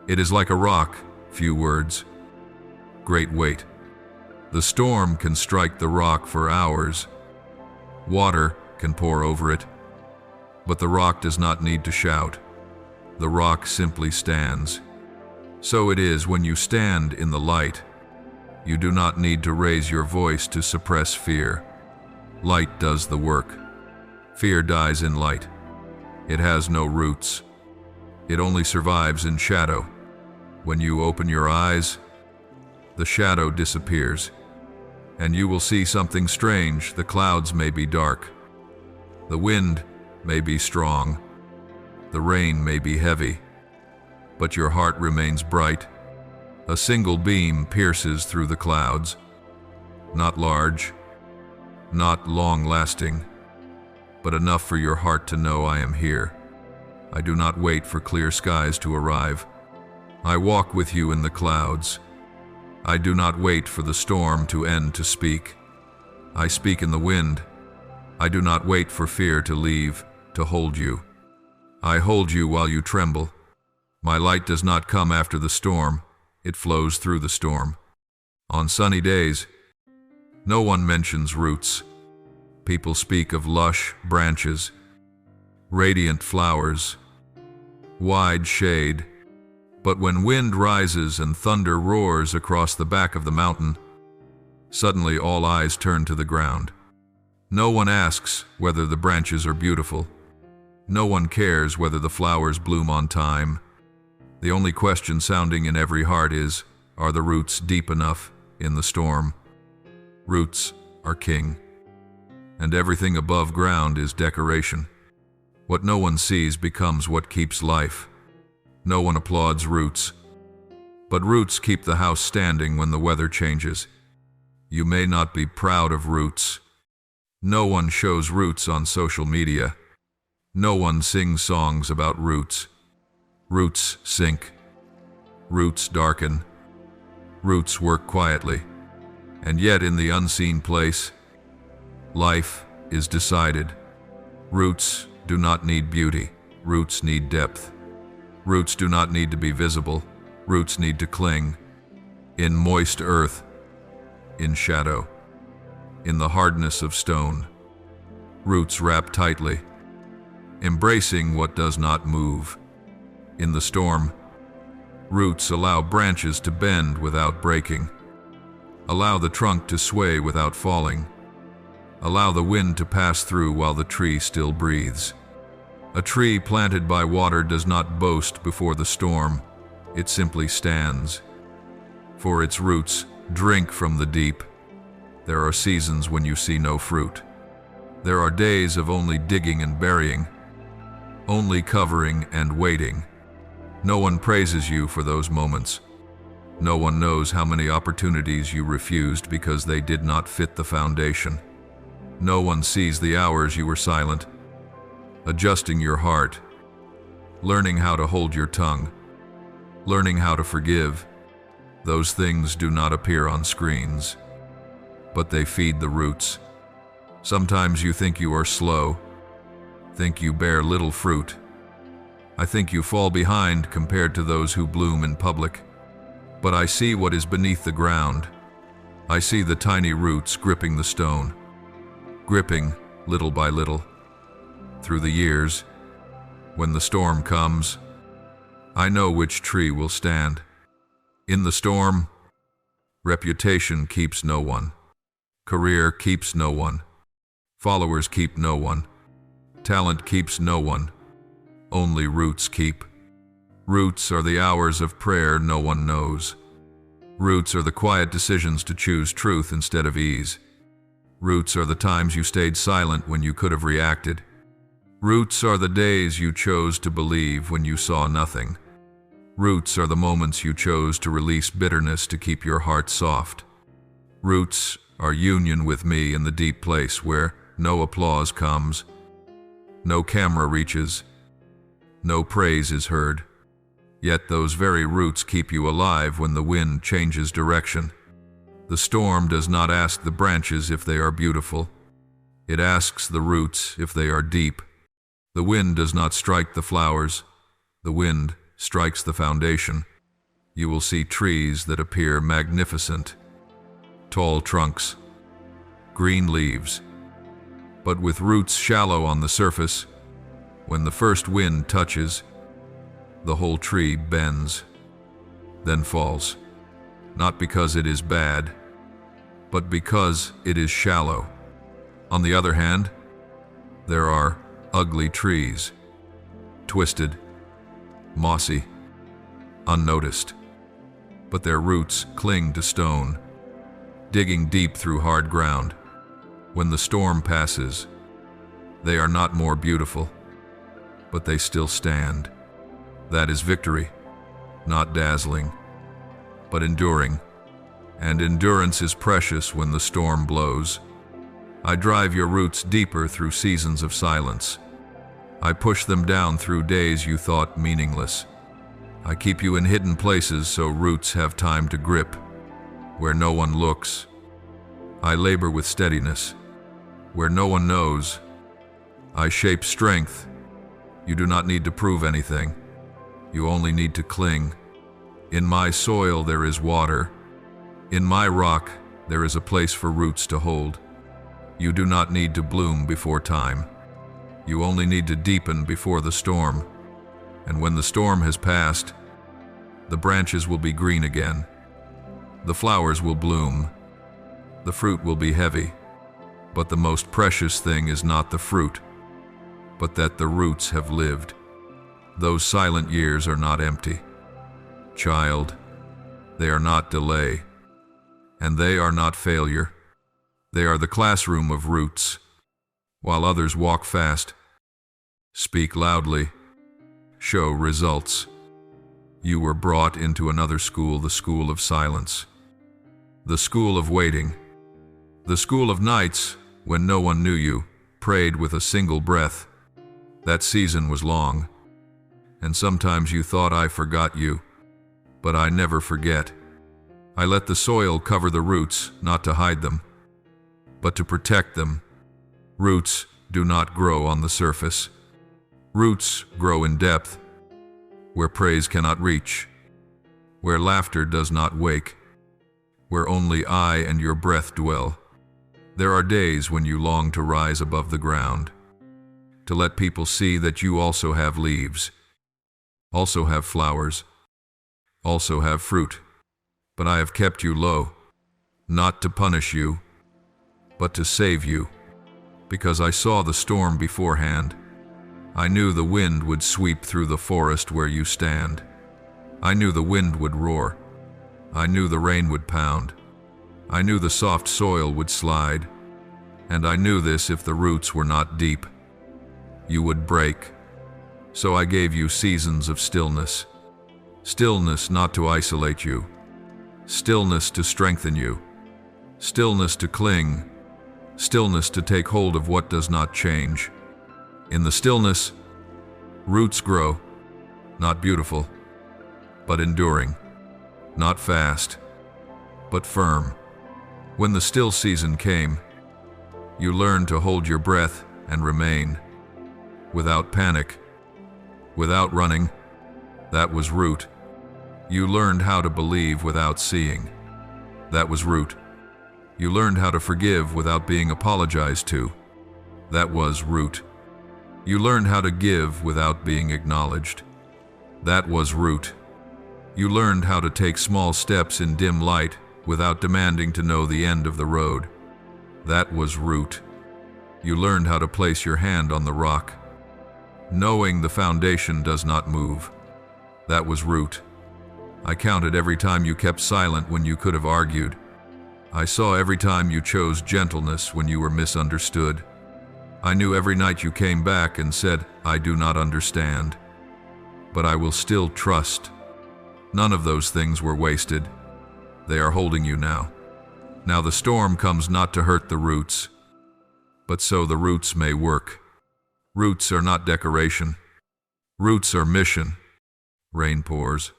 It is like a rock, few words, great weight. The storm can strike the rock for hours. Water can pour over it. But the rock does not need to shout. The rock simply stands. So it is when you stand in the light. You do not need to raise your voice to suppress fear. Light does the work. Fear dies in light. It has no roots. It only survives in shadow. When you open your eyes, the shadow disappears, and you will see something strange. The clouds may be dark. The wind may be strong. The rain may be heavy. But your heart remains bright. A single beam pierces through the clouds. Not large, not long-lasting, but enough for your heart to know I am here. I do not wait for clear skies to arrive. I walk with you in the clouds. I do not wait for the storm to end to speak. I speak in the wind. I do not wait for fear to leave, to hold you. I hold you while you tremble. My light does not come after the storm. It flows through the storm. On sunny days, no one mentions roots. People speak of lush branches, radiant flowers, wide shade. But when wind rises and thunder roars across the back of the mountain, suddenly all eyes turn to the ground. No one asks whether the branches are beautiful. No one cares whether the flowers bloom on time. The only question sounding in every heart is, are the roots deep enough in the storm? Roots are king, and everything above ground is decoration. What no one sees becomes what keeps life. No one applauds roots, but roots keep the house standing when the weather changes. You may not be proud of roots. No one shows roots on social media. No one sings songs about roots. Roots sink. Roots darken. Roots work quietly. And yet in the unseen place, life is decided. Roots do not need beauty. Roots need depth. Roots do not need to be visible. Roots need to cling. In moist earth, in shadow, in the hardness of stone. Roots wrap tightly, embracing what does not move. In the storm, roots allow branches to bend without breaking. Allow the trunk to sway without falling. Allow the wind to pass through while the tree still breathes. A tree planted by water does not boast before the storm. It simply stands. For its roots drink from the deep. There are seasons when you see no fruit. There are days of only digging and burying, only covering and waiting. No one praises you for those moments. No one knows how many opportunities you refused because they did not fit the foundation. No one sees the hours you were silent, adjusting your heart, learning how to hold your tongue, learning how to forgive. Those things do not appear on screens, but they feed the roots. Sometimes you think you are slow, think you bear little fruit. I think you fall behind compared to those who bloom in public. But I see what is beneath the ground. I see the tiny roots gripping the stone, gripping little by little. Through the years, When the storm comes, I know which tree will stand. In the storm, reputation keeps no one. Career keeps no one. Followers keep no one. Talent keeps no one. Only roots keep. Roots are the hours of prayer no one knows. Roots are the quiet decisions to choose truth instead of ease. Roots are the times you stayed silent when you could have reacted. Roots are the days you chose to believe when you saw nothing. Roots are the moments you chose to release bitterness to keep your heart soft. Roots are union with me in the deep place where no applause comes, no camera reaches, no praise is heard. Yet those very roots keep you alive when the wind changes direction. The storm does not ask the branches if they are beautiful. It asks the roots if they are deep. The wind does not strike the flowers. The wind strikes the foundation. You will see trees that appear magnificent. Tall trunks, green leaves, but with roots shallow on the surface. When the first wind touches, the whole tree bends, then falls, not because it is bad, but because it is shallow. On the other hand, there are ugly trees, twisted, mossy, unnoticed, but their roots cling to stone, digging deep through hard ground. When the storm passes, they are not more beautiful, but they still stand. That is victory, not dazzling, but enduring. And endurance is precious when the storm blows. I drive your roots deeper through seasons of silence. I push them down through days you thought meaningless. I keep you in hidden places so roots have time to grip. Where no one looks, I labor with steadiness. Where no one knows, I shape strength. You do not need to prove anything. You only need to cling. In my soil there is water. In my rock there is a place for roots to hold. You do not need to bloom before time. You only need to deepen before the storm. And when the storm has passed, the branches will be green again. The flowers will bloom. The fruit will be heavy. But the most precious thing is not the fruit, but that the roots have lived. Those silent years are not empty. Child, they are not delay, and they are not failure. They are the classroom of roots. While others walk fast, speak loudly, show results. You were brought into another school, the school of silence, the school of waiting, the school of nights when no one knew you, prayed with a single breath. That season was long, and sometimes you thought I forgot you, but I never forget. I let the soil cover the roots, not to hide them, but to protect them. Roots do not grow on the surface. Roots grow in depth, where praise cannot reach, where laughter does not wake, where only I and your breath dwell. There are days when you long to rise above the ground, to let people see that you also have leaves, also have flowers, also have fruit. But I have kept you low, not to punish you, but to save you, because I saw the storm beforehand. I knew the wind would sweep through the forest where you stand. I knew the wind would roar. I knew the rain would pound. I knew the soft soil would slide. And I knew this if the roots were not deep, you would break. So I gave you seasons of stillness. Stillness not to isolate you. Stillness to strengthen you. Stillness to cling. Stillness to take hold of what does not change. In the stillness, roots grow, not beautiful, but enduring, not fast, but firm. When the still season came, you learned to hold your breath and remain, without panic, without running. That was root. You learned how to believe without seeing. That was root. You learned how to forgive without being apologized to. That was root. You learned how to give without being acknowledged. That was root. You learned how to take small steps in dim light without demanding to know the end of the road. That was root. You learned how to place your hand on the rock, knowing the foundation does not move. That was root. I counted every time you kept silent when you could have argued. I saw every time you chose gentleness when you were misunderstood. I knew every night you came back and said, "I do not understand, but I will still trust." None of those things were wasted. They are holding you now. Now the storm comes not to hurt the roots, but so the roots may work. Roots are not decoration. Roots are mission. Rain pours.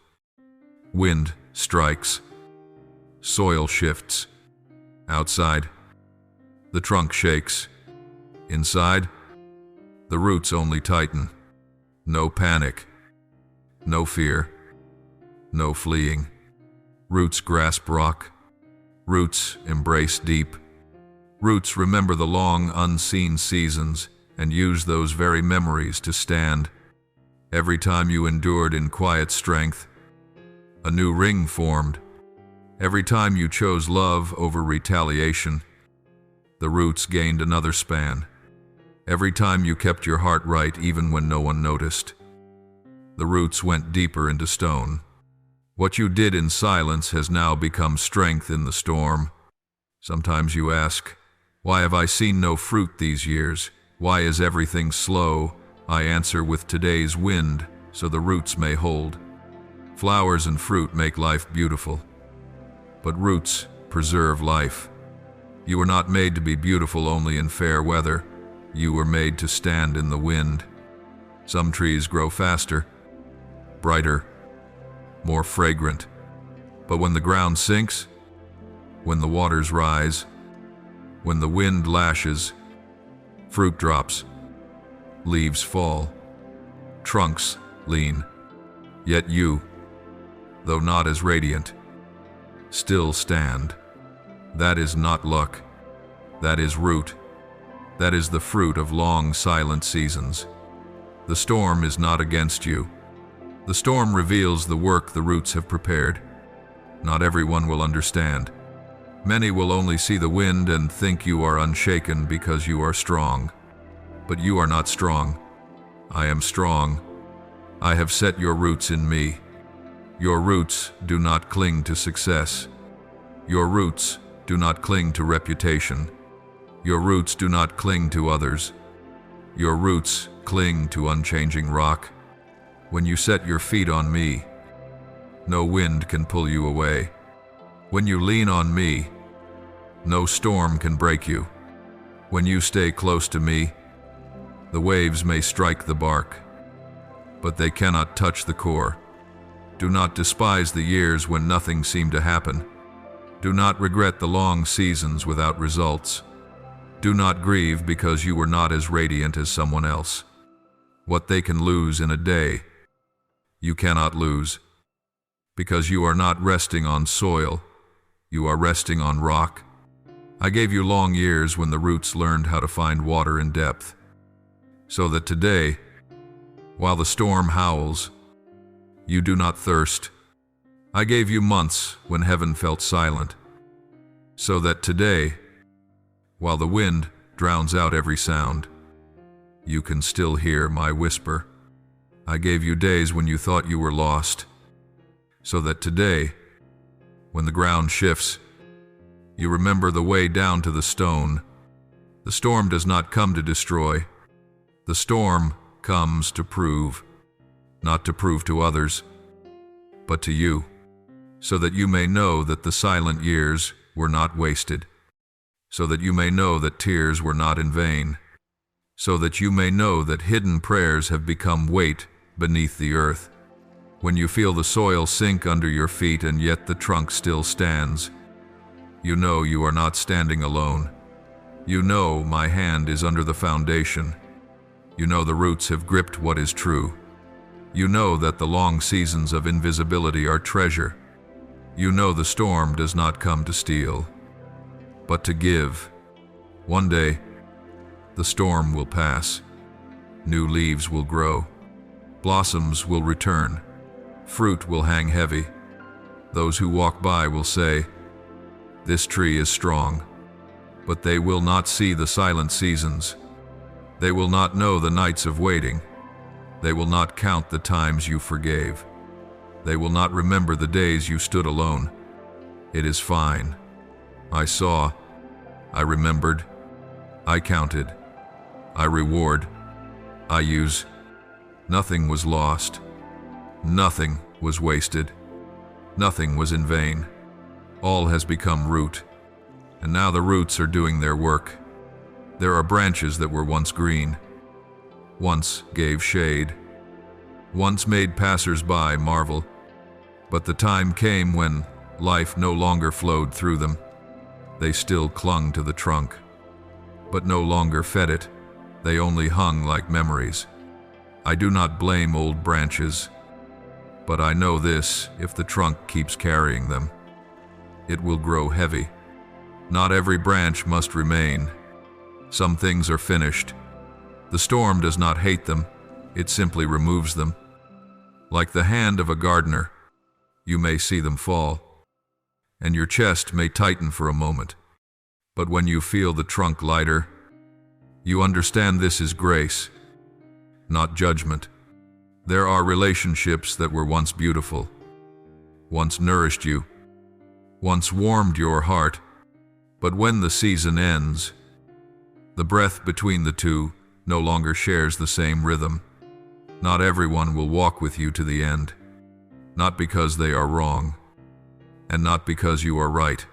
Wind strikes. Soil shifts. Outside, the trunk shakes. Inside, the roots only tighten. No panic. No fear. No fleeing. Roots grasp rock. Roots embrace deep. Roots remember the long, unseen seasons and use those very memories to stand. Every time you endured in quiet strength, a new ring formed. Every time you chose love over retaliation, the roots gained another span. Every time you kept your heart right even when no one noticed, the roots went deeper into stone. What you did in silence has now become strength in the storm. Sometimes you ask, "Why have I seen no fruit these years? Why is everything slow?" I answer with today's wind, so the roots may hold. Flowers and fruit make life beautiful, but roots preserve life. You were not made to be beautiful only in fair weather. You were made to stand in the wind. Some trees grow faster, brighter, more fragrant. But when the ground sinks, when the waters rise, when the wind lashes, fruit drops, leaves fall, trunks lean. Yet you, though not as radiant, still stand. That is not luck. That is root. That is the fruit of long, silent seasons. The storm is not against you. The storm reveals the work the roots have prepared. Not everyone will understand. Many will only see the wind and think you are unshaken because you are strong. But you are not strong. I am strong. I have set your roots in me. Your roots do not cling to success. Your roots do not cling to reputation. Your roots do not cling to others. Your roots cling to unchanging rock. When you set your feet on me, no wind can pull you away. When you lean on me, no storm can break you. When you stay close to me, the waves may strike the bark, but they cannot touch the core. Do not despise the years when nothing seemed to happen. Do not regret the long seasons without results. Do not grieve because you were not as radiant as someone else. What they can lose in a day, you cannot lose. Because you are not resting on soil, you are resting on rock. I gave you long years when the roots learned how to find water in depth, so that today, while the storm howls, you do not thirst. I gave you months when heaven felt silent, so that today, while the wind drowns out every sound, you can still hear my whisper. I gave you days when you thought you were lost, so that today, when the ground shifts, you remember the way down to the stone. The storm does not come to destroy. The storm comes to prove, not to prove to others, but to you, so that you may know that the silent years were not wasted, so that you may know that tears were not in vain, so that you may know that hidden prayers have become weight beneath the earth. When you feel the soil sink under your feet and yet the trunk still stands, you know you are not standing alone. You know my hand is under the foundation. You know the roots have gripped what is true. You know that the long seasons of invisibility are treasure. You know the storm does not come to steal, but to give. One day, the storm will pass. New leaves will grow. Blossoms will return. Fruit will hang heavy. Those who walk by will say, "This tree is strong." But they will not see the silent seasons. They will not know the nights of waiting. They will not count the times you forgave. They will not remember the days you stood alone. It is fine. I saw. I remembered. I counted. I reward. I use. Nothing was lost. Nothing was wasted. Nothing was in vain. All has become root. And now the roots are doing their work. There are branches that were once green, once gave shade, once made passers-by marvel. But the time came when life no longer flowed through them. They still clung to the trunk, but no longer fed it. They only hung like memories. I do not blame old branches, but I know this: if the trunk keeps carrying them, it will grow heavy. Not every branch must remain. Some things are finished. The storm does not hate them, it simply removes them. Like the hand of a gardener, you may see them fall, and your chest may tighten for a moment. But when you feel the trunk lighter, you understand this is grace, not judgment. There are relationships that were once beautiful, once nourished you, once warmed your heart. But when the season ends, the breath between the two no longer shares the same rhythm. Not everyone will walk with you to the end, not because they are wrong, and not because you are right,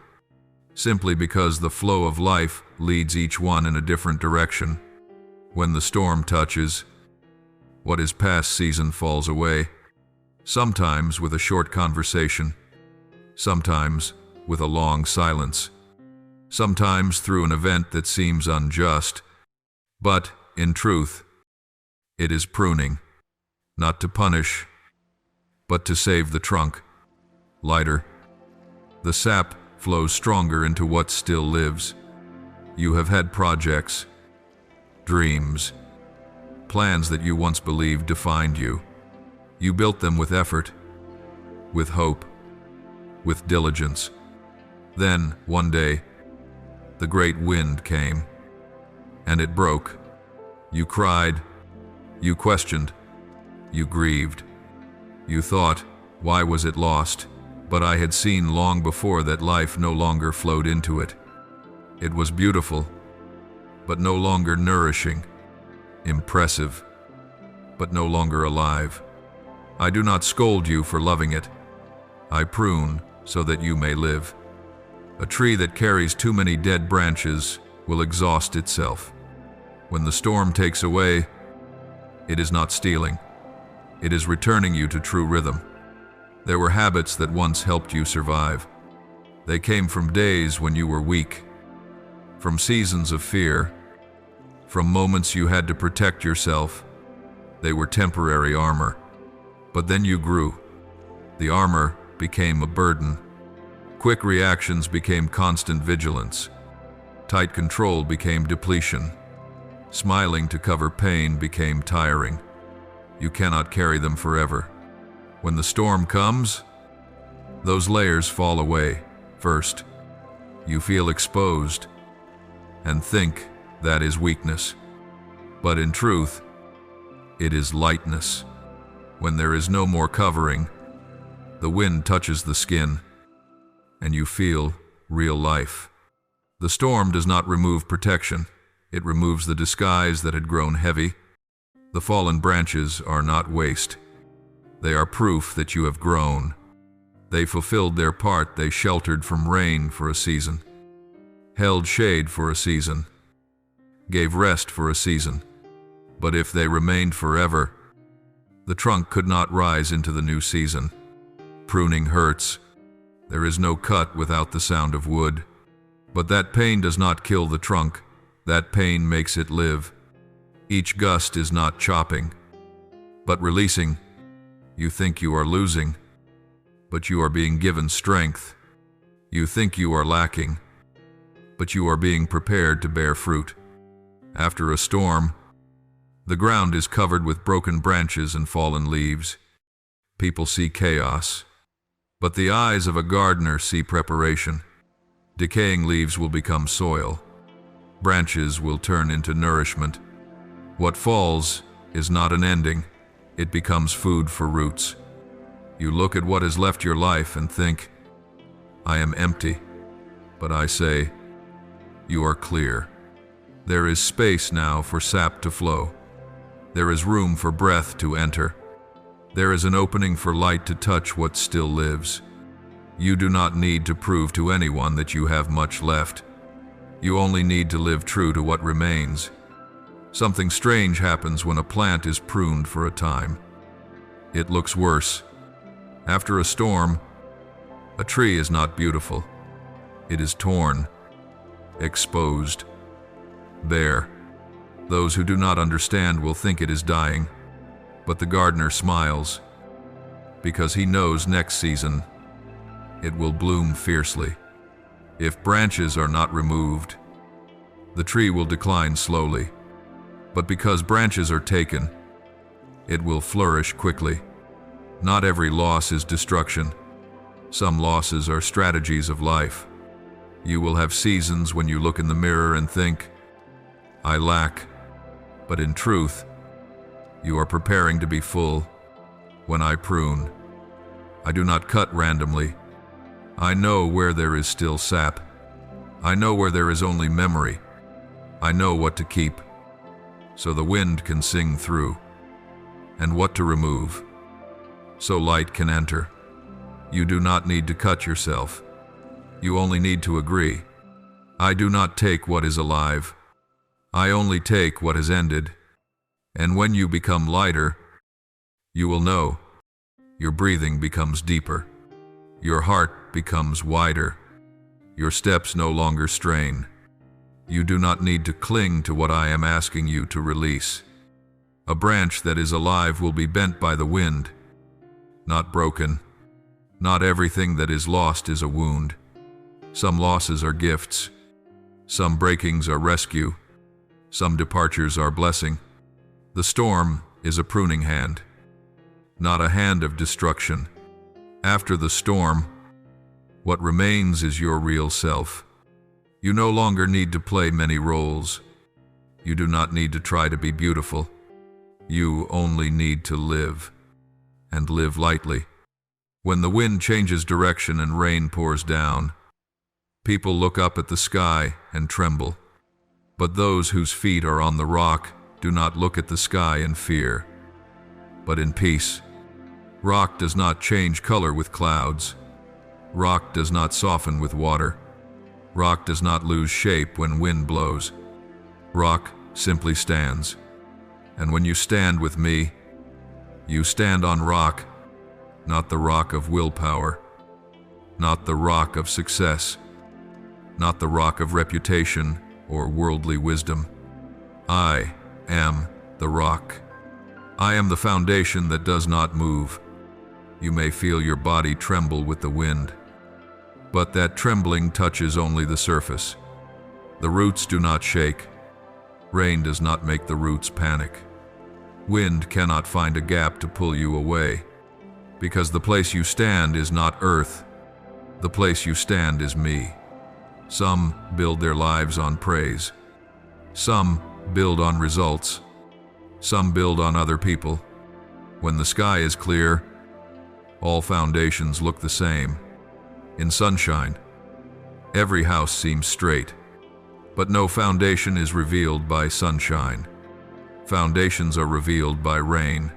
simply because the flow of life leads each one in a different direction. When the storm touches, what is past season falls away, sometimes with a short conversation, sometimes with a long silence, sometimes through an event that seems unjust. But, in truth, it is pruning, not to punish, but to save the trunk lighter. The sap flows stronger into what still lives. You have had projects, dreams, plans that you once believed defined you. You built them with effort, with hope, with diligence. Then, one day, the great wind came, and it broke. You cried, you questioned, you grieved. You thought, why was it lost? But I had seen long before that life no longer flowed into it. It was beautiful, but no longer nourishing, impressive, but no longer alive. I do not scold you for loving it. I prune so that you may live. A tree that carries too many dead branches will exhaust itself. When the storm takes away, it is not stealing. It is returning you to true rhythm. There were habits that once helped you survive. They came from days when you were weak, from seasons of fear, from moments you had to protect yourself. They were temporary armor. But then you grew. The armor became a burden. Quick reactions became constant vigilance. Tight control became depletion. Smiling to cover pain became tiring. You cannot carry them forever. When the storm comes, those layers fall away. First, you feel exposed and think that is weakness. But in truth, it is lightness. When there is no more covering, the wind touches the skin, and you feel real life. The storm does not remove protection. It removes the disguise that had grown heavy. The fallen branches are not waste. They are proof that you have grown. They fulfilled their part. They sheltered from rain for a season, held shade for a season, gave rest for a season. But if they remained forever, the trunk could not rise into the new season. Pruning hurts. There is no cut without the sound of wood. But that pain does not kill the trunk. That pain makes it live. Each gust is not chopping, but releasing. You think you are losing, but you are being given strength. You think you are lacking, but you are being prepared to bear fruit. After a storm, The ground is covered with broken branches and fallen leaves. People see chaos, but the eyes of a gardener see preparation. Decaying leaves will become soil. Branches will turn into nourishment. What falls is not an ending. It becomes food for roots. You look at what has left your life and think, I am empty. But I say, you are clear. There is space now for sap to flow. There is room for breath to enter. There is an opening for light to touch what still lives. You do not need to prove to anyone that you have much left. You only need to live true to what remains. Something strange happens when a plant is pruned for a time. It looks worse. After a storm, a tree is not beautiful. It is torn, exposed, bare. Those who do not understand will think it is dying, but the gardener smiles, because he knows next season it will bloom fiercely. If branches are not removed, the tree will decline slowly, but because branches are taken, it will flourish quickly. Not every loss is destruction. Some losses are strategies of life. You will have seasons when you look in the mirror and think, I lack, but in truth, you are preparing to be full. When I prune, I do not cut randomly. I know where there is still sap. I know where there is only memory. I know what to keep, so the wind can sing through, and what to remove, so light can enter. You do not need to cut yourself. You only need to agree. I do not take what is alive. I only take what has ended. And when you become lighter, you will know. Your breathing becomes deeper. Your heart becomes wider. Your steps no longer strain. You do not need to cling to what I am asking you to release. A branch that is alive will be bent by the wind, not broken. Not everything that is lost is a wound. Some losses are gifts. Some breakings are rescue. Some departures are blessing. The storm is a pruning hand, not a hand of destruction. After the storm, what remains is your real self. You no longer need to play many roles. You do not need to try to be beautiful. You only need to live, and live lightly. When the wind changes direction and rain pours down, people look up at the sky and tremble. But those whose feet are on the rock do not look at the sky in fear, but in peace. Rock does not change color with clouds. Rock does not soften with water. Rock does not lose shape when wind blows. Rock simply stands. And when you stand with me, you stand on rock, not the rock of willpower, not the rock of success, not the rock of reputation or worldly wisdom. I am the rock. I am the foundation that does not move. You may feel your body tremble with the wind, but that trembling touches only the surface. The roots do not shake. Rain does not make the roots panic. Wind cannot find a gap to pull you away, because the place you stand is not earth. The place you stand is me. Some build their lives on praise. Some build on results. Some build on other people. When the sky is clear, all foundations look the same. In sunshine, every house seems straight, but no foundation is revealed by sunshine. Foundations are revealed by rain.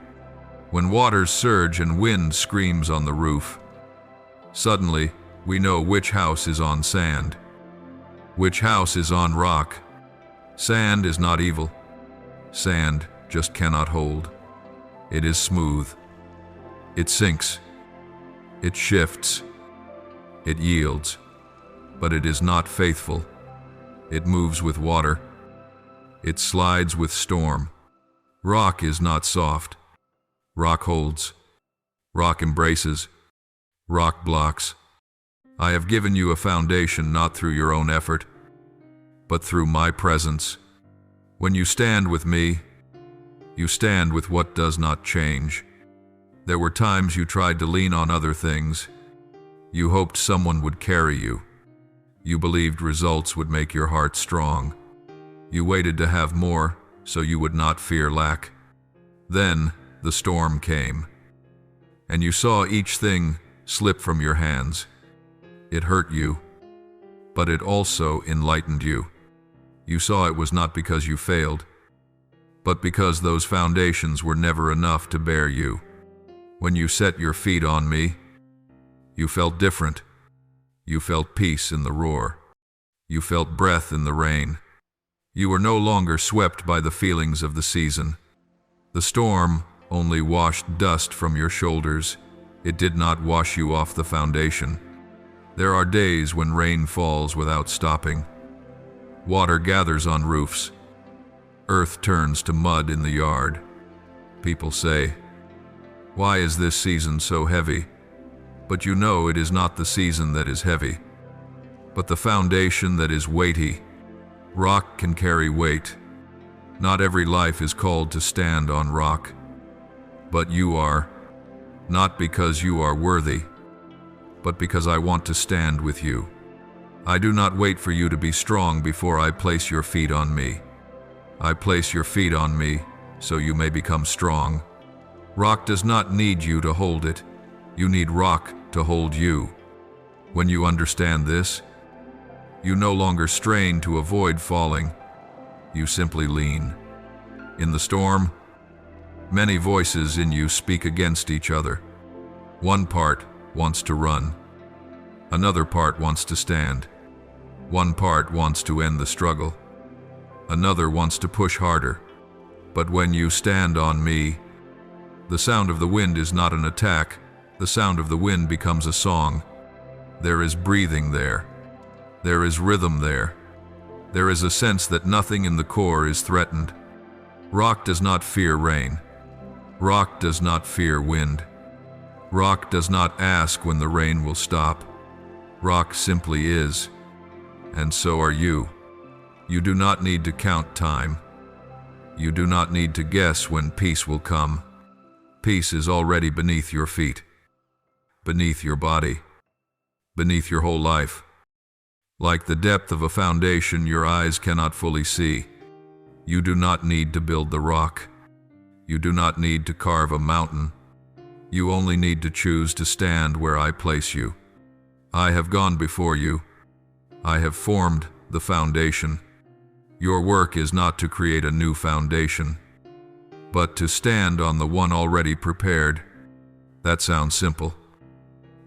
When waters surge and wind screams on the roof, suddenly we know which house is on sand, which house is on rock. Sand is not evil. Sand just cannot hold. It is smooth. It sinks. It shifts. It yields. But it is not faithful. It moves with water. It slides with storm. Rock is not soft. Rock holds. Rock embraces. Rock blocks. I have given you a foundation not through your own effort, but through my presence. When you stand with me, You stand with what does not change. There were times you tried to lean on other things. You hoped someone would carry you. You believed results would make your heart strong. You waited to have more so you would not fear lack. Then the storm came, and you saw each thing slip from your hands. It hurt you, but it also enlightened you. You saw it was not because you failed, but because those foundations were never enough to bear you. When you set your feet on me, you felt different. You felt peace in the roar. You felt breath in the rain. You were no longer swept by the feelings of the season. The storm only washed dust from your shoulders. It did not wash you off the foundation. There are days when rain falls without stopping. Water gathers on roofs. Earth turns to mud in the yard. People say, "Why is this season so heavy?" But you know it is not the season that is heavy, but the foundation that is weighty. Rock can carry weight. Not every life is called to stand on rock, but you are, not because you are worthy, but because I want to stand with you. I do not wait for you to be strong before I place your feet on me. I place your feet on me so you may become strong. Rock does not need you to hold it. You need rock to hold you. When you understand this, you no longer strain to avoid falling. You simply lean. In the storm, many voices in you speak against each other. One part wants to run. Another part wants to stand. One part wants to end the struggle. Another wants to push harder. But when you stand on me, the sound of the wind is not an attack. The sound of the wind becomes a song. There is breathing there. There is rhythm there. There is a sense that nothing in the core is threatened. Rock does not fear rain. Rock does not fear wind. Rock does not ask when the rain will stop. Rock simply is. And so are you. You do not need to count time. You do not need to guess when peace will come. Peace is already beneath your feet, beneath your body, beneath your whole life. Like the depth of a foundation your eyes cannot fully see. You do not need to build the rock. You do not need to carve a mountain. You only need to choose to stand where I place you. I have gone before you. I have formed the foundation. Your work is not to create a new foundation, but to stand on the one already prepared. That sounds simple.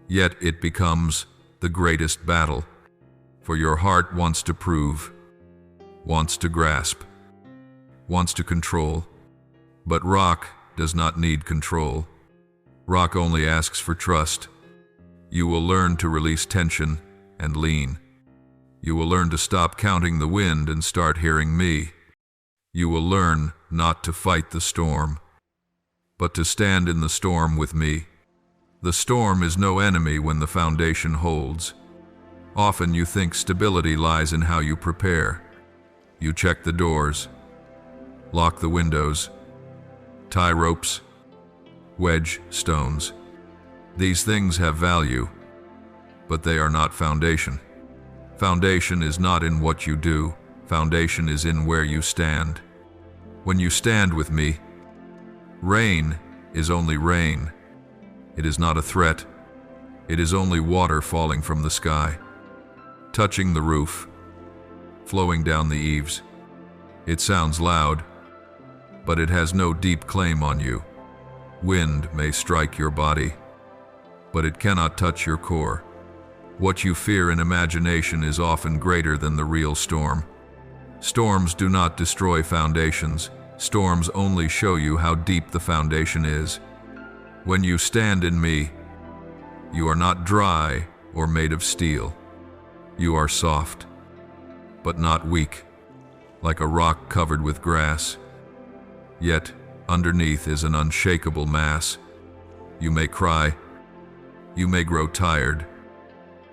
Yet it becomes the greatest battle. For your heart wants to prove, wants to grasp, wants to control. But rock does not need control. Rock only asks for trust. You will learn to release tension and lean. You will learn to stop counting the wind and start hearing me. You will learn not to fight the storm, but to stand in the storm with me. The storm is no enemy when the foundation holds. Often you think stability lies in how you prepare. You check the doors, lock the windows, tie ropes, wedge stones. These things have value, but they are not foundation. Foundation is not in what you do. Foundation is in where you stand. When you stand with me, rain is only rain. It is not a threat. It is only water falling from the sky, touching the roof, flowing down the eaves. It sounds loud, but it has no deep claim on you. Wind may strike your body, but it cannot touch your core. What you fear in imagination is often greater than the real storm. Storms do not destroy foundations. Storms only show you how deep the foundation is. When you stand in me, you are not dry or made of steel. You are soft, but not weak, like a rock covered with grass. Yet, underneath is an unshakable mass. You may cry. You may grow tired.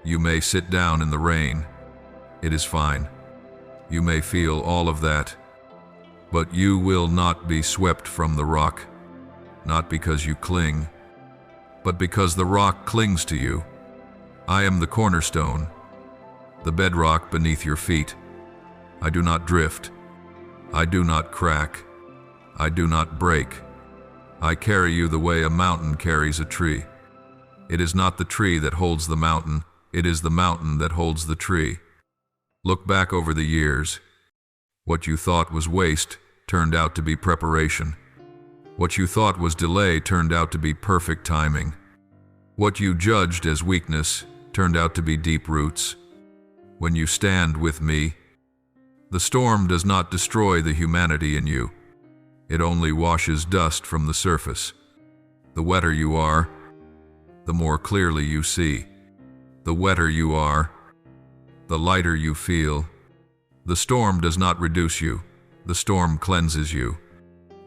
You may sit down in the rain. It is fine. You may feel all of that. But you will not be swept from the rock, not because you cling, but because the rock clings to you. I am the cornerstone, the bedrock beneath your feet. I do not drift. I do not crack. I do not break. I carry you the way a mountain carries a tree. It is not the tree that holds the mountain, it is the mountain that holds the tree. Look back over the years. What you thought was waste turned out to be preparation. What you thought was delay turned out to be perfect timing. What you judged as weakness turned out to be deep roots. When you stand with me, the storm does not destroy the humanity in you. It only washes dust from the surface. The wetter you are, the more clearly you see. The wetter you are, the lighter you feel. The storm does not reduce you. The storm cleanses you.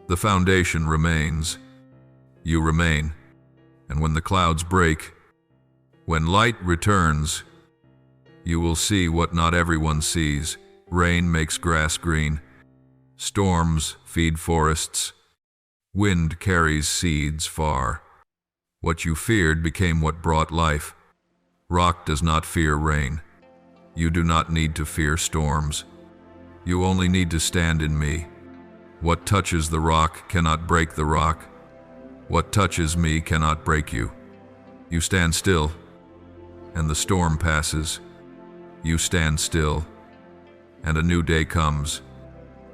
The foundation remains. You remain. And when the clouds break, when light returns, you will see what not everyone sees. Rain makes grass green. Storms feed forests. Wind carries seeds far. What you feared became what brought life. Rock does not fear rain. You do not need to fear storms. You only need to stand in me. What touches the rock cannot break the rock. What touches me cannot break you. You stand still, and the storm passes. You stand still, and a new day comes.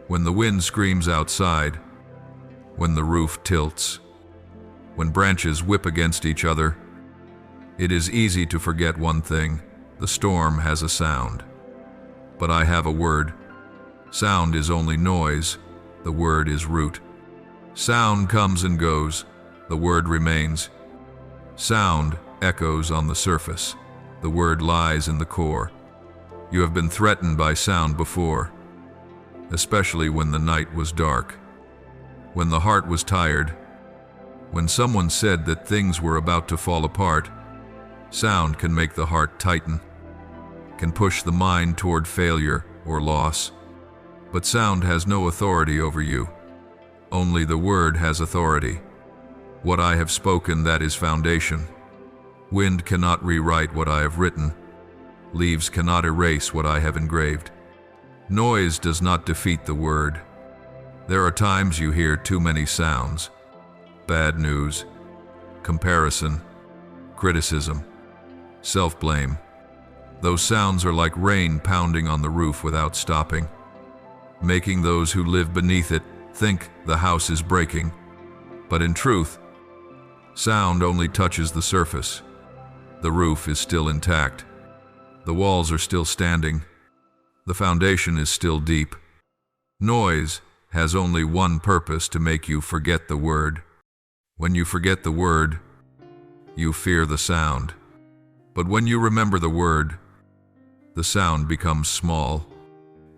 When the wind screams outside, when the roof tilts, when branches whip against each other, it is easy to forget one thing: the storm has a sound. But I have a word. Sound is only noise, the word is root. Sound comes and goes, the word remains. Sound echoes on the surface, the word lies in the core. You have been threatened by sound before, especially when the night was dark, when the heart was tired, when someone said that things were about to fall apart. Sound can make the heart tighten, can push the mind toward failure or loss. But sound has no authority over you. Only the word has authority. What I have spoken, that is foundation. Wind cannot rewrite what I have written. Leaves cannot erase what I have engraved. Noise does not defeat the word. There are times you hear too many sounds. Bad news, comparison, criticism, self-blame. Those sounds are like rain pounding on the roof without stopping, making those who live beneath it think the house is breaking. But in truth, sound only touches the surface. The roof is still intact. The walls are still standing. The foundation is still deep. Noise has only one purpose: to make you forget the word. When you forget the word, you fear the sound. But when you remember the word, the sound becomes small.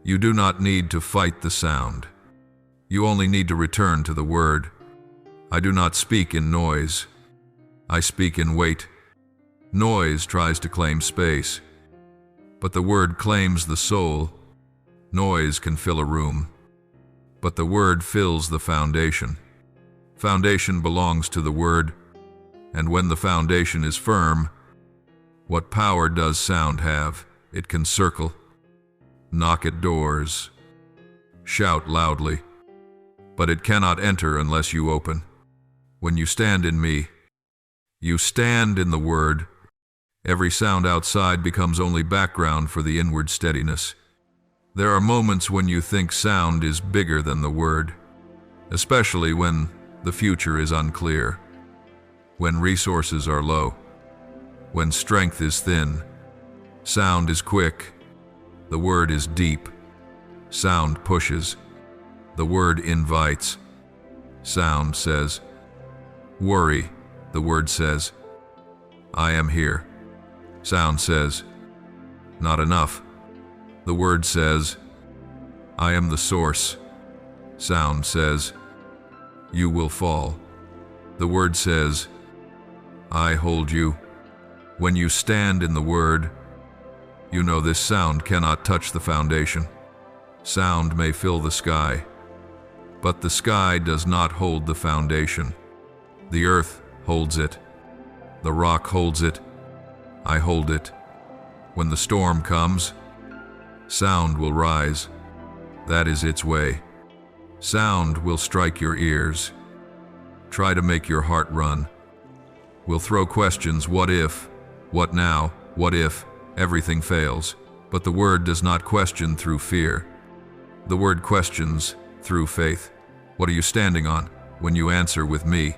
You do not need to fight the sound. You only need to return to the word. I do not speak in noise. I speak in weight. Noise tries to claim space, but the word claims the soul. Noise can fill a room, but the word fills the foundation. Foundation belongs to the word, and when the foundation is firm, what power does sound have? It can circle, knock at doors, shout loudly, but it cannot enter unless you open. When you stand in me, you stand in the word. Every sound outside becomes only background for the inward steadiness. There are moments when you think sound is bigger than the word, especially when the future is unclear, when resources are low, when strength is thin. Sound is quick, the word is deep. Sound pushes, the word invites. Sound says, worry, the word says, I am here. Sound says, not enough. The word says, I am the source. Sound says, you will fall. The word says, I hold you. When you stand in the word, you know this sound cannot touch the foundation. Sound may fill the sky, But the sky does not hold the foundation. The earth holds it. The rock holds it. I hold it. When the storm comes, sound will rise. That is its way. Sound will strike your ears. Try to make your heart run. Will throw questions, what if, what now, what if, everything fails. But the word does not question through fear. The word questions through faith. What are you standing on when you answer with me?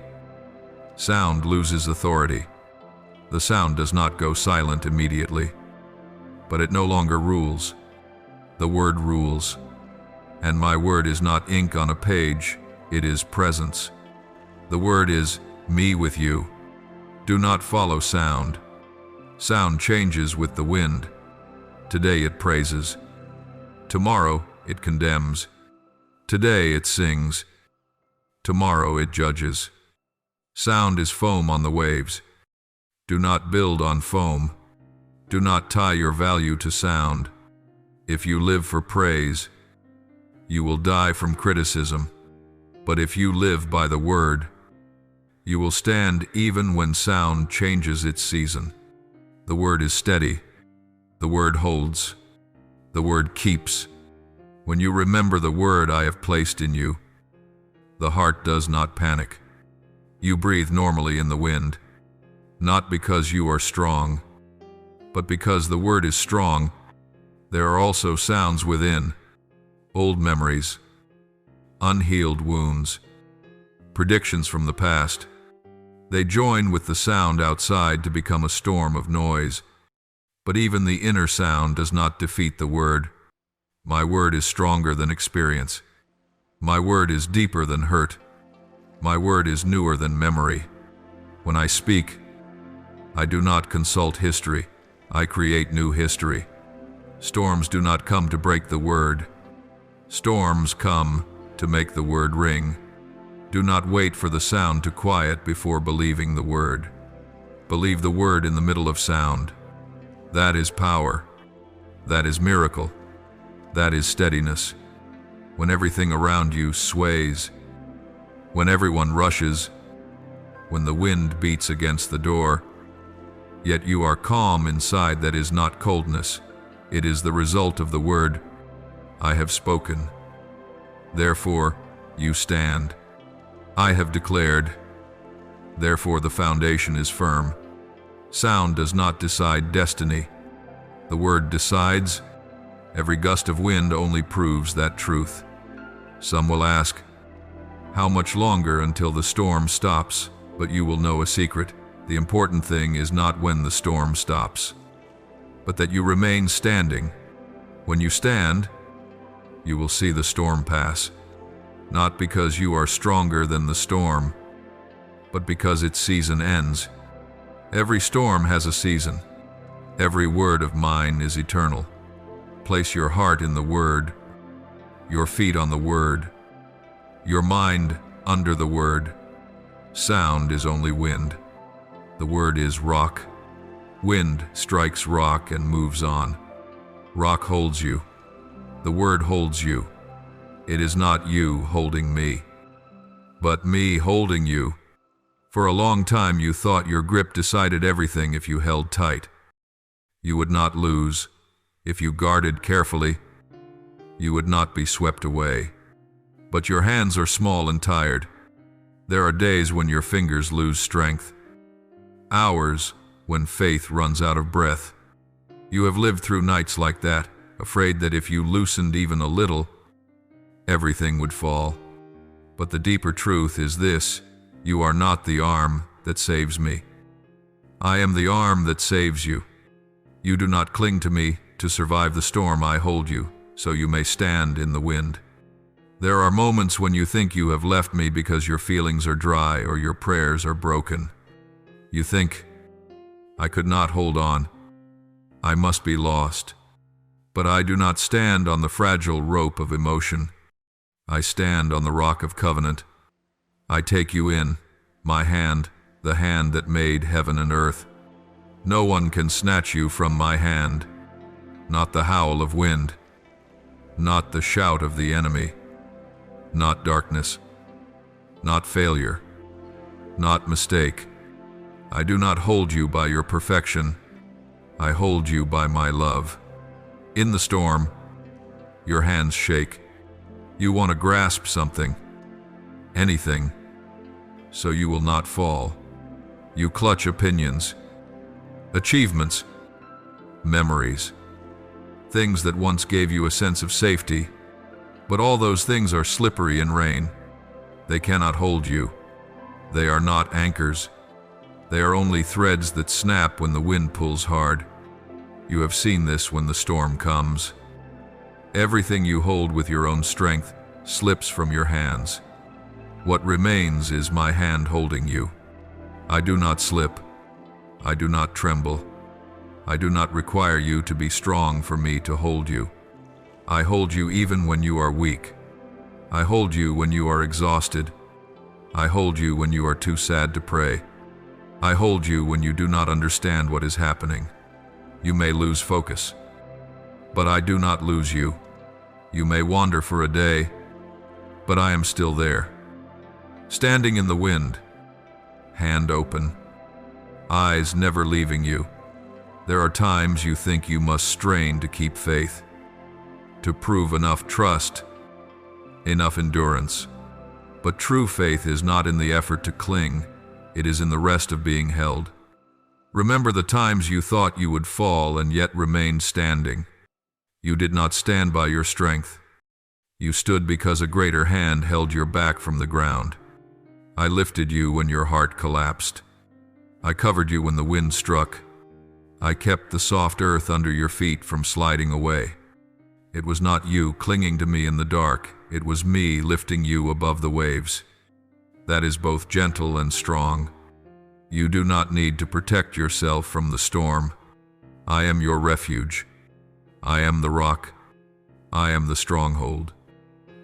Sound loses authority. The sound does not go silent immediately, but it no longer rules. The word rules. And my word is not ink on a page, it is presence. The word is me with you. Do not follow sound. Sound changes with the wind. Today it praises. Tomorrow it condemns. Today it sings. Tomorrow it judges. Sound is foam on the waves. Do not build on foam. Do not tie your value to sound. If you live for praise, you will die from criticism. But if you live by the word, you will stand even when sound changes its season. The word is steady. The word holds. The word keeps. When you remember the word I have placed in you, the heart does not panic. You breathe normally in the wind, not because you are strong, but because the word is strong. There are also sounds within, old memories, unhealed wounds, predictions from the past. They join with the sound outside to become a storm of noise. But even the inner sound does not defeat the word. My word is stronger than experience. My word is deeper than hurt. My word is newer than memory. When I speak, I do not consult history. I create new history. Storms do not come to break the word. Storms come to make the word ring. Do not wait for the sound to quiet before believing the word. Believe the word in the middle of sound. That is power. That is miracle. That is steadiness. When everything around you sways, when everyone rushes, when the wind beats against the door, yet you are calm inside, that is not coldness. It is the result of the word I have spoken. Therefore, you stand. I have declared. Therefore, the foundation is firm. Sound does not decide destiny. The word decides. Every gust of wind only proves that truth. Some will ask, how much longer until the storm stops? But you will know a secret. The important thing is not when the storm stops, but that you remain standing. When you stand, you will see the storm pass. Not because you are stronger than the storm, but because its season ends. Every storm has a season. Every word of mine is eternal. Place your heart in the word, your feet on the word, your mind under the word. Sound is only wind. The word is rock. Wind strikes rock and moves on. Rock holds you. The word holds you. It is not you holding me, but me holding you. For a long time you thought your grip decided everything if you held tight. You would not lose. If you guarded carefully, you would not be swept away. But your hands are small and tired. There are days when your fingers lose strength. Hours when faith runs out of breath. You have lived through nights like that, afraid that if you loosened even a little, everything would fall. But the deeper truth is this: you are not the arm that saves me. I am the arm that saves you. You do not cling to me to survive the storm. I hold you, so you may stand in the wind. There are moments when you think you have left me because your feelings are dry or your prayers are broken. You think, I could not hold on. I must be lost. But I do not stand on the fragile rope of emotion. I stand on the rock of covenant. I take you in, my hand, the hand that made heaven and earth. No one can snatch you from my hand. Not the howl of wind, not the shout of the enemy, not darkness, not failure, not mistake. I do not hold you by your perfection. I hold you by my love. In the storm, your hands shake. You want to grasp something, anything, so you will not fall. You clutch opinions, achievements, memories, things that once gave you a sense of safety, but all those things are slippery in rain. They cannot hold you. They are not anchors. They are only threads that snap when the wind pulls hard. You have seen this when the storm comes. Everything you hold with your own strength slips from your hands. What remains is my hand holding you. I do not slip. I do not tremble. I do not require you to be strong for me to hold you. I hold you even when you are weak. I hold you when you are exhausted. I hold you when you are too sad to pray. I hold you when you do not understand what is happening. You may lose focus, but I do not lose you. You may wander for a day, but I am still there. Standing in the wind, hand open, eyes never leaving you. There are times you think you must strain to keep faith, to prove enough trust, enough endurance. But true faith is not in the effort to cling, it is in the rest of being held. Remember the times you thought you would fall and yet remained standing. You did not stand by your strength. You stood because a greater hand held your back from the ground. I lifted you when your heart collapsed. I covered you when the wind struck. I kept the soft earth under your feet from sliding away. It was not you clinging to me in the dark. It was me lifting you above the waves. That is both gentle and strong. You do not need to protect yourself from the storm. I am your refuge. I am the rock. I am the stronghold.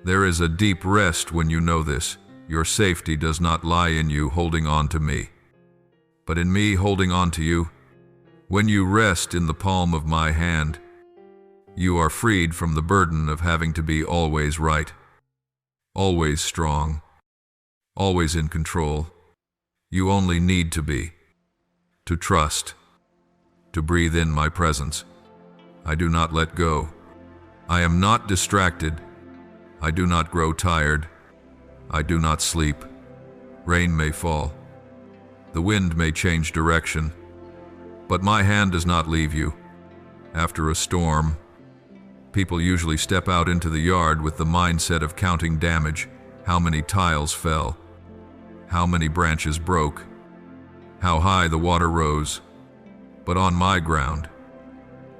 There is a deep rest when you know this. Your safety does not lie in you holding on to me, but in me holding on to you. When you rest in the palm of my hand, you are freed from the burden of having to be always right, always strong, always in control. You only need to be, to trust, to breathe in my presence. I do not let go. I am not distracted. I do not grow tired. I do not sleep. Rain may fall. The wind may change direction. But my hand does not leave you. After a storm, people usually step out into the yard with the mindset of counting damage, how many tiles fell, how many branches broke, how high the water rose. But on my ground,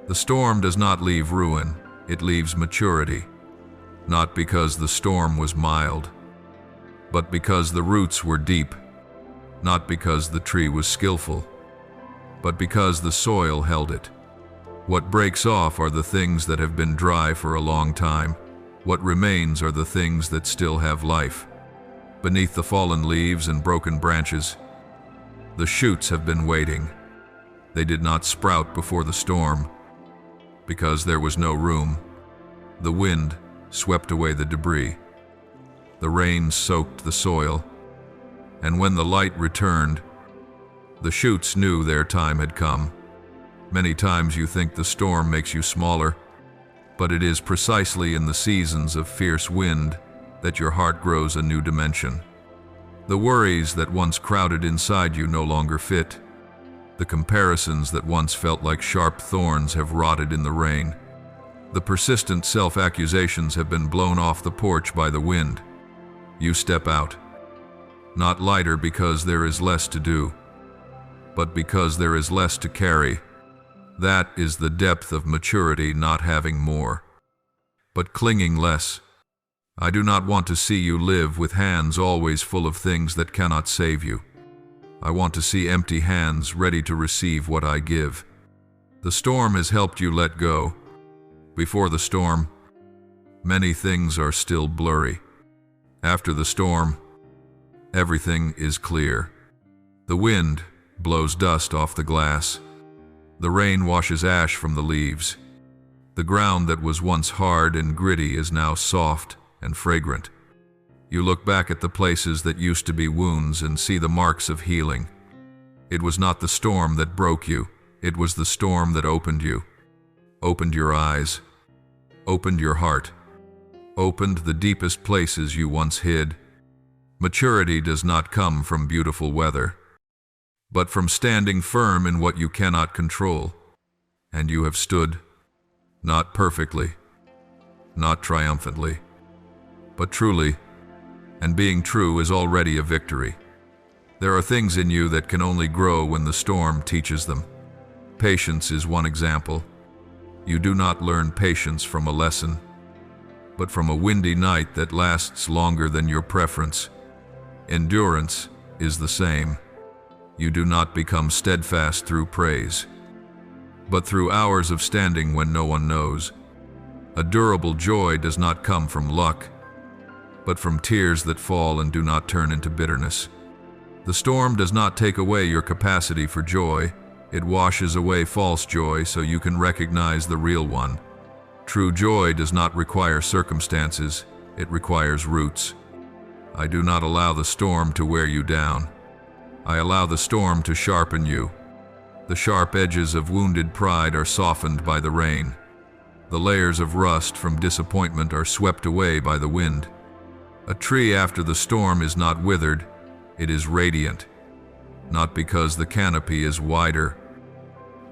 the storm does not leave ruin, it leaves maturity. Not because the storm was mild, but because the roots were deep. Not because the tree was skillful, but because the soil held it. What breaks off are the things that have been dry for a long time. What remains are the things that still have life. Beneath the fallen leaves and broken branches, the shoots have been waiting. They did not sprout before the storm, because there was no room. The wind swept away the debris. The rain soaked the soil, and when the light returned, the shoots knew their time had come. Many times you think the storm makes you smaller, but it is precisely in the seasons of fierce wind that your heart grows a new dimension. The worries that once crowded inside you no longer fit. The comparisons that once felt like sharp thorns have rotted in the rain. The persistent self-accusations have been blown off the porch by the wind. You step out, not lighter because there is less to do, but because there is less to carry. That is the depth of maturity, not having more, but clinging less. I do not want to see you live with hands always full of things that cannot save you. I want to see empty hands ready to receive what I give. The storm has helped you let go. Before the storm, many things are still blurry. After the storm, everything is clear. The wind blows dust off the glass. The rain washes ash from the leaves. The ground that was once hard and gritty is now soft and fragrant. You look back at the places that used to be wounds and see the marks of healing. It was not the storm that broke you, it was the storm that opened you. Opened your eyes, opened your heart, opened the deepest places you once hid. Maturity does not come from beautiful weather, but from standing firm in what you cannot control. And you have stood, not perfectly, not triumphantly, but truly, and being true is already a victory. There are things in you that can only grow when the storm teaches them. Patience is one example. You do not learn patience from a lesson, but from a windy night that lasts longer than your preference. Endurance is the same. You do not become steadfast through praise, but through hours of standing when no one knows. A durable joy does not come from luck, but from tears that fall and do not turn into bitterness. The storm does not take away your capacity for joy. It washes away false joy so you can recognize the real one. True joy does not require circumstances, it requires roots. I do not allow the storm to wear you down. I allow the storm to sharpen you. The sharp edges of wounded pride are softened by the rain. The layers of rust from disappointment are swept away by the wind. A tree after the storm is not withered, it is radiant, not because the canopy is wider,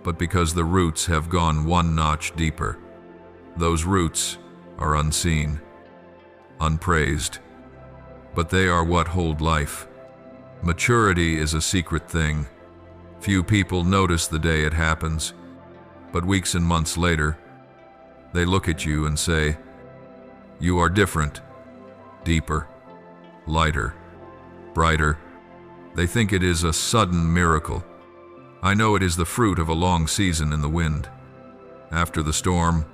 but because the roots have gone one notch deeper. Those roots are unseen, unpraised, but they are what hold life. Maturity is a secret thing. Few people notice the day it happens, but weeks and months later, they look at you and say, "You are different, deeper, lighter, brighter." They think it is a sudden miracle. I know it is the fruit of a long season in the wind. After the storm,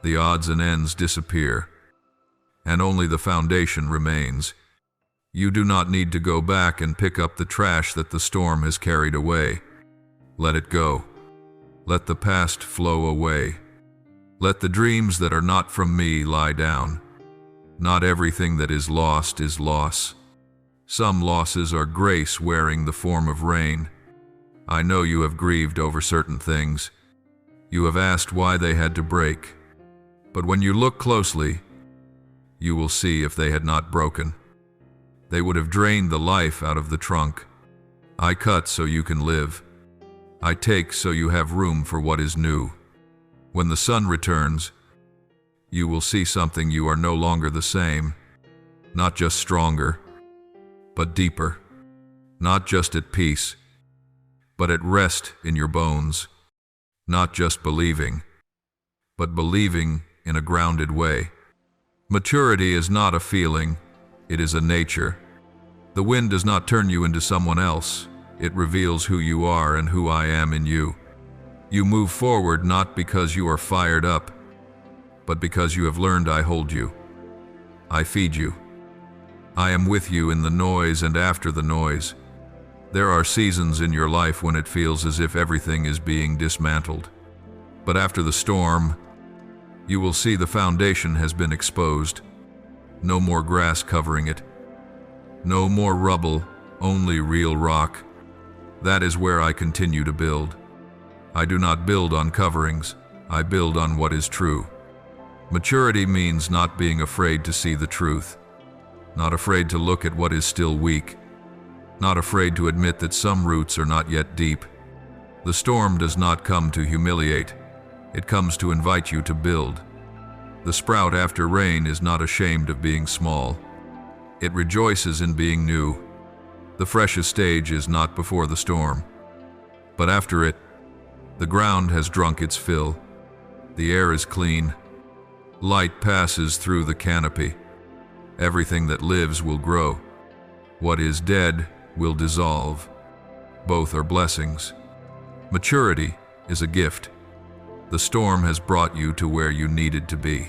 the odds and ends disappear, and only the foundation remains. You do not need to go back and pick up the trash that the storm has carried away. Let it go. Let the past flow away. Let the dreams that are not from me lie down. Not everything that is lost is loss. Some losses are grace wearing the form of rain. I know you have grieved over certain things. You have asked why they had to break. But when you look closely, you will see if they had not broken, they would have drained the life out of the trunk. I cut so you can live. I take so you have room for what is new. When the sun returns, you will see something. You are no longer the same, not just stronger, but deeper, not just at peace, but at rest in your bones, not just believing, but believing in a grounded way. Maturity is not a feeling, it is a nature. The wind does not turn you into someone else, it reveals who you are and who I am in you. You move forward not because you are fired up, but because you have learned I hold you. I feed you. I am with you in the noise and after the noise. There are seasons in your life when it feels as if everything is being dismantled. But after the storm, you will see the foundation has been exposed. No more grass covering it. No more rubble, only real rock. That is where I continue to build. I do not build on coverings, I build on what is true. Maturity means not being afraid to see the truth, not afraid to look at what is still weak, not afraid to admit that some roots are not yet deep. The storm does not come to humiliate, it comes to invite you to build. The sprout after rain is not ashamed of being small. It rejoices in being new. The freshest stage is not before the storm, but after it. The ground has drunk its fill. The air is clean. Light passes through the canopy. Everything that lives will grow. What is dead will dissolve. Both are blessings. Maturity is a gift. The storm has brought you to where you needed to be.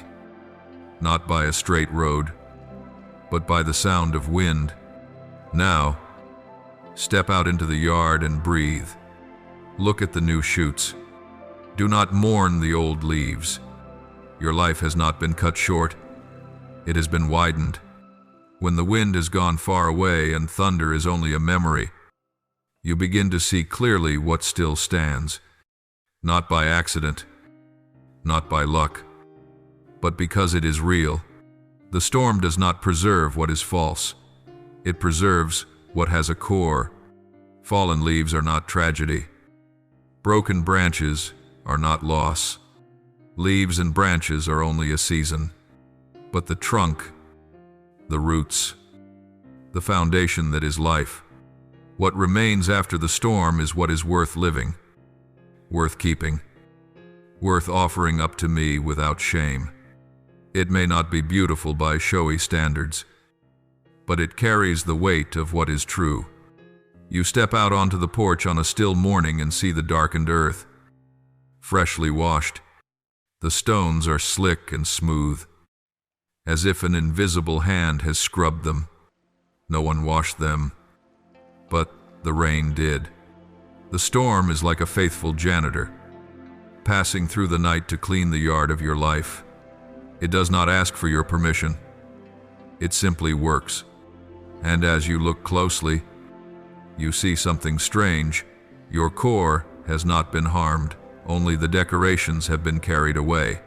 Not by a straight road, but by the sound of wind. Now, step out into the yard and breathe. Look at the new shoots. Do not mourn the old leaves. Your life has not been cut short. It has been widened. When the wind has gone far away and thunder is only a memory, you begin to see clearly what still stands, not by accident, not by luck, but because it is real. The storm does not preserve what is false. It preserves what has a core. Fallen leaves are not tragedy. Broken branches are not loss. Leaves and branches are only a season. But the trunk, the roots, the foundation that is life, what remains after the storm is what is worth living, worth keeping, worth offering up to me without shame. It may not be beautiful by showy standards, but it carries the weight of what is true. You step out onto the porch on a still morning and see the darkened earth, freshly washed. The stones are slick and smooth, as if an invisible hand has scrubbed them. No one washed them, but the rain did. The storm is like a faithful janitor, passing through the night to clean the yard of your life. It does not ask for your permission. It simply works. And as you look closely, you see something strange. Your core has not been harmed. Only the decorations have been carried away.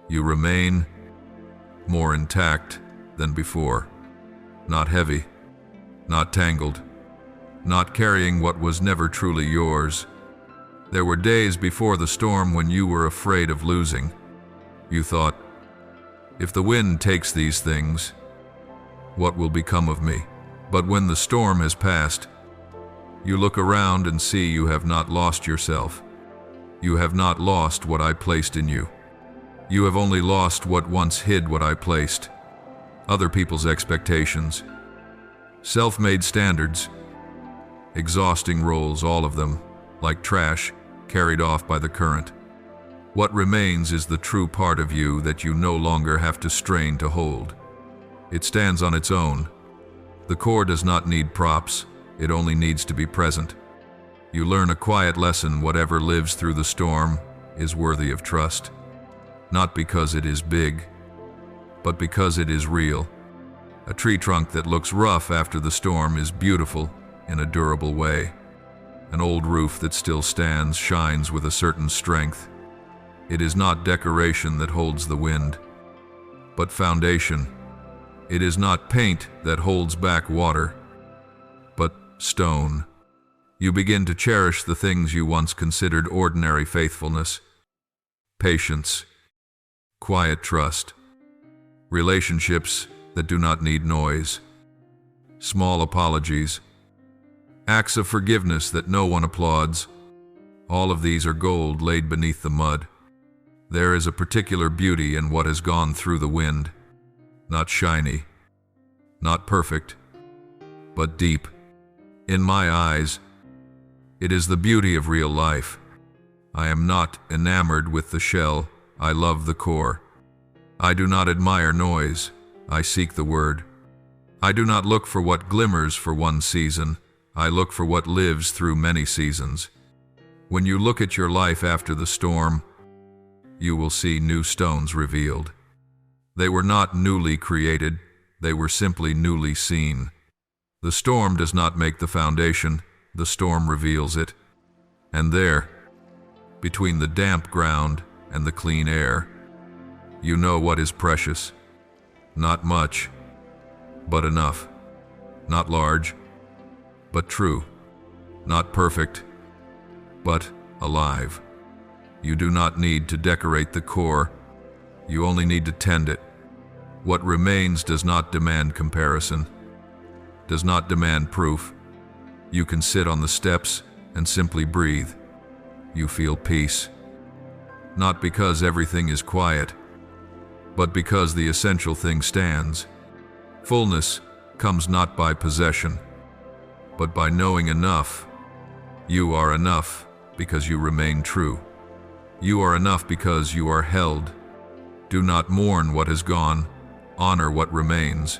You remain more intact than before. Not heavy, not tangled, not carrying what was never truly yours. There were days before the storm when you were afraid of losing. You thought, if the wind takes these things, what will become of me? But when the storm has passed, you look around and see you have not lost yourself. You have not lost what I placed in you. You have only lost what once hid what I placed. Other people's expectations, self-made standards, exhausting roles, all of them, like trash, carried off by the current. What remains is the true part of you that you no longer have to strain to hold. It stands on its own. The core does not need props, it only needs to be present. You learn a quiet lesson: whatever lives through the storm is worthy of trust. Not because it is big, but because it is real. A tree trunk that looks rough after the storm is beautiful in a durable way. An old roof that still stands shines with a certain strength. It is not decoration that holds the wind, but foundation. It is not paint that holds back water, but stone. You begin to cherish the things you once considered ordinary: faithfulness, patience, quiet trust, relationships that do not need noise, small apologies, acts of forgiveness that no one applauds. All of these are gold laid beneath the mud. There is a particular beauty in what has gone through the wind. Not shiny, not perfect, but deep. In my eyes, it is the beauty of real life. I am not enamored with the shell, I love the core. I do not admire noise, I seek the word. I do not look for what glimmers for one season, I look for what lives through many seasons. When you look at your life after the storm, you will see new stones revealed. They were not newly created, they were simply newly seen. The storm does not make the foundation, the storm reveals it. And there, between the damp ground and the clean air, you know what is precious. Not much, but enough. Not large, but true. Not perfect, but alive. You do not need to decorate the core, you only need to tend it. What remains does not demand comparison, does not demand proof. You can sit on the steps and simply breathe. You feel peace. Not because everything is quiet, but because the essential thing stands. Fullness comes not by possession, but by knowing enough. You are enough because you remain true. You are enough because you are held. Do not mourn what has gone, honor what remains.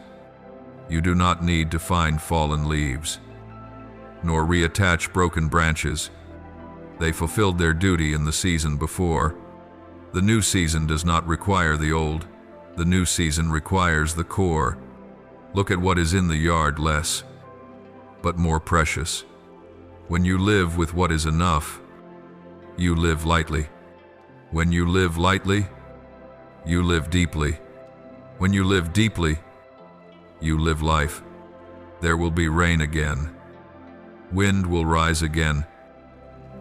You do not need to find fallen leaves, nor reattach broken branches. They fulfilled their duty in the season before. The new season does not require the old. The new season requires the core. Look at what is in the yard less, but more precious. When you live with what is enough, you live lightly. When you live lightly, you live deeply. When you live deeply, you live life. There will be rain again. Wind will rise again.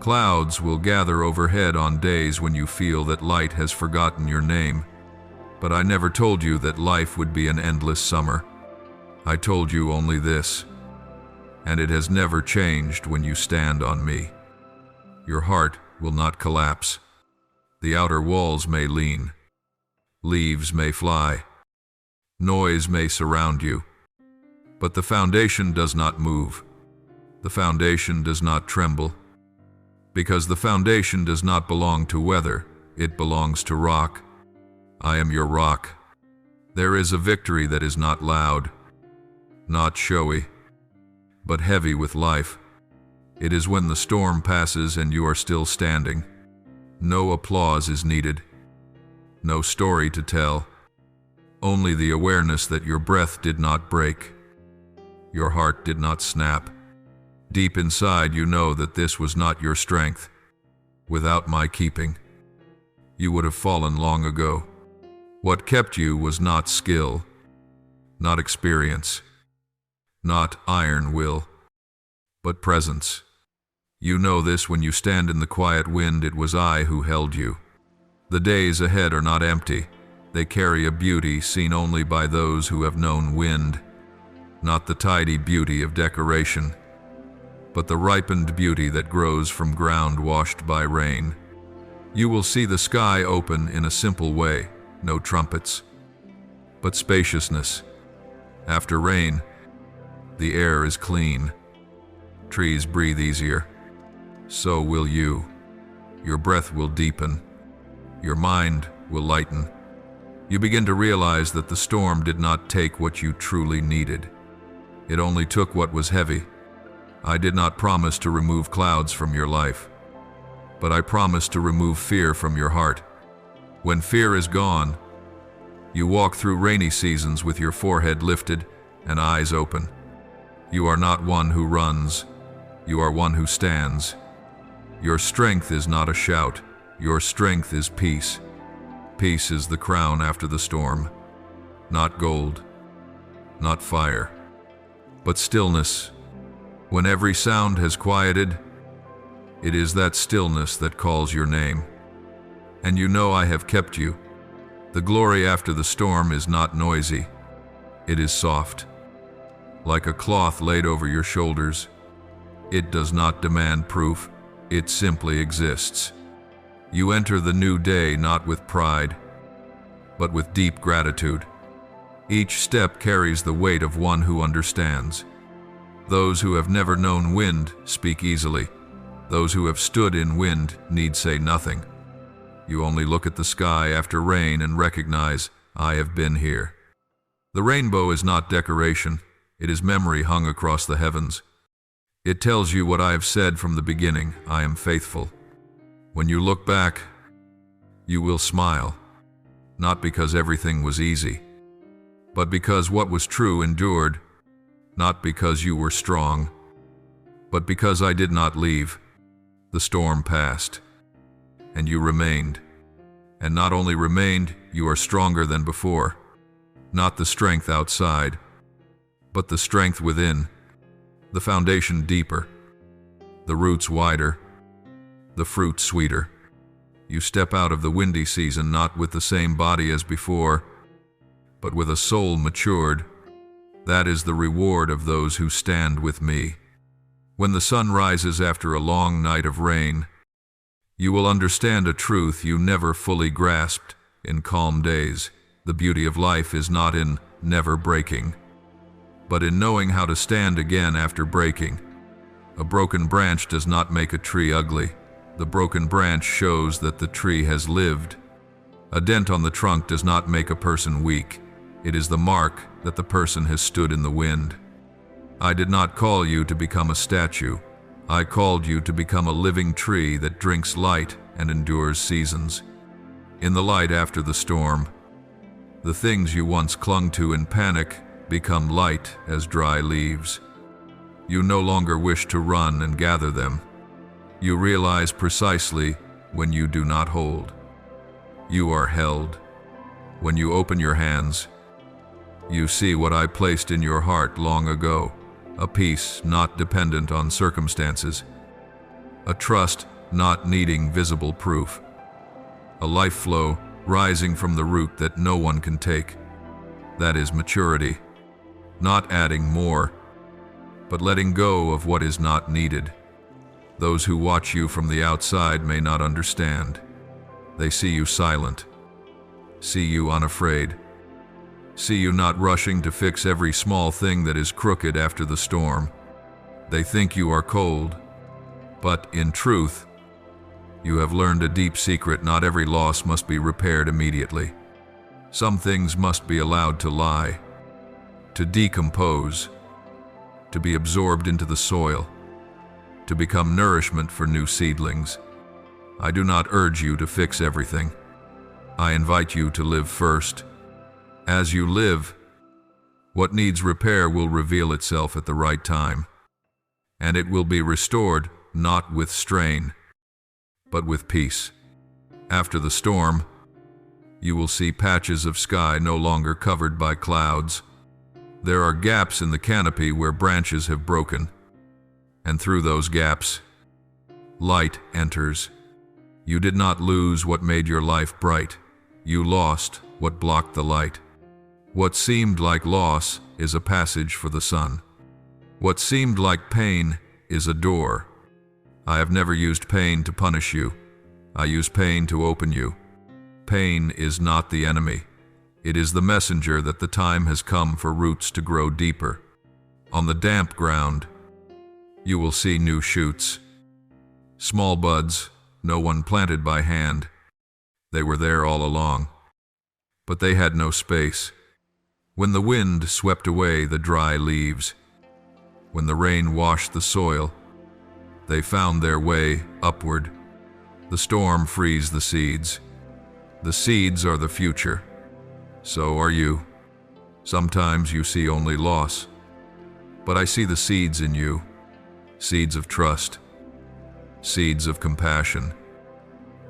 Clouds will gather overhead on days when you feel that light has forgotten your name. But I never told you that life would be an endless summer. I told you only this, and it has never changed when you stand on me. Your heart will not collapse. The outer walls may lean. Leaves may fly. Noise may surround you. But the foundation does not move. The foundation does not tremble. Because the foundation does not belong to weather, it belongs to rock. I am your rock. There is a victory that is not loud, not showy, but heavy with life. It is when the storm passes and you are still standing. No applause is needed. No story to tell. Only the awareness that your breath did not break. Your heart did not snap. Deep inside you know that this was not your strength. Without my keeping, you would have fallen long ago. What kept you was not skill, not experience, not iron will, but presence. You know this when you stand in the quiet wind. It was I who held you. The days ahead are not empty. They carry a beauty seen only by those who have known wind. Not the tidy beauty of decoration, but the ripened beauty that grows from ground washed by rain. You will see the sky open in a simple way, no trumpets, but spaciousness. After rain, the air is clean. Trees breathe easier. So will you. Your breath will deepen. Your mind will lighten. You begin to realize that the storm did not take what you truly needed. It only took what was heavy. I did not promise to remove clouds from your life, but I promised to remove fear from your heart. When fear is gone, you walk through rainy seasons with your forehead lifted and eyes open. You are not one who runs. You are one who stands. Your strength is not a shout. Your strength is peace. Peace is the crown after the storm. Not gold, not fire, but stillness. When every sound has quieted, it is that stillness that calls your name. And you know I have kept you. The glory after the storm is not noisy. It is soft, like a cloth laid over your shoulders. It does not demand proof. It simply exists. You enter the new day not with pride, but with deep gratitude. Each step carries the weight of one who understands. Those who have never known wind speak easily. Those who have stood in wind need say nothing. You only look at the sky after rain and recognize, I have been here. The rainbow is not decoration. It is memory hung across the heavens. It tells you what I have said from the beginning, I am faithful. When you look back, you will smile, not because everything was easy, but because what was true endured, not because you were strong, but because I did not leave. The storm passed, and you remained. And not only remained, you are stronger than before. Not the strength outside, but the strength within. The foundation deeper, the roots wider, the fruit sweeter. You step out of the windy season not with the same body as before, but with a soul matured. That is the reward of those who stand with me. When the sun rises after a long night of rain, you will understand a truth you never fully grasped in calm days. The beauty of life is not in never breaking, but in knowing how to stand again after breaking. A broken branch does not make a tree ugly. The broken branch shows that the tree has lived. A dent on the trunk does not make a person weak. It is the mark that the person has stood in the wind. I did not call you to become a statue. I called you to become a living tree that drinks light and endures seasons. In the light after the storm, the things you once clung to in panic become light as dry leaves. You no longer wish to run and gather them. You realize precisely when you do not hold. You are held. When you open your hands, you see what I placed in your heart long ago, a peace not dependent on circumstances, a trust not needing visible proof, a life flow rising from the root that no one can take. That is maturity, not adding more, but letting go of what is not needed. Those who watch you from the outside may not understand. They see you silent, see you unafraid, see you not rushing to fix every small thing that is crooked after the storm. They think you are cold, but in truth, you have learned a deep secret. Not every loss must be repaired immediately. Some things must be allowed to lie, to decompose, to be absorbed into the soil, to become nourishment for new seedlings. I do not urge you to fix everything. I invite you to live first. As you live, what needs repair will reveal itself at the right time, and it will be restored not with strain, but with peace. After the storm, you will see patches of sky no longer covered by clouds. There are gaps in the canopy where branches have broken, and through those gaps, light enters. You did not lose what made your life bright. You lost what blocked the light. What seemed like loss is a passage for the sun. What seemed like pain is a door. I have never used pain to punish you. I use pain to open you. Pain is not the enemy. It is the messenger that the time has come for roots to grow deeper. On the damp ground, you will see new shoots. Small buds, no one planted by hand. They were there all along, but they had no space. When the wind swept away the dry leaves, when the rain washed the soil, they found their way upward. The storm frees the seeds. The seeds are the future. So are you. Sometimes you see only loss, but I see the seeds in you. Seeds of trust, seeds of compassion,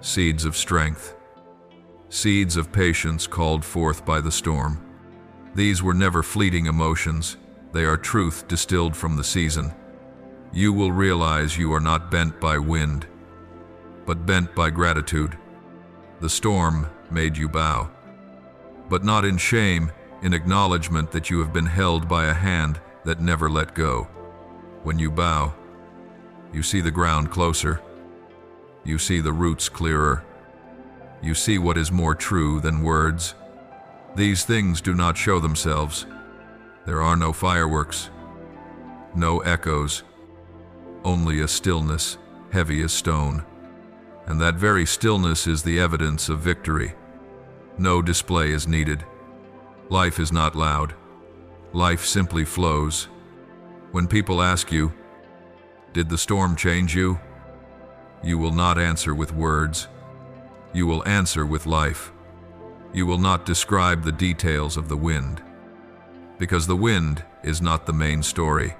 seeds of strength, seeds of patience called forth by the storm. These were never fleeting emotions. They are truth distilled from the season. You will realize you are not bent by wind, but bent by gratitude. The storm made you bow, but not in shame, in acknowledgement that you have been held by a hand that never let go. When you bow, you see the ground closer. You see the roots clearer. You see what is more true than words. These things do not show themselves. There are no fireworks, no echoes, only a stillness, heavy as stone. And that very stillness is the evidence of victory. No display is needed. Life is not loud. Life simply flows. When people ask you, "Did the storm change you?" you will not answer with words. You will answer with life. You will not describe the details of the wind, because the wind is not the main story.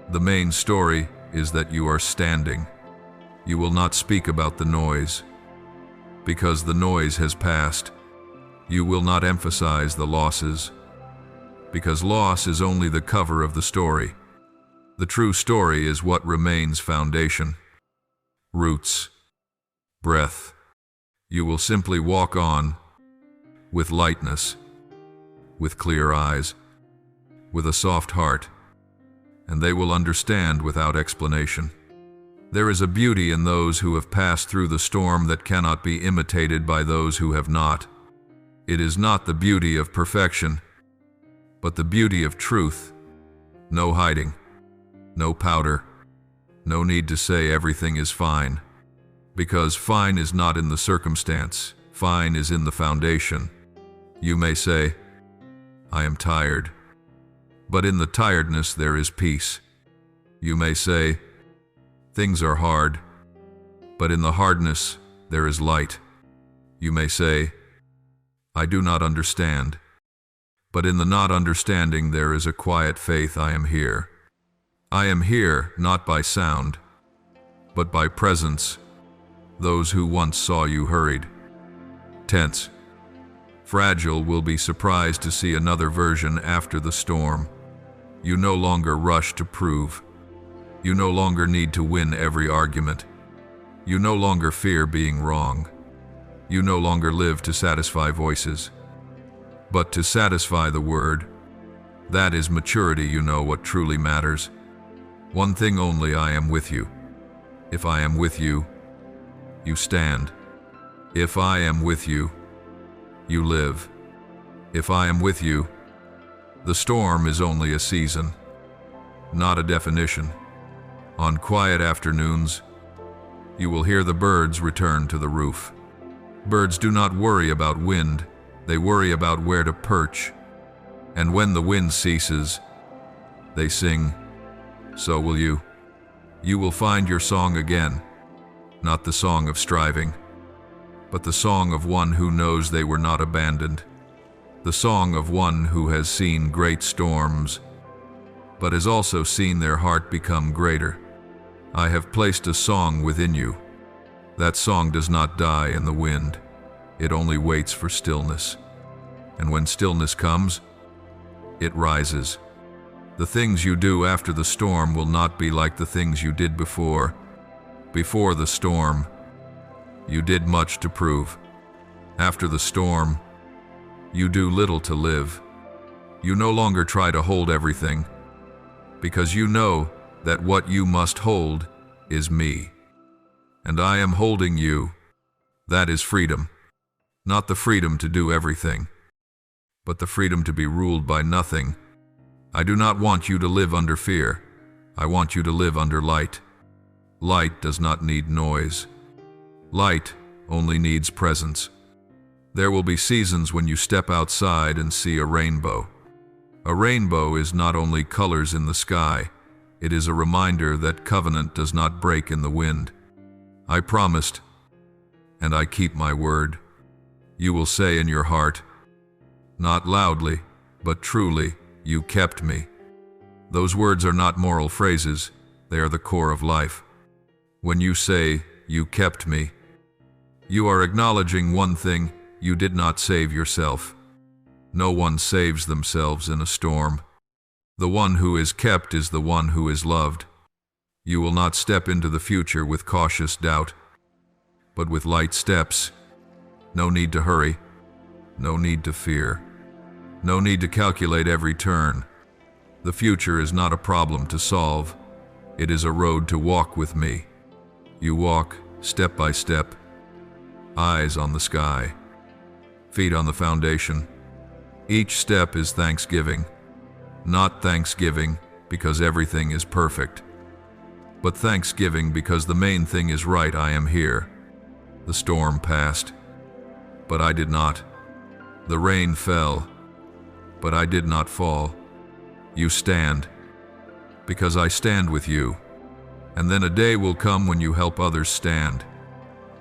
The main story is that you are standing. You will not speak about the noise, because the noise has passed. You will not emphasize the losses, because loss is only the cover of the story. The true story is what remains foundation, roots, breath. You will simply walk on with lightness, with clear eyes, with a soft heart, and they will understand without explanation. There is a beauty in those who have passed through the storm that cannot be imitated by those who have not. It is not the beauty of perfection, but the beauty of truth. No hiding, no powder, no need to say everything is fine, because fine is not in the circumstance, fine is in the foundation. You may say, "I am tired," but in the tiredness there is peace. You may say, "Things are hard," but in the hardness there is light. You may say, "I do not understand," But in the not understanding there is a quiet faith. I am here. I am here, not by sound, but by presence. Those who once saw you hurried, tense, fragile will be surprised to see another version after the storm. You no longer rush to prove. You no longer need to win every argument. You no longer fear being wrong. You no longer live to satisfy voices, but to satisfy the word. That is maturity. You know what truly matters. One thing only: I am with you. If I am with you, you stand. If I am with you, you live. If I am with you, the storm is only a season, not a definition. On quiet afternoons, you will hear the birds return to the roof. Birds do not worry about wind, they worry about where to perch. And when the wind ceases, they sing. So will you. You will find your song again, not the song of striving, but the song of one who knows they were not abandoned. The song of one who has seen great storms, but has also seen their heart become greater. I have placed a song within you. That song does not die in the wind. It only waits for stillness. And when stillness comes, it rises. The things you do after the storm will not be like the things you did before. Before the storm, you did much to prove. After the storm, you do little to live. You no longer try to hold everything, because you know that what you must hold is me. And I am holding you. That is freedom. Not the freedom to do everything, but the freedom to be ruled by nothing. I do not want you to live under fear. I want you to live under light. Light does not need noise. Light only needs presence. There will be seasons when you step outside and see a rainbow. A rainbow is not only colors in the sky, it is a reminder that covenant does not break in the wind. I promised, and I keep my word. You will say in your heart, not loudly, but truly, you kept me. Those words are not moral phrases, they are the core of life. When you say, you kept me, you are acknowledging one thing: you did not save yourself. No one saves themselves in a storm. The one who is kept is the one who is loved. You will not step into the future with cautious doubt, but with light steps. No need to hurry. No need to fear. No need to calculate every turn. The future is not a problem to solve. It is a road to walk with me. You walk step by step, eyes on the sky, feet on the foundation. Each step is thanksgiving. Not thanksgiving because everything is perfect, but thanksgiving because the main thing is right. I am here. The storm passed, but I did not. The rain fell, but I did not fall. You stand, because I stand with you. And then a day will come when you help others stand,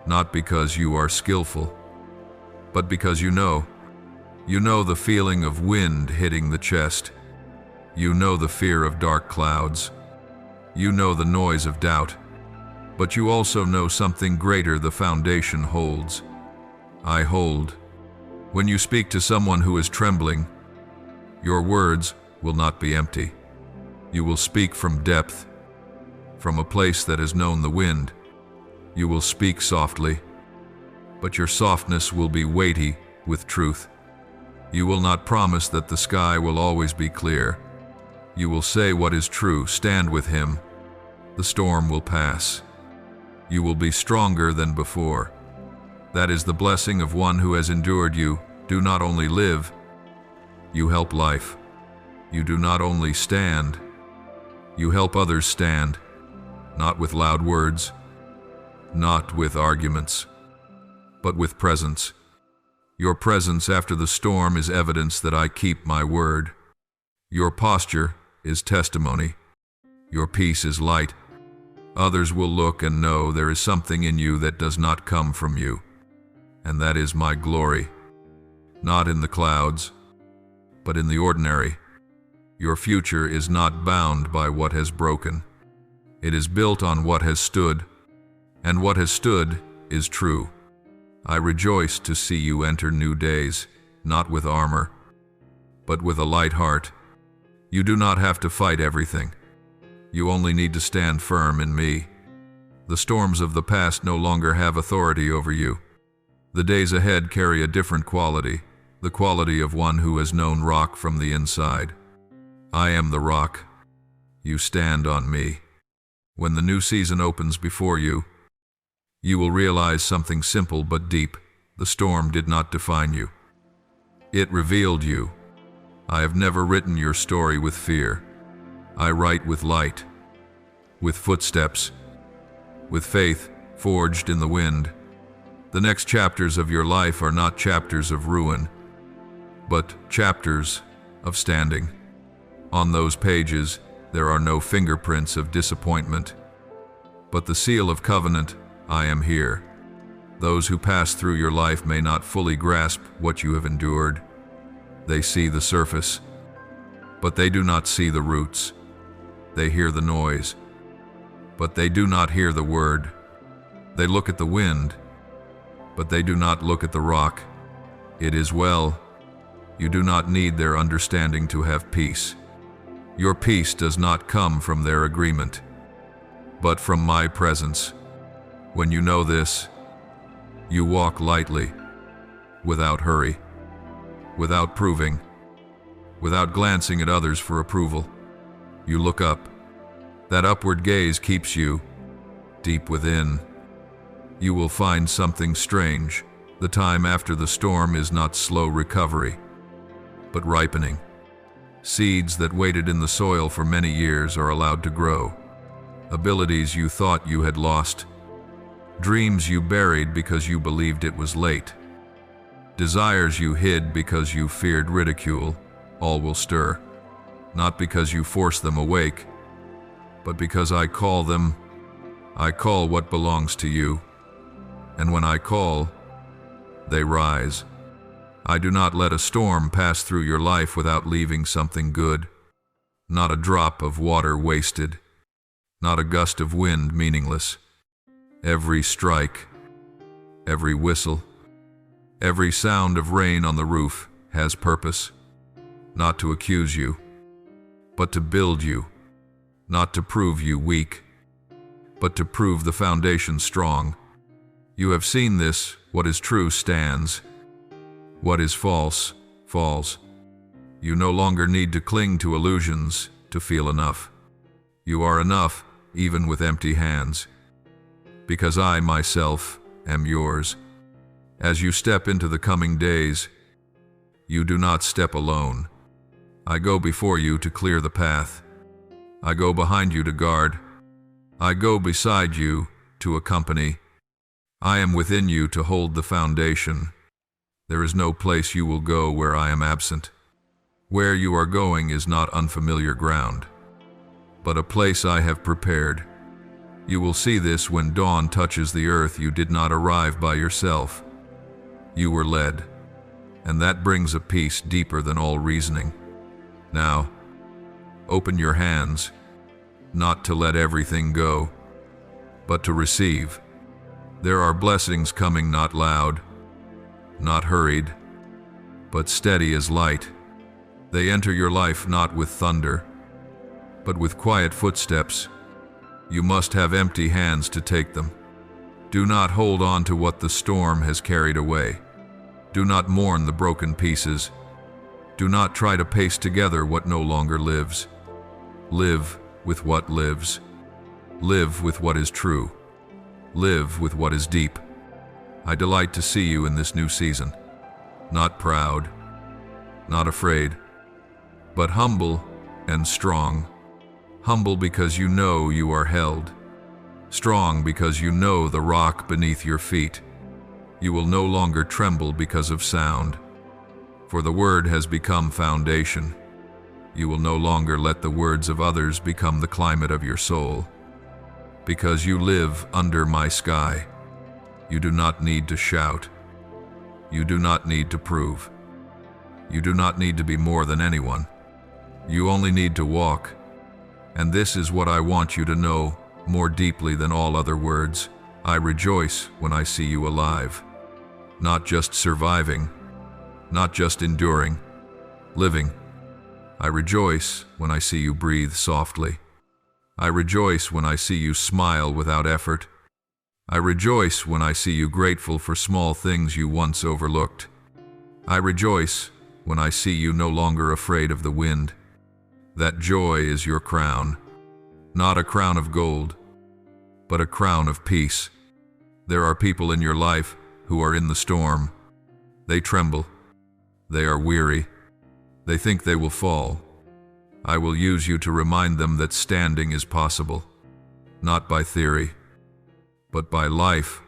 not because you are skillful, but because you know. You know the feeling of wind hitting the chest. You know the fear of dark clouds. You know the noise of doubt. But you also know something greater the foundation holds. I hold. When you speak to someone who is trembling, your words will not be empty. You will speak from depth, from a place that has known the wind. You will speak softly, but your softness will be weighty with truth. You will not promise that the sky will always be clear. You will say what is true. Stand with him. The storm will pass. You will be stronger than before. That is the blessing of one who has endured. You do not only live, you help life. You do not only stand, you help others stand, not with loud words, not with arguments, but with presence. Your presence after the storm is evidence that I keep my word. Your posture is testimony. Your peace is light. Others will look and know there is something in you that does not come from you, and that is my glory. Not in the clouds, but in the ordinary. Your future is not bound by what has broken. It is built on what has stood, and what has stood is true. I rejoice to see you enter new days, not with armor, but with a light heart. You do not have to fight everything. You only need to stand firm in me. The storms of the past no longer have authority over you. The days ahead carry a different quality, the quality of one who has known rock from the inside. I am the rock. You stand on me. When the new season opens before you, you will realize something simple but deep. The storm did not define you. It revealed you. I have never written your story with fear. I write with light, with footsteps, with faith forged in the wind. The next chapters of your life are not chapters of ruin, but chapters of standing. On those pages, there are no fingerprints of disappointment, but the seal of covenant. I am here. Those who pass through your life may not fully grasp what you have endured. They see the surface, but they do not see the roots. They hear the noise, but they do not hear the word. They look at the wind, but they do not look at the rock. It is well. You do not need their understanding to have peace. Your peace does not come from their agreement, but from my presence. When you know this, you walk lightly, without hurry, without proving, without glancing at others for approval. You look up. That upward gaze keeps you deep within. You will find something strange. The time after the storm is not slow recovery, but ripening. Seeds that waited in the soil for many years are allowed to grow. Abilities you thought you had lost. Dreams you buried because you believed it was late. Desires you hid because you feared ridicule, all will stir. Not because you force them awake, but because I call them. I call what belongs to you. And when I call, they rise. I do not let a storm pass through your life without leaving something good. Not a drop of water wasted. Not a gust of wind meaningless. Every strike, every whistle, every sound of rain on the roof has purpose. Not to accuse you, but to build you. Not to prove you weak, but to prove the foundation strong. You have seen this. What is true stands. What is false, falls. You no longer need to cling to illusions to feel enough. You are enough, even with empty hands. Because I, myself, am yours. As you step into the coming days, you do not step alone. I go before you to clear the path. I go behind you to guard. I go beside you to accompany. I am within you to hold the foundation. There is no place you will go where I am absent. Where you are going is not unfamiliar ground, but a place I have prepared. You will see this when dawn touches the earth. You did not arrive by yourself. You were led, and that brings a peace deeper than all reasoning. Now, open your hands, not to let everything go, but to receive. There are blessings coming, not loud, not hurried, but steady as light. They enter your life not with thunder, but with quiet footsteps. You must have empty hands to take them. Do not hold on to what the storm has carried away. Do not mourn the broken pieces. Do not try to paste together what no longer lives. Live with what lives. Live with what is true. Live with what is deep. I delight to see you in this new season. Not proud, not afraid, but humble and strong. Humble because you know you are held. Strong because you know the rock beneath your feet. You will no longer tremble because of sound, for the word has become foundation. You will no longer let the words of others become the climate of your soul. Because you live under my sky, you do not need to shout. You do not need to prove. You do not need to be more than anyone. You only need to walk. And this is what I want you to know more deeply than all other words. I rejoice when I see you alive. Not just surviving, not just enduring, living. I rejoice when I see you breathe softly. I rejoice when I see you smile without effort. I rejoice when I see you grateful for small things you once overlooked. I rejoice when I see you no longer afraid of the wind. That joy is your crown, not a crown of gold, but a crown of peace. There are people in your life who are in the storm. They tremble. They are weary. They think they will fall. I will use you to remind them that standing is possible, not by theory, but by life.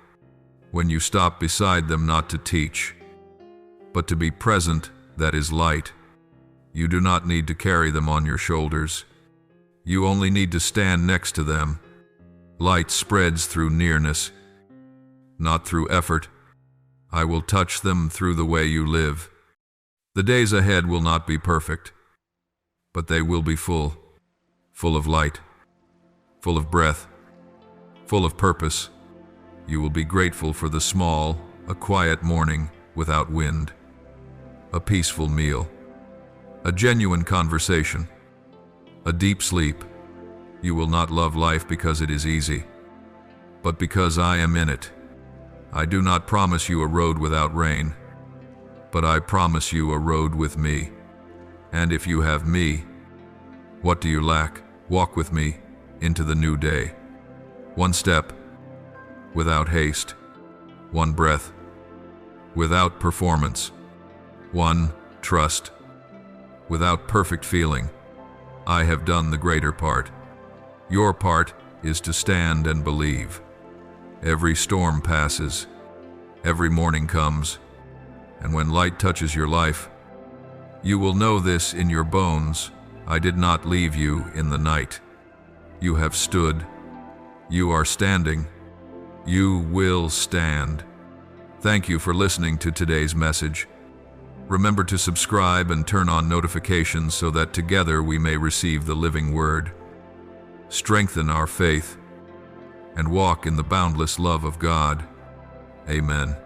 When you stop beside them not to teach, but to be present, that is light. You do not need to carry them on your shoulders. You only need to stand next to them. Light spreads through nearness, not through effort. I will touch them through the way you live. The days ahead will not be perfect, but they will be full of light, full of breath, full of purpose. You will be grateful for the small, a quiet morning without wind, a peaceful meal, a genuine conversation, a deep sleep. You will not love life because it is easy, but because I am in it. I do not promise you a road without rain, but I promise you a road with me. And if you have me, what do you lack? Walk with me into the new day. One step, without haste. One breath, without performance. One trust, without perfect feeling. I have done the greater part. Your part is to stand and believe. Every storm passes. Every morning comes. And when light touches your life, you will know this in your bones. I did not leave you in the night. You have stood. You are standing. You will stand. Thank you for listening to today's message. Remember to subscribe and turn on notifications so that together we may receive the living word. Strengthen our faith and walk in the boundless love of God. Amen.